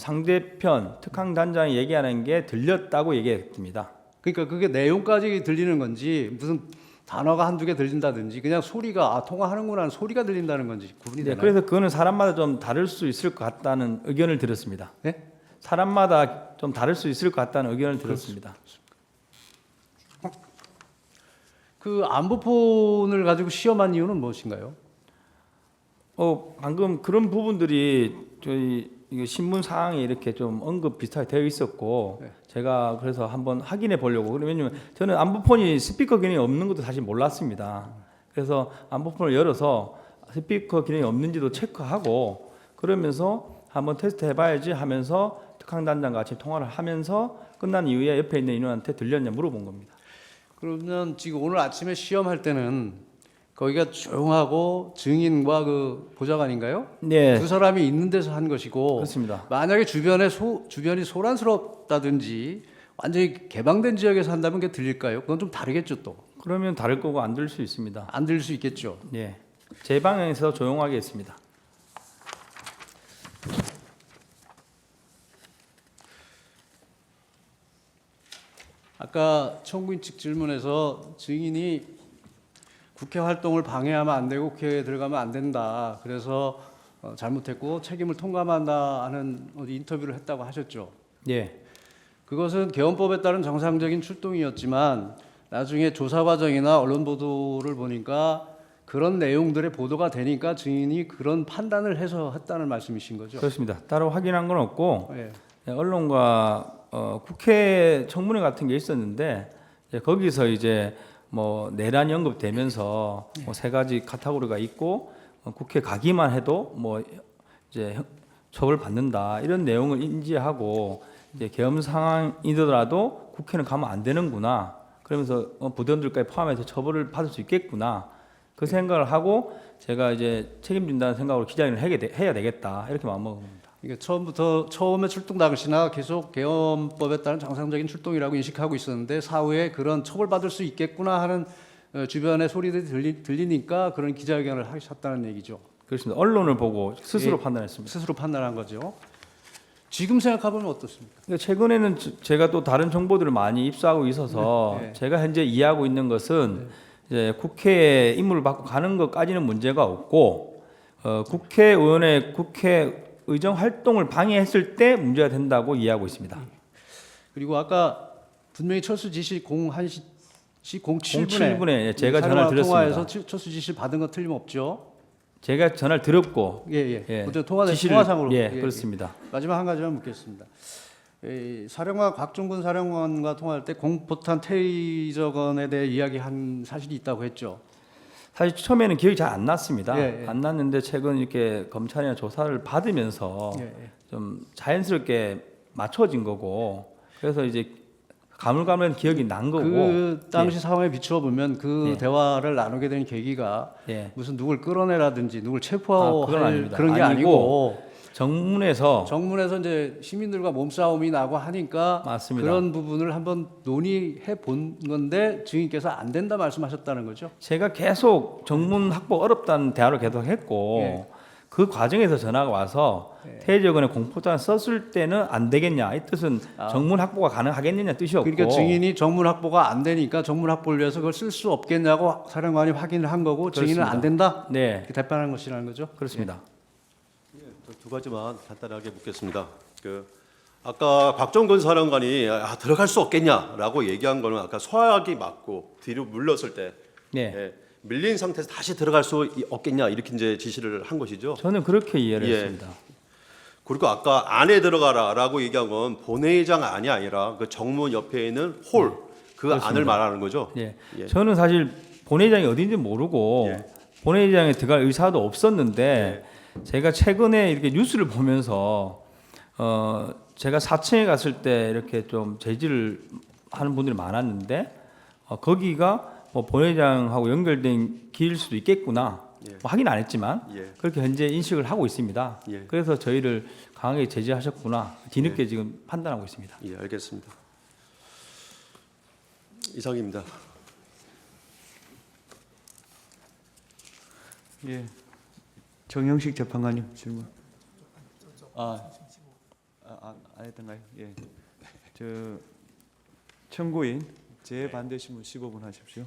상대편 특강단장이 얘기하는 게 들렸다고 얘기했습니다. 그러니까 그게 내용까지 들리는 건지 무슨 단어가 한두 개 들린다든지 그냥 소리가 통화하는구나 하는 소리가 들린다는 건지 구분이 되나요? 그래서 그거는 사람마다 좀 다를 수 있을 것 같다는 의견을 들었습니다. 네? 사람마다 좀 다를 수 있을 것 같다는 의견을 들었습니다. 그 안보폰을 가지고 시험한 이유는 무엇인가요? 방금 그런 부분들이 저희 이거 신문 사항에 이렇게 좀 언급 비슷하게 되어 있었고 제가 그래서 한번 확인해 보려고. 왜냐면 저는 안보폰이 스피커 기능이 없는 것도 사실 몰랐습니다. 그래서 안보폰을 열어서 스피커 기능이 없는지도 체크하고 그러면서 한번 테스트 해봐야지 하면서 특강단장과 같이 통화를 하면서 끝난 이후에 옆에 있는 인원한테 들렸냐 물어본 겁니다. 그러면 지금 오늘 아침에 시험할 때는 거기가 조용하고 증인과 그 보좌관인가요? 네. 두 사람이 있는 데서 한 것이고 그렇습니다. 만약에 주변이 소란스럽다든지 완전히 개방된 지역에서 한다면 그게 들릴까요? 그건 좀 다르겠죠 또. 그러면 다를 거고 안 들을 수 있습니다. 안 들릴 수 있겠죠. 네. 제 방향에서 조용하게 했습니다. 아까 청구인 측 질문에서 증인이 국회 활동을 방해하면 안 되고 국회에 들어가면 안 된다. 그래서 잘못했고 책임을 통감한다 하는 인터뷰를 했다고 하셨죠. 예. 그것은 개헌법에 따른 정상적인 출동이었지만 나중에 조사 과정이나 언론 보도를 보니까 그런 내용들의 보도가 되니까 증인이 그런 판단을 해서 했다는 말씀이신 거죠? 그렇습니다. 따로 확인한 건 없고 네. 언론과 국회 청문회 같은 게 있었는데 거기서 이제 뭐 내란이 언급되면서 뭐 세 가지 카테고리가 있고 국회 가기만 해도 뭐 이제 처벌 받는다 이런 내용을 인지하고 이제 계엄 상황이더라도 국회는 가면 안 되는구나 그러면서 부대원들까지 포함해서 처벌을 받을 수 있겠구나 그 생각을 하고 제가 이제 책임진다는 생각으로 기자회견을 해야 되겠다 이렇게 마음먹은 겁니다. 이게 처음에 출동 당시나 계속 개헌법에 따른 정상적인 출동이라고 인식하고 있었는데 사후에 그런 처벌받을 수 있겠구나 하는 주변의 소리들이 들리니까 그런 기자회견을 하셨다는 얘기죠. 그렇습니다. 언론을 보고 스스로 예. 판단했습니다. 스스로 판단한 거죠. 지금 생각해보면 어떻습니까? 근데 최근에는 제가 또 다른 정보들을 많이 입수하고 있어서 네. 제가 현재 이해하고 있는 것은 이제 국회에 임무를 받고 가는 것까지는 문제가 없고 국회의원의 국회 의정 활동을 방해했을 때 문제가 된다고 이해하고 있습니다. 그리고 아까 분명히 철수 지시 01시 07분에 제가 전화를 드렸습니다. 통화해서 철수 지시 받은 거 틀림없죠. 제가 전화를 드렸고 예. 그때 지시를- 통화상으로 그렇습니다. 마지막 한 가지만 묻겠습니다. 사령관 곽종근 사령관과 통화할 때 공포탄 테이저건에 대해 이야기한 사실이 있다고 했죠. 사실 처음에는 기억이 잘 안 났습니다. 예. 안 났는데 최근 이렇게 검찰이나 조사를 받으면서 예. 좀 자연스럽게 맞춰진 거고 그래서 이제 가물가물한 기억이 난 거고 그 당시 상황에 비추어 보면 그 예. 대화를 나누게 된 계기가 예. 무슨 누굴 끌어내라든지 누굴 그건 체포할 아닙니다. 그런 게 아니고 정문에서 이제 시민들과 몸싸움이 나고 하니까 맞습니다. 그런 부분을 한번 논의해 본 건데 증인께서 안 된다 말씀하셨다는 거죠. 제가 계속 정문 확보 어렵다는 대화를 계속했고 예. 그 과정에서 전화가 와서 테이저건에 공포탄 썼을 때는 안 되겠냐 이 뜻은 정문 확보가 가능하겠느냐 뜻이었고 그러니까 증인이 정문 확보가 안 되니까 정문 확보를 위해서 그걸 쓸 수 없겠냐고 사령관이 확인을 한 거고 증인은 그렇습니다. 안 된다. 네 이렇게 답변한 것이라는 거죠. 그렇습니다. 두 가지만 간단하게 묻겠습니다. 아까 곽종근 사령관이 들어갈 수 없겠냐라고 얘기한 거는 아까 소화기 맞고 뒤로 물렀을 때 네 밀린 상태에서 다시 들어갈 수 없겠냐 이렇게 이제 지시를 한 것이죠. 저는 그렇게 이해를 예. 했습니다. 그리고 아까 안에 들어가라라고 얘기한 건 본회의장 안이 아니라 그 정문 옆에 있는 홀 그 그렇습니다. 안을 말하는 거죠. 예. 예. 저는 사실 본회의장이 어딘지 모르고 예. 본회의장에 들어갈 의사도 없었는데 제가 최근에 이렇게 뉴스를 보면서 제가 4층에 갔을 때 이렇게 좀 제지를 하는 분들이 많았는데 거기가 뭐 본회의장하고 연결된 길일 수도 있겠구나. 예. 뭐 확인 안 했지만 예. 그렇게 현재 인식을 하고 있습니다. 예. 그래서 저희를 강하게 제지하셨구나. 뒤늦게 지금 판단하고 있습니다. 예, 알겠습니다. 이상입니다. 예. 정영식 재판관님 질문. 안 했던가요? 예. 청구인 재반대 신문 15분 하십시오.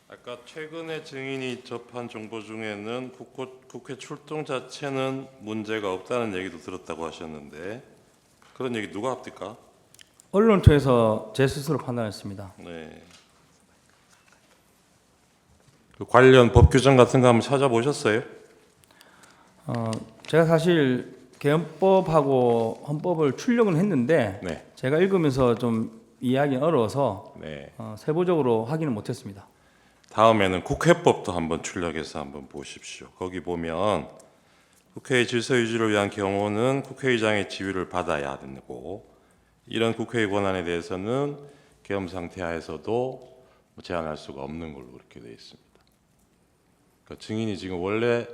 아까 최근에 증인이 접한 정보 중에는 국회 출동 자체는 문제가 없다는 얘기도 들었다고 하셨는데 그런 얘기 누가 합니까? 언론을 통해서 제 스스로 판단했습니다. 네. 그 관련 법 규정 같은 거 한번 찾아보셨어요? 제가 사실 개헌법하고 헌법을 출력은 했는데 네. 제가 읽으면서 좀 이해하기는 어려워서 네. 세부적으로 확인을 못했습니다. 다음에는 국회법도 한번 출력해서 한번 보십시오. 거기 보면 국회의 질서 유지를 위한 경우는 국회의장의 지휘를 받아야 되고 이런 국회의 권한에 대해서는 계엄 상태 하에서도 제한할 수가 없는 걸로 그렇게 되어 있습니다. 그러니까 증인이 지금 원래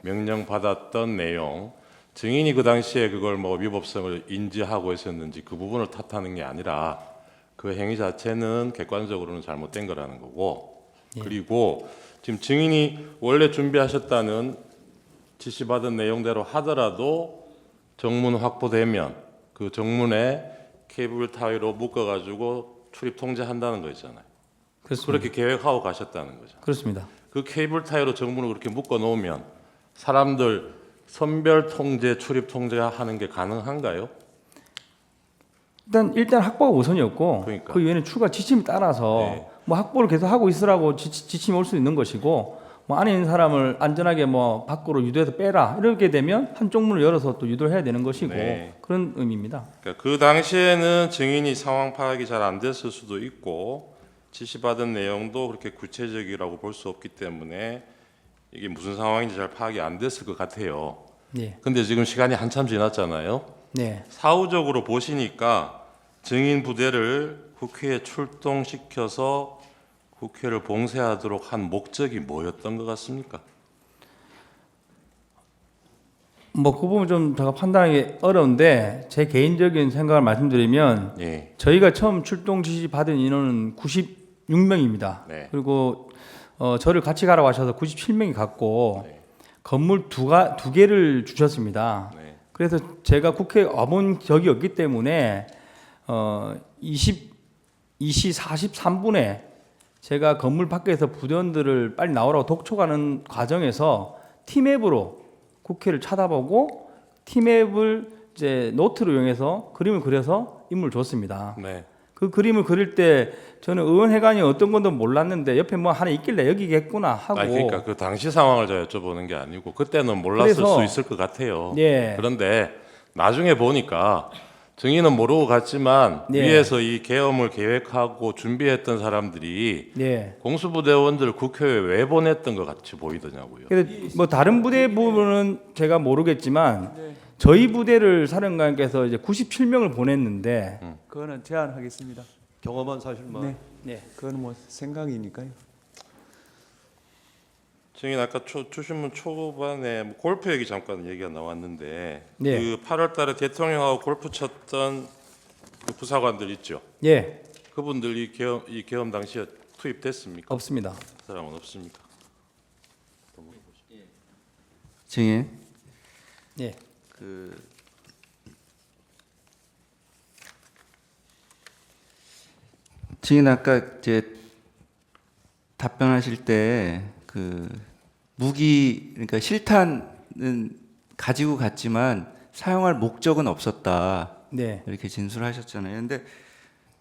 명령 받았던 내용, 증인이 그 당시에 그걸 뭐 위법성을 인지하고 있었는지 그 부분을 탓하는 게 아니라 그 행위 자체는 객관적으로는 잘못된 거라는 거고. 그리고 지금 증인이 원래 준비하셨다는 지시받은 내용대로 하더라도 정문 확보되면 그 정문에 케이블 타이로 묶어가지고 출입 통제한다는 거 있잖아요. 그렇습니다. 그렇게 계획하고 가셨다는 거죠. 그렇습니다. 그 케이블 타이로 정문을 그렇게 묶어 놓으면 사람들 선별 통제, 출입 통제하는 게 가능한가요? 일단 확보가 우선이었고 그러니까. 그 이후에는 추가 지침에 따라서 네. 뭐 확보를 계속 하고 있으라고 지침이 올 수 있는 것이고 뭐 안에 있는 사람을 안전하게 뭐 밖으로 유도해서 빼라 이렇게 되면 한쪽 문을 열어서 또 유도를 해야 되는 것이고 네. 그런 의미입니다. 그러니까 그 당시에는 증인이 상황 파악이 잘 안 됐을 수도 있고 지시받은 내용도 그렇게 구체적이라고 볼 수 없기 때문에 이게 무슨 상황인지 잘 파악이 안 됐을 것 같아요. 네. 근데 지금 시간이 한참 지났잖아요. 네. 사후적으로 보시니까 증인 부대를 국회에 출동시켜서 국회를 봉쇄하도록 한 목적이 뭐였던 것 같습니까? 뭐 그 부분 좀 제가 판단하기 어려운데 제 개인적인 생각을 말씀드리면 예. 저희가 처음 출동 지시 받은 인원은 96명입니다. 네. 그리고 저를 같이 가라고 하셔서 97명이 갔고 네. 건물 두 개를 주셨습니다. 네. 그래서 제가 국회에 와본 적이 없기 때문에 2시 43분에 제가 건물 밖에서 부대원들을 빨리 나오라고 독촉하는 과정에서 티맵으로 국회를 쳐다보고 티맵을 이제 노트로 이용해서 그림을 그려서 임무를 줬습니다. 네. 그 그림을 그릴 때 저는 의원회관이 어떤 건도 몰랐는데 옆에 뭐 하나 있길래 여기겠구나 하고. 그러니까 그 당시 상황을 제가 여쭤보는 게 아니고 그때는 몰랐을 그래서, 수 있을 것 같아요. 예. 그런데 나중에 보니까 증인은 모르고 갔지만 예. 위에서 이 계엄을 계획하고 준비했던 사람들이 예. 공수부대원들 국회에 왜 보냈던 것 같이 보이더냐고요. 그래서 뭐 다른 부대 부분은 제가 모르겠지만 저희 부대를 사령관께서 이제 97명을 보냈는데 그거는 제안하겠습니다. 경험한 사실만. 네. 네. 그거는 뭐 생각이니까요. 증인 아까 주신문 초반에 뭐 골프 얘기 잠깐 얘기가 나왔는데 네. 그 8월달에 대통령하고 골프 쳤던 그 부사관들 있죠. 예. 그분들이 이 계엄 당시에 투입됐습니까? 없습니다. 그 사람은 없습니까? 증인. 예. 증인 아까 이제 답변하실 때 그 무기 그러니까 실탄은 가지고 갔지만 사용할 목적은 없었다. 네. 이렇게 진술하셨잖아요. 근데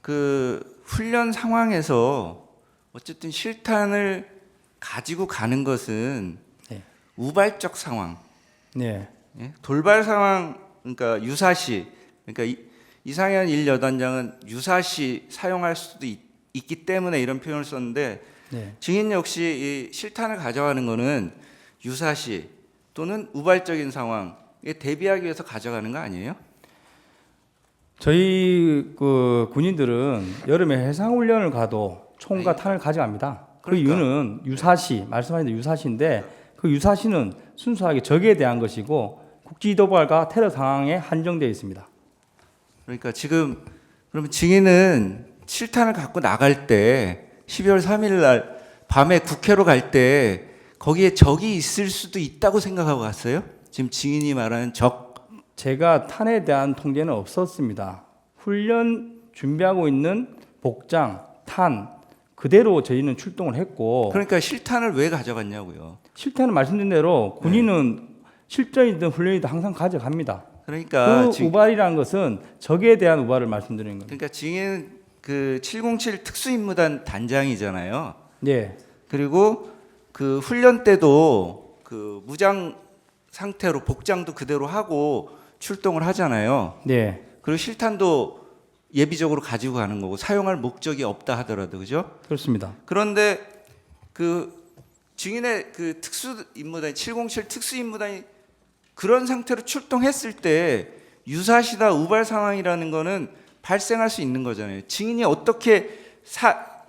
그 훈련 상황에서 어쨌든 실탄을 가지고 가는 것은 네. 우발적 상황, 네. 예? 돌발 상황, 그러니까 유사시, 그러니까 이상현 1여단장은 유사시 사용할 수도 있기 때문에 이런 표현을 썼는데 네. 증인 역시 이 실탄을 가져가는 것은 유사시 또는 우발적인 상황에 대비하기 위해서 가져가는 거 아니에요? 저희 그 군인들은 여름에 해상훈련을 가도 총과 탄을 가져갑니다. 그 그러니까. 이유는 유사시, 말씀하신 대로 유사시인데 그 유사시는 순수하게 적에 대한 것이고 국지도발과 테러 상황에 한정되어 있습니다. 그러니까 지금 그러면 증인은 실탄을 갖고 나갈 때 12월 3일 날 밤에 국회로 갈 때 거기에 적이 있을 수도 있다고 생각하고 갔어요? 지금 증인이 말하는 적. 제가 탄에 대한 통제는 없었습니다. 훈련 준비하고 있는 복장, 탄 그대로 저희는 출동을 했고 그러니까 실탄을 왜 가져갔냐고요. 실탄은 말씀드린 대로 군인은 실전이든 훈련이든 항상 가져갑니다. 그러니까 그 우발이라는 것은 적에 대한 우발을 말씀드리는 겁니다. 그러니까 증인 그 707 특수임무단 단장이잖아요. 네. 그리고 그 훈련 때도 그 무장 상태로 복장도 그대로 하고 출동을 하잖아요. 네. 그리고 실탄도 예비적으로 가지고 가는 거고 사용할 목적이 없다 하더라도 그죠? 그렇습니다. 그런데 그 증인의 그 특수임무단 707 특수임무단이 그런 상태로 출동했을 때 유사시나 우발 상황이라는 거는 발생할 수 있는 거잖아요. 증인이 어떻게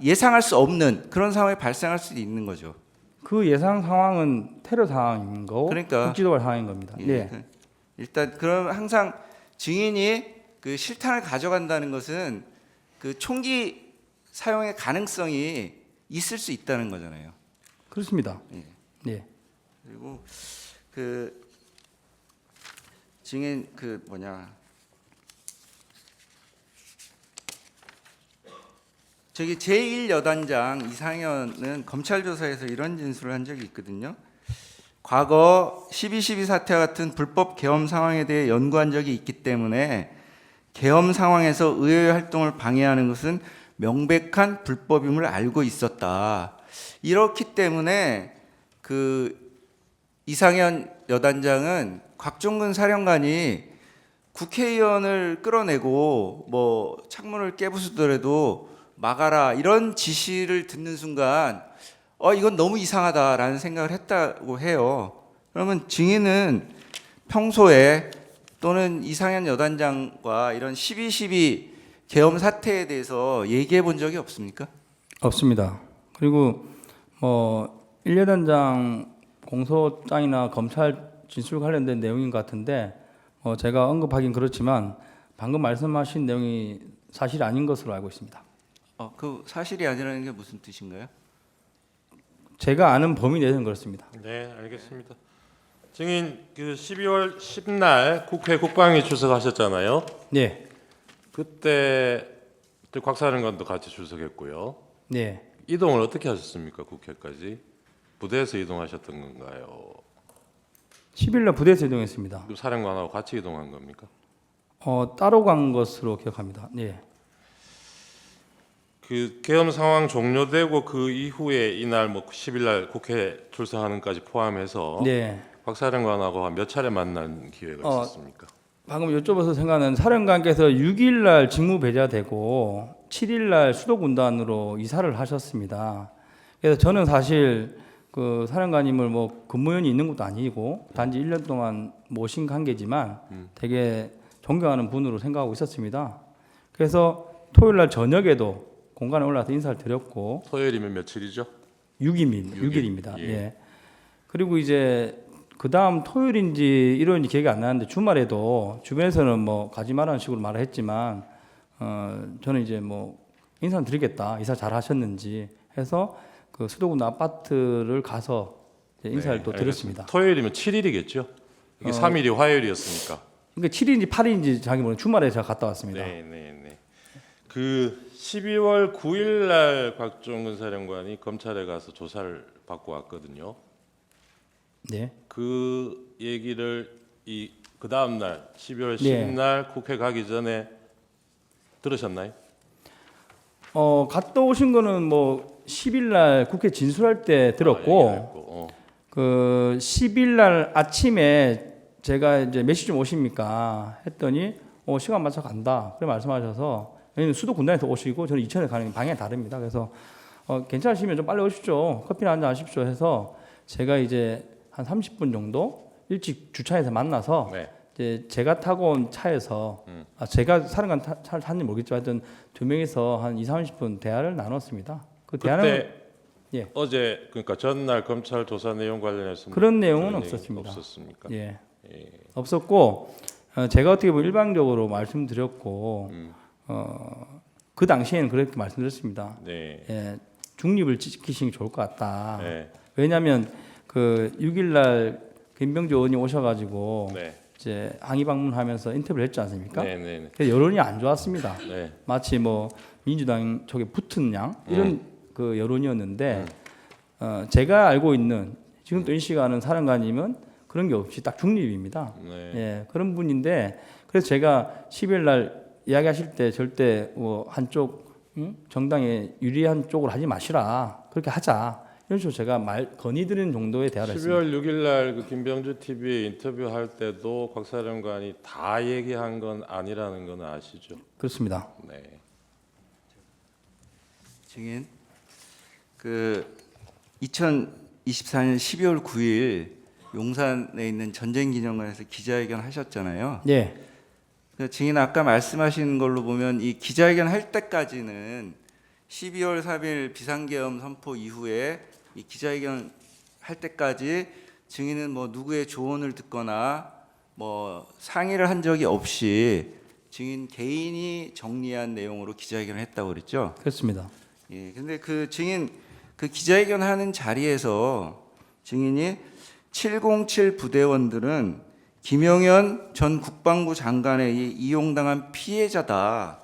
예상할 수 없는 그런 상황이 발생할 수도 있는 거죠. 그 예상 상황은 테러 상황인 거고 그러니까. 국지도발 상황인 겁니다. 예, 네. 일단 그럼 항상 증인이 그 실탄을 가져간다는 것은 그 총기 사용의 가능성이 있을 수 있다는 거잖아요. 그렇습니다. 예. 네. 그리고 그 증인 그 뭐냐 저기 제1여단장 이상현은 검찰 조사에서 이런 진술을 한 적이 있거든요. 과거 12.12 사태와 같은 불법 계엄 상황에 대해 연구한 적이 있기 때문에 계엄 상황에서 의회 활동을 방해하는 것은 명백한 불법임을 알고 있었다. 이렇기 때문에 그 이상현 여단장은 곽종근 사령관이 국회의원을 끌어내고 뭐 창문을 깨부수더라도 막아라 이런 지시를 듣는 순간 이건 너무 이상하다라는 생각을 했다고 해요. 그러면 증인은 평소에 또는 이상현 여단장과 이런 12.12 계엄 사태에 대해서 얘기해 본 적이 없습니까? 없습니다. 그리고 뭐 1여단장 공소장이나 검찰 진술 관련된 내용인 것 같은데 제가 언급하긴 그렇지만 방금 말씀하신 내용이 사실이 아닌 것으로 알고 있습니다. 그 사실이 아니라는 게 무슨 뜻인가요? 제가 아는 범위 내에서는 그렇습니다. 네, 알겠습니다. 증인 그 12월 10날 국회 국방위 출석하셨잖아요. 네, 그때 곽 사령관도 같이 출석했고요. 네. 이동을 어떻게 하셨습니까? 국회까지 부대에서 이동하셨던 건가요? 10일날 부대에서 이동했습니다. 그 사령관하고 같이 이동한 겁니까? 따로 간 것으로 기억합니다. 네. 그 계엄 상황 종료되고 그 이후에 이날 뭐 10일날 국회 출석하는까지 포함해서 네. 곽 사령관하고 몇 차례 만난 기회가 있었습니까? 방금 여쭤봐서 생각하는 사령관께서 6일날 직무 배제되고 7일날 수도군단으로 이사를 하셨습니다. 그래서 저는 사실 그 사령관님을 뭐 근무연이 있는 것도 아니고 단지 1년 동안 모신 관계지만 되게 존경하는 분으로 생각하고 있었습니다. 그래서 토요일날 저녁에도 공간에 올라와서 인사를 드렸고 토요일이면 며칠이죠? 6일입니다. 예. 예. 그리고 이제 그 다음 토요일인지 일요일인지 기억이 안 나는데 주말에도 주변에서는 뭐 가지 말라는 식으로 말을 했지만 저는 이제 뭐 인사를 드리겠다. 이사 잘 하셨는지 해서 그 수도군 아파트를 가서 이제 인사를 네, 또 드렸습니다. 토요일이면 7일이겠죠? 이게 3일이 화요일이었으니까. 그러니까 7일인지 8일인지 자기 모르는 주말에 제가 갔다 왔습니다. 네. 그 12월 9일 날 곽종근 사령관이 검찰에 가서 조사를 받고 왔거든요. 네. 그 얘기를 그 다음 날 12월 네. 10일 국회 가기 전에 들으셨나요? 갔다 오신 거는 뭐 10일 날 국회 진술할 때 들었고 그 10일 날 아침에 제가 이제 몇 시쯤 오십니까 했더니 시간 맞춰 간다 그래 말씀하셔서 왜냐면 수도 군단에서 오시고 저는 이천에 가는 방향이 다릅니다. 그래서 괜찮으시면 좀 빨리 오십시오. 커피나 한잔 하십시오 해서 제가 이제 한 30분 정도 일찍 주차해서 만나서 네. 이제 제가 타고 온 차에서 제가 사령관 차를 탔는지 모르겠지만 하여튼 두 명이서 한 20-30분 대화를 나눴습니다. 그 대화는 그때 예. 어제 그러니까 전날 검찰 조사 내용 관련해서 그런 내용은 얘기 없었습니다. 없었습니까? 예. 없었고 제가 어떻게 보면 일방적으로 말씀드렸고 그 당시에는 그렇게 말씀드렸습니다. 네. 예, 중립을 지키시는 게 좋을 것 같다. 네. 왜냐하면 그 6일날 김병주 의원이 오셔가지고 네. 이제 항의 방문하면서 인터뷰를 했지 않습니까? 네. 그래서 여론이 안 좋았습니다. 네. 마치 뭐 민주당 쪽에 붙은 양 이런 그 여론이었는데 제가 알고 있는 지금 또 이 시간은 사령관님은 그런 게 없이 딱 중립입니다. 네. 예, 그런 분인데 그래서 제가 10일 날 이야기하실 때 절대 뭐 한쪽 정당에 유리한 쪽으로 하지 마시라 그렇게 하자 이런 식으로 제가 건의드리는 정도의 대화를 했습니다. 12월 6일 날 그 김병주 TV에 인터뷰할 때도 곽 사령관이 다 얘기한 건 아니라는 건 아시죠? 그렇습니다. 네. 증인 그 2024년 12월 9일 용산에 있는 전쟁기념관에서 기자회견 하셨잖아요. 네. 그 증인 아까 말씀하신 걸로 보면 이 기자회견 할 때까지는 12월 3일 비상계엄 선포 이후에 이 기자회견 할 때까지 증인은 뭐 누구의 조언을 듣거나 뭐 상의를 한 적이 없이 증인 개인이 정리한 내용으로 기자회견을 했다고 그랬죠? 그렇습니다. 예. 근데 그 증인 그 기자회견 하는 자리에서 증인이 707 부대원들은 김영현 전 국방부 장관에 의해 이용당한 피해자다.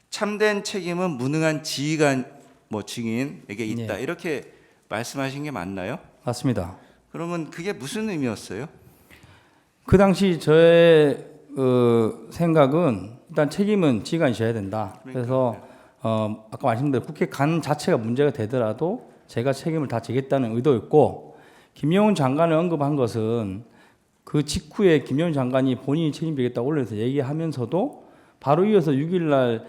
참된 책임은 무능한 지휘관 뭐 증인에게 있다. 네. 이렇게 말씀하신 게 맞나요? 맞습니다. 그러면 그게 무슨 의미였어요? 그 당시 저의 생각은 일단 책임은 지휘관이 져야 된다. 그래서 아까 말씀드린 국회 간 자체가 문제가 되더라도 제가 책임을 다 지겠다는 의도였고 김영훈 장관을 언급한 것은 그 직후에 김영훈 장관이 본인이 책임지겠다고 올려서 얘기하면서도 바로 이어서 6일날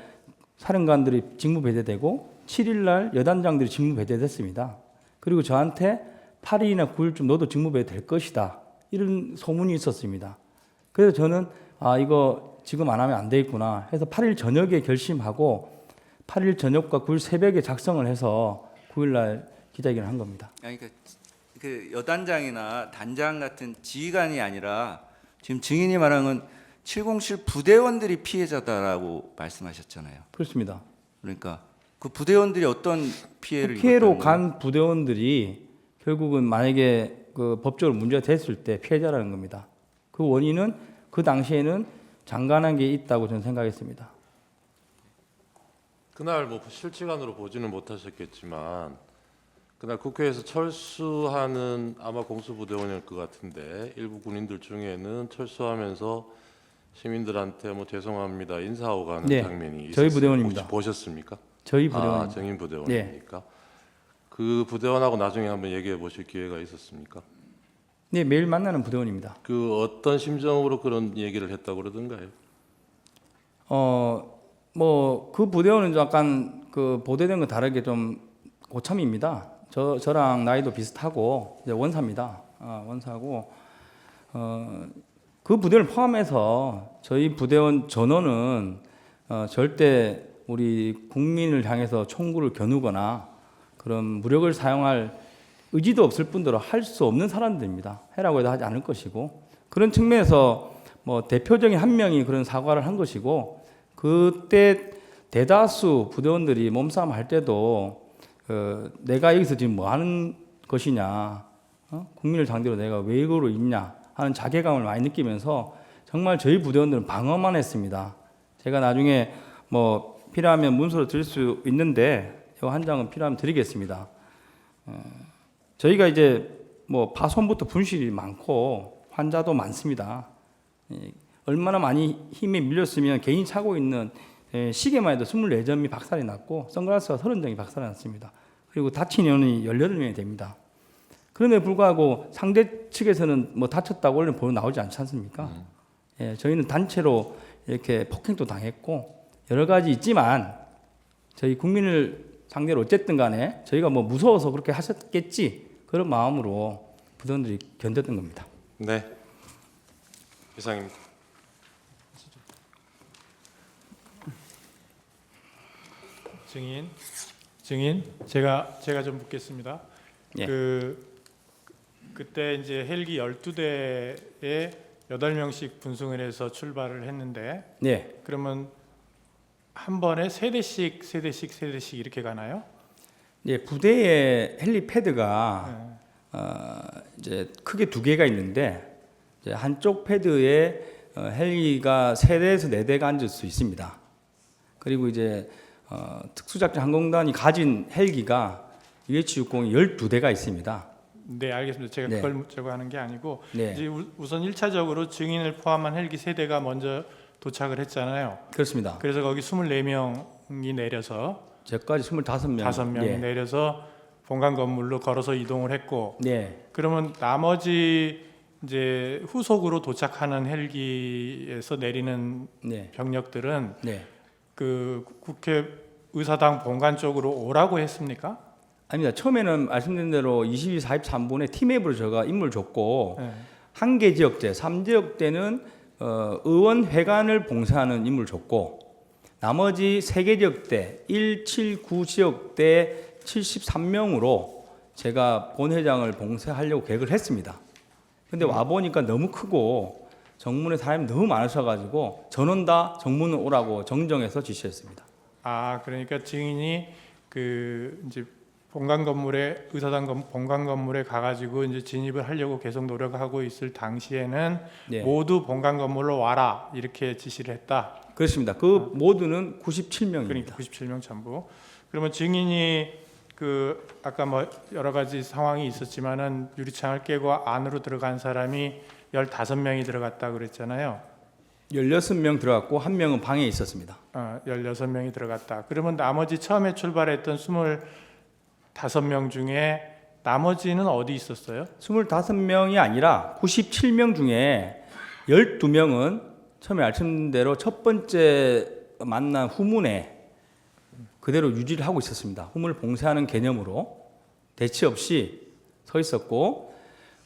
사령관들이 직무 배제되고 7일날 여단장들이 직무 배제됐습니다. 그리고 저한테 8일이나 9일쯤 너도 직무 배제될 것이다. 이런 소문이 있었습니다. 그래서 저는 이거 지금 안 하면 안 되겠구나 해서 8일 저녁에 결심하고 8일 저녁과 9일 새벽에 작성을 해서 9일날 기자회견을 한 겁니다. 아니, 그러니까 그 여단장이나 단장 같은 지휘관이 아니라 지금 증인이 말한 건 707 부대원들이 피해자다라고 말씀하셨잖아요. 그렇습니다. 그러니까 그 부대원들이 어떤 피해를 국회로 입었다는 거예요? 간 부대원들이 결국은 만약에 그 법적으로 문제가 됐을 때 피해자라는 겁니다. 그 원인은 그 당시에는 장관한 게 있다고 저는 생각했습니다. 그날 뭐 실시간으로 보지는 못하셨겠지만 그날 국회에서 철수하는 아마 공수부대원일 것 같은데 일부 군인들 중에는 철수하면서 시민들한테 뭐 죄송합니다 인사하고 가는 네, 장면이 있었어요. 저희 부대원입니다. 혹시 보셨습니까? 저희 부대원입니다. 아, 정인 부대원입니까? 그 부대원하고 나중에 한번 얘기해 보실 기회가 있었습니까? 네, 매일 만나는 부대원입니다. 그 어떤 심정으로 그런 얘기를 했다고 그러던가요? 뭐 그 부대원은 약간 그 보도된 거 다르게 좀 고참입니다. 저랑 나이도 비슷하고 이제 원사입니다. 원사고 그 부대를 포함해서 저희 부대원 전원은 절대 우리 국민을 향해서 총구를 겨누거나 그런 무력을 사용할 의지도 없을 뿐더러 할 수 없는 사람들입니다. 해라고 해도 하지 않을 것이고 그런 측면에서 뭐 대표적인 한 명이 그런 사과를 한 것이고 그때 대다수 부대원들이 몸싸움 할 때도 내가 여기서 지금 뭐 하는 것이냐, 국민을 상대로 내가 왜 이거로 있냐 하는 자괴감을 많이 느끼면서 정말 저희 부대원들은 방어만 했습니다. 제가 나중에 뭐 필요하면 문서로 드릴 수 있는데 이 한 장은 필요하면 드리겠습니다. 저희가 이제 뭐 파손부터 분실이 많고 환자도 많습니다. 얼마나 많이 힘에 밀렸으면 개인이 차고 있는 시계만 해도 24점이 박살이 났고 선글라스가 30점이 박살이 났습니다. 그리고 다친 인원이 18명이 됩니다. 그럼에도 불구하고 상대 측에서는 뭐 다쳤다고 원래 보도 나오지 않지 않습니까? 저희는 단체로 이렇게 폭행도 당했고 여러 가지 있지만 저희 국민을 상대로 어쨌든 간에 저희가 뭐 무서워서 그렇게 하셨겠지 그런 마음으로 부대원들이 견뎠던 겁니다. 네, 이상입니다. 증인, 제가 좀 묻겠습니다. 예. 그때 이제 헬기 12대에 8명씩 분승을 해서 출발을 했는데, 네. 그러면 한 번에 세대씩 이렇게 가나요? 예, 부대에 헬리패드가 이제 크게 2개가 있는데 이제 한쪽 패드에 헬기가 3대에서 4대가 앉을 수 있습니다. 그리고 이제 특수작전 항공단이 가진 헬기가 UH-60이 12대가 있습니다. 네, 알겠습니다. 제가 네. 그걸 묻자고 하는 게 아니고 네. 이제 우선 1차적으로 증인을 포함한 헬기 3대가 먼저 도착을 했잖아요. 그렇습니다. 그래서 거기 24명이 내려서 저까지 25명. 5명이 예. 내려서 본관 건물로 걸어서 이동을 했고, 네. 그러면 나머지 이제 후속으로 도착하는 헬기에서 내리는 네. 병력들은 네. 그 국회 의사당 본관 쪽으로 오라고 했습니까? 아닙니다. 처음에는 말씀드린 대로 22, 43분에 팀앱으로 제가 임무를 줬고 네. 한 개 지역대, 3지역대는 의원회관을 봉쇄하는 임무를 줬고 나머지 3개 지역대, 1, 7, 9지역대 73명으로 제가 본회장을 봉쇄하려고 계획을 했습니다. 근데 와보니까 너무 크고 정문에 사람이 너무 많으셔가지고 전원 다 정문으로 오라고 정정해서 지시했습니다. 아, 그러니까 증인이 그 이제 본관 건물에 의사당 본관 건물에 가가지고 이제 진입을 하려고 계속 노력하고 있을 당시에는 네. 모두 본관 건물로 와라 이렇게 지시를 했다. 그렇습니다. 그 모두는 97명입니다. 그러니까 97명 전부. 그러면 증인이 그 아까 뭐 여러 가지 상황이 있었지만은 유리창을 깨고 안으로 들어간 사람이 15명이 들어갔다 그랬잖아요. 16명 들어갔고 한 명은 방에 있었습니다. 16명이 들어갔다. 그러면 나머지 처음에 출발했던 25명 중에 나머지는 어디 있었어요? 25명이 아니라 97명 중에 12명은 처음에 말씀드린 대로 첫 번째 만난 후문에 그대로 유지를 하고 있었습니다. 후문을 봉쇄하는 개념으로 대치 없이 서 있었고,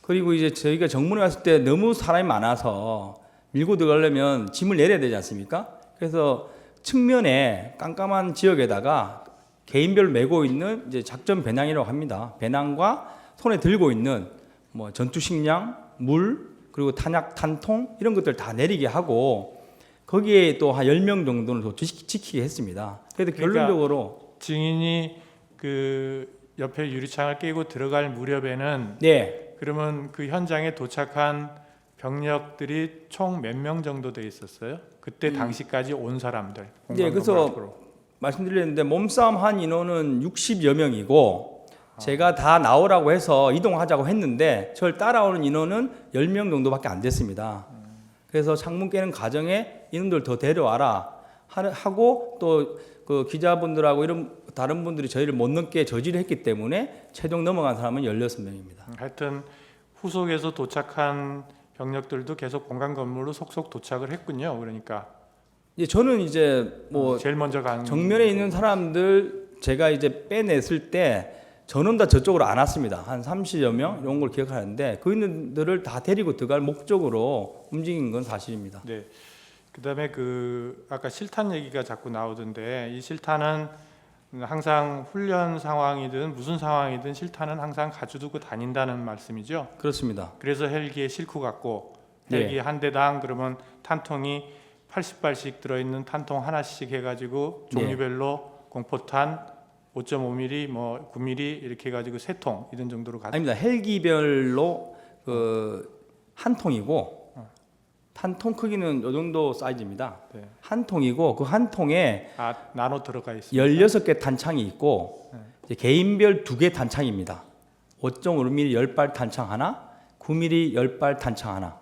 그리고 이제 저희가 정문에 왔을 때 너무 사람이 많아서 밀고 들어가려면 짐을 내려야 되지 않습니까? 그래서 측면에 깜깜한 지역에다가 개인별 메고 있는 이제 작전 배낭이라고 합니다. 배낭과 손에 들고 있는 뭐 전투식량, 물, 그리고 탄약, 탄통 이런 것들 다 내리게 하고 거기에 또 한 10명 정도는 또 지키게 했습니다. 그래서 그러니까 결론적으로 증인이 그 옆에 유리창을 깨고 들어갈 무렵에는 네, 그러면 그 현장에 도착한 병력들이 총 몇 명 정도 돼 있었어요? 그때 당시까지 온 사람들. 네, 그래서 말씀드렸는데 몸싸움 한 인원은 60여 명이고 제가 다 나오라고 해서 이동하자고 했는데 저를 따라오는 인원은 10명 정도밖에 안 됐습니다. 그래서 창문 깨는 과정에 인원들 더 데려와라 하고 또 그 기자분들하고 이런 다른 분들이 저희를 못 넘게 저지를 했기 때문에 최종 넘어간 사람은 16명입니다. 하여튼 후속에서 도착한 병력들도 계속 공간 건물로 속속 도착을 했군요. 그러니까 이제 저는 이제 뭐 제일 먼저 간 정면에 있는 사람들 제가 이제 빼냈을 때 저는 다 저쪽으로 안 왔습니다. 한 30여 명 이런 걸 기억하는데 그인들을 다 데리고 들어갈 목적으로 움직인 건 사실입니다. 네. 그다음에 그 아까 실탄 얘기가 자꾸 나오던데 이 실탄은 항상 훈련 상황이든 무슨 상황이든 실탄은 항상 가져두고 다닌다는 말씀이죠. 그렇습니다. 그래서 헬기에 싣고 갔고 헬기 한 대당 그러면 탄통이 80발씩 들어있는 탄통 하나씩 해가지고 종류별로 공포탄 5.5mm, 뭐 9mm 이렇게 해가지고 3통 이런 정도로 가죠. 아닙니다. 헬기별로 그 한 통이고 한 통 크기는 이 정도 사이즈입니다. 네. 한 통이고 그 한 통에 나눠 들어가 있습니다. 16개 탄창이 있고 이제 개인별 2개 탄창입니다. 5.5mm 10발 탄창 하나, 9mm 10발 탄창 하나.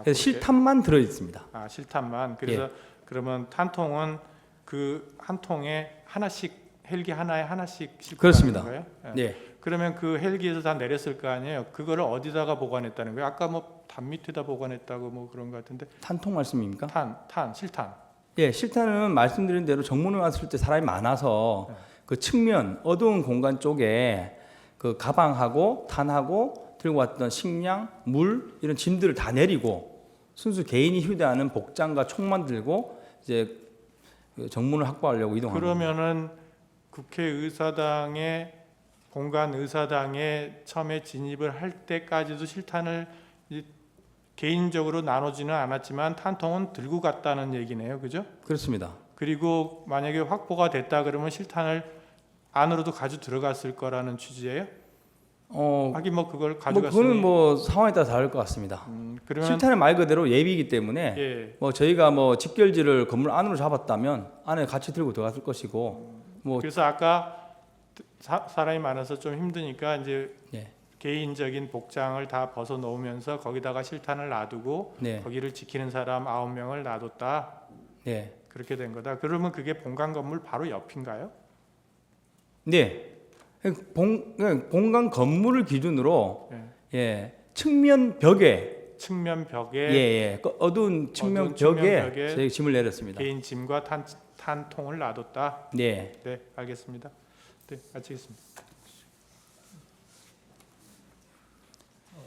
그래서 실탄만 들어 있습니다. 실탄만. 그래서 그러면 탄통은 그 한 통에 하나씩 헬기 하나에 하나씩 싣고 그렇습니다. 가는 거예요? 네. 그러면 그 헬기에서 다 내렸을 거 아니에요? 그거를 어디다가 보관했다는 거예요? 아까 뭐 담 밑에다 보관했다고 뭐 그런 것 같은데. 탄통 말씀입니까? 실탄. 예, 실탄은 말씀드린 대로 정문에 왔을 때 사람이 많아서 그 측면 어두운 공간 쪽에 그 가방하고 탄하고 들고 왔던 식량, 물 이런 짐들을 다 내리고 순수 개인이 휴대하는 복장과 총만 들고 이제 정문을 확보하려고 이동합니다. 그러면은 국회의사당의 공간 의사당에 처음에 진입을 할 때까지도 실탄을 개인적으로 나누지는 않았지만 탄통은 들고 갔다는 얘기네요, 그죠? 그렇습니다. 그리고 만약에 확보가 됐다 그러면 실탄을 안으로도 가져 들어갔을 거라는 취지예요? 하긴 뭐 그걸 가져갔으니 그거는 뭐 상황에 따라 다를 것 같습니다. 그러면 실탄은 말 그대로 예비이기 때문에 뭐 저희가 뭐 직결지를 건물 안으로 잡았다면 안에 같이 들고 들어갔을 것이고 뭐 그래서 아까 사람이 많아서 좀 힘드니까 이제 개인적인 복장을 다 벗어 놓으면서 거기다가 실탄을 놔두고 거기를 지키는 사람 9명을 놔뒀다. 그렇게 된 거다. 그러면 그게 본관 건물 바로 옆인가요? 네. 본관 건물을 기준으로 측면 벽에 그 어두운 측면 벽에 저희 짐을 내렸습니다. 개인 짐과 탄통을 놔뒀다. 네, 알겠습니다. 네, 마치겠습니다.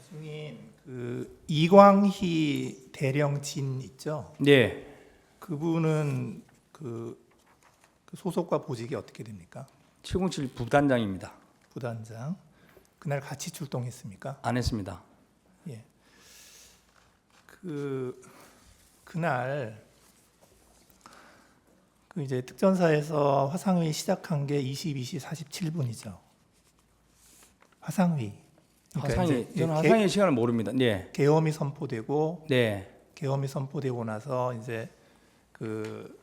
증인 그 이광희 대령진 있죠? 네. 그분은 그 소속과 보직이 어떻게 됩니까? 707 부단장입니다. 부단장. 그날 같이 출동했습니까? 안 했습니다. 예. 그날 그 이제 특전사에서 화상회의 시작한 게 22시 47분이죠. 화상회의. 그러니까 저는 화상회의 시간을 모릅니다. 네. 계엄이 선포되고, 계엄이 선포되고 나서 이제 그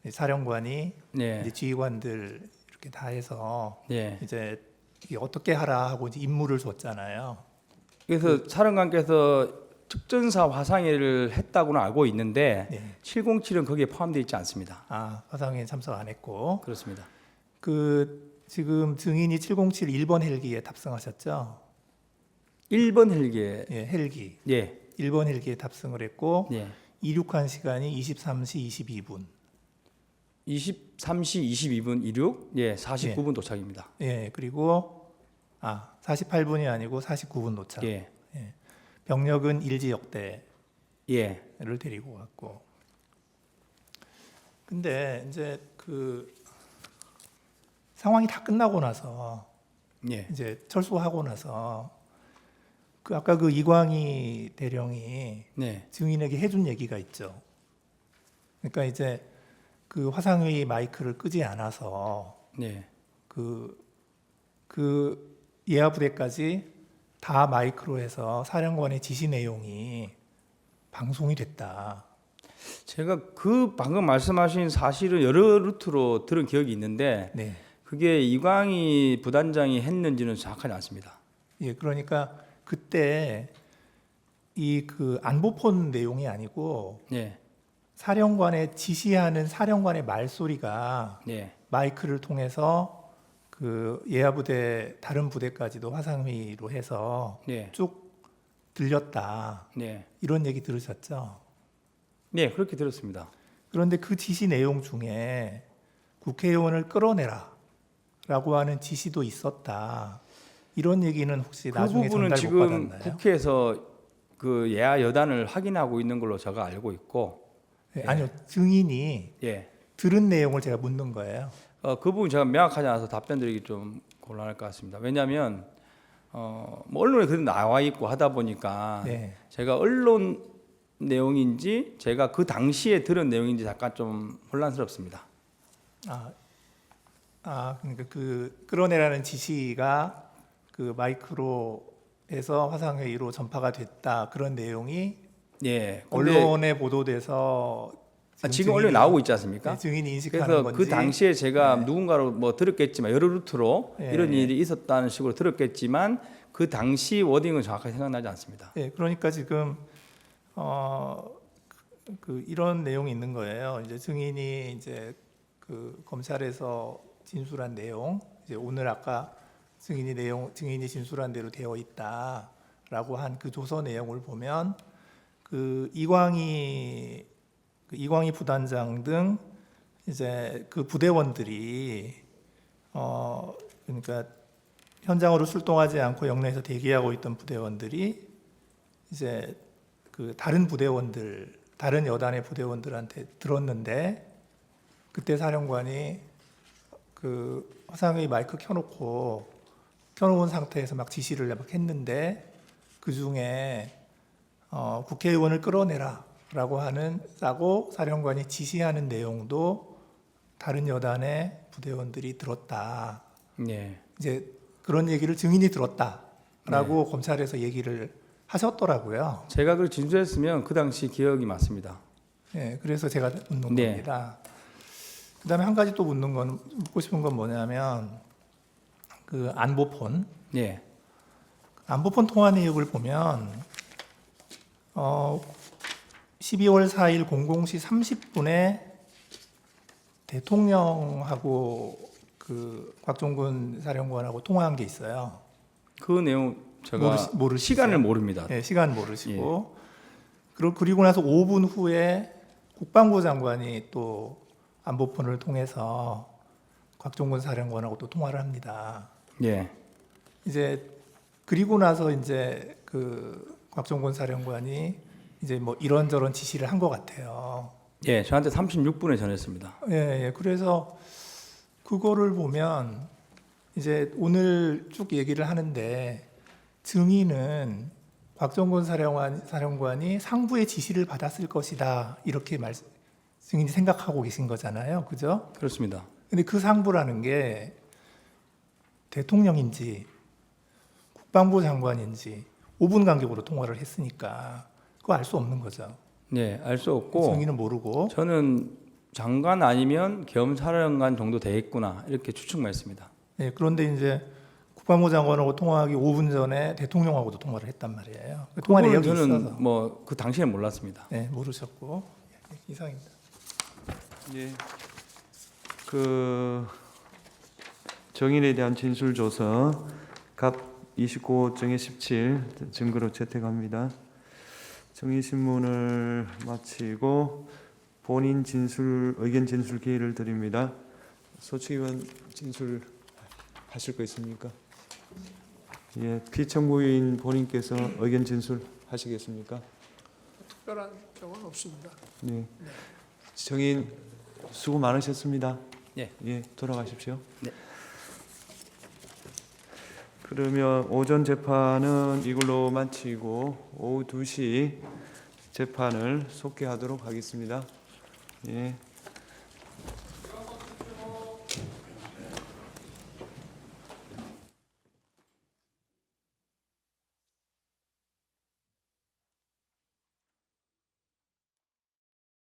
사령관이 이제 지휘관들 이렇게 다 해서 이제 이게 어떻게 하라 하고 이제 임무를 줬잖아요. 그래서 사령관께서 특전사 화상회의를 했다고는 알고 있는데 707은 거기에 포함되어 있지 않습니다. 화상회의 참석 안 했고. 그렇습니다. 지금 증인이 707 1번 헬기에 탑승하셨죠? 1번 헬기에 헬기. 1번 헬기에 탑승을 했고 이륙한 시간이 23시 22분. 23시 22분 이륙, 49분 도착입니다. 그리고 48분이 아니고 49분 도착. 병력은 일지역대를 데리고 갔고. 근데 이제 그 상황이 다 끝나고 나서 예. 이제 철수하고 나서 그 아까 그 이광희 대령이 네. 증인에게 해준 얘기가 있죠. 그러니까 이제 그 화상회의 마이크를 끄지 않아서 네. 그 예하 부대까지 다 마이크로 해서 사령관의 지시 내용이 방송이 됐다. 제가 그 방금 말씀하신 사실을 여러 루트로 들은 기억이 있는데 네. 그게 이광희 부단장이 했는지는 정확하지 않습니다. 예, 그러니까 그때 이 그 안보폰 내용이 아니고 네. 사령관의 지시하는 사령관의 말소리가 네. 마이크를 통해서 그 예하 부대 다른 부대까지도 화상회의로 해서 네. 쭉 들렸다. 네. 이런 얘기 들으셨죠? 네, 그렇게 들었습니다. 그런데 그 지시 내용 중에 국회의원을 끌어내라 라고 하는 지시도 있었다. 이런 얘기는 혹시 그 나중에 부분은 전달 못 지금 받았나요? 국회에서 그 예하 여단을 확인하고 있는 걸로 제가 알고 있고. 네, 아니요, 증인이 예. 들은 내용을 제가 묻는 거예요. 그 부분 제가 명확하지 않아서 답변드리기 좀 곤란할 것 같습니다. 왜냐하면 뭐 언론에 그래도 나와 있고 하다 보니까 네. 제가 언론 내용인지 제가 그 당시에 들은 내용인지 잠깐 좀 혼란스럽습니다. 그러니까 그 끌어내라는 지시가 그 마이크로 해서 화상회의로 전파가 됐다. 그런 내용이 예. 언론에 보도돼서 지금 언론에 나오고 있지 않습니까? 네, 증인이 인식하는 그래서 건지. 그 당시에 제가 누군가로 뭐 들었겠지만 여러 루트로 네. 이런 일이 있었다는 식으로 들었겠지만 그 당시 워딩은 정확하게 생각나지 않습니다. 네, 그러니까 지금 이런 내용이 있는 거예요. 이제 증인이 이제 그 검찰에서 진술한 내용, 이제 오늘 아까 증인이 진술한 대로 되어 있다라고 한 그 조서 내용을 보면 그 이광희 부단장 등 이제 그 부대원들이 그러니까 현장으로 출동하지 않고 영내에서 대기하고 있던 부대원들이 이제 그 다른 여단의 부대원들한테 들었는데 그때 사령관이 그 화상회의 마이크 켜놓은 상태에서 막 지시를 막 했는데 그 중에 국회의원을 끌어내라라고 싸고 사령관이 지시하는 내용도 다른 여단의 부대원들이 들었다. 네. 이제 그런 얘기를 증인이 들었다라고 검찰에서 얘기를 하셨더라고요. 제가 그걸 진술했으면 그 당시 기억이 맞습니다. 네, 그래서 제가 묻는 겁니다. 그다음에 한 가지 또 묻고 싶은 건 뭐냐면 그 안보폰. 네. 안보폰 통화 내역을 보면 12월 4일 00시 30분에 대통령하고 그 곽종근 사령관하고 통화한 게 있어요. 그 내용 제가 시간을 모릅니다. 네, 시간 모르시고. 그리고 나서 5분 후에 국방부 장관이 또 안보폰을 통해서 곽종근 사령관하고 또 통화를 합니다. 예. 이제 그리고 나서 이제 그 곽종근 사령관이 이제 뭐 이런저런 지시를 한 것 같아요. 예, 저한테 36분에 전했습니다. 예. 그래서 그거를 보면 이제 오늘 쭉 얘기를 하는데 증인은 곽종근 사령관이 상부의 지시를 받았을 것이다 이렇게 증인이 생각하고 계신 거잖아요, 그죠? 그렇습니다. 근데 그 상부라는 게 대통령인지 국방부 장관인지 5분 간격으로 통화를 했으니까 그거 알 수 없는 거죠. 네, 알 수 없고 증인은 모르고 저는 장관 아니면 겸사령관 정도 되겠구나 이렇게 추측만 했습니다. 네, 그런데 이제 국방부 장관하고 통화하기 5분 전에 대통령하고도 통화를 했단 말이에요. 그 통화 내역이 저는 있어서 뭐 그 당시에는 몰랐습니다. 네, 모르셨고 이상입니다. 예. 그 정인에 대한 진술 조서 갑 29정의 17 증거로 채택합니다. 정의 신문을 마치고 본인 의견 진술 기회를 드립니다. 소추위원 진술 하실 거 있습니까? 예, 피청구인 본인께서 의견 진술 하시겠습니까? 특별한 경우는 없습니다. 네. 정인 수고 많으셨습니다. 예. 예, 돌아가십시오. 네. 그러면 오전 재판은 이걸로 마치고 오후 2시 재판을 속개하도록 하겠습니다. 예.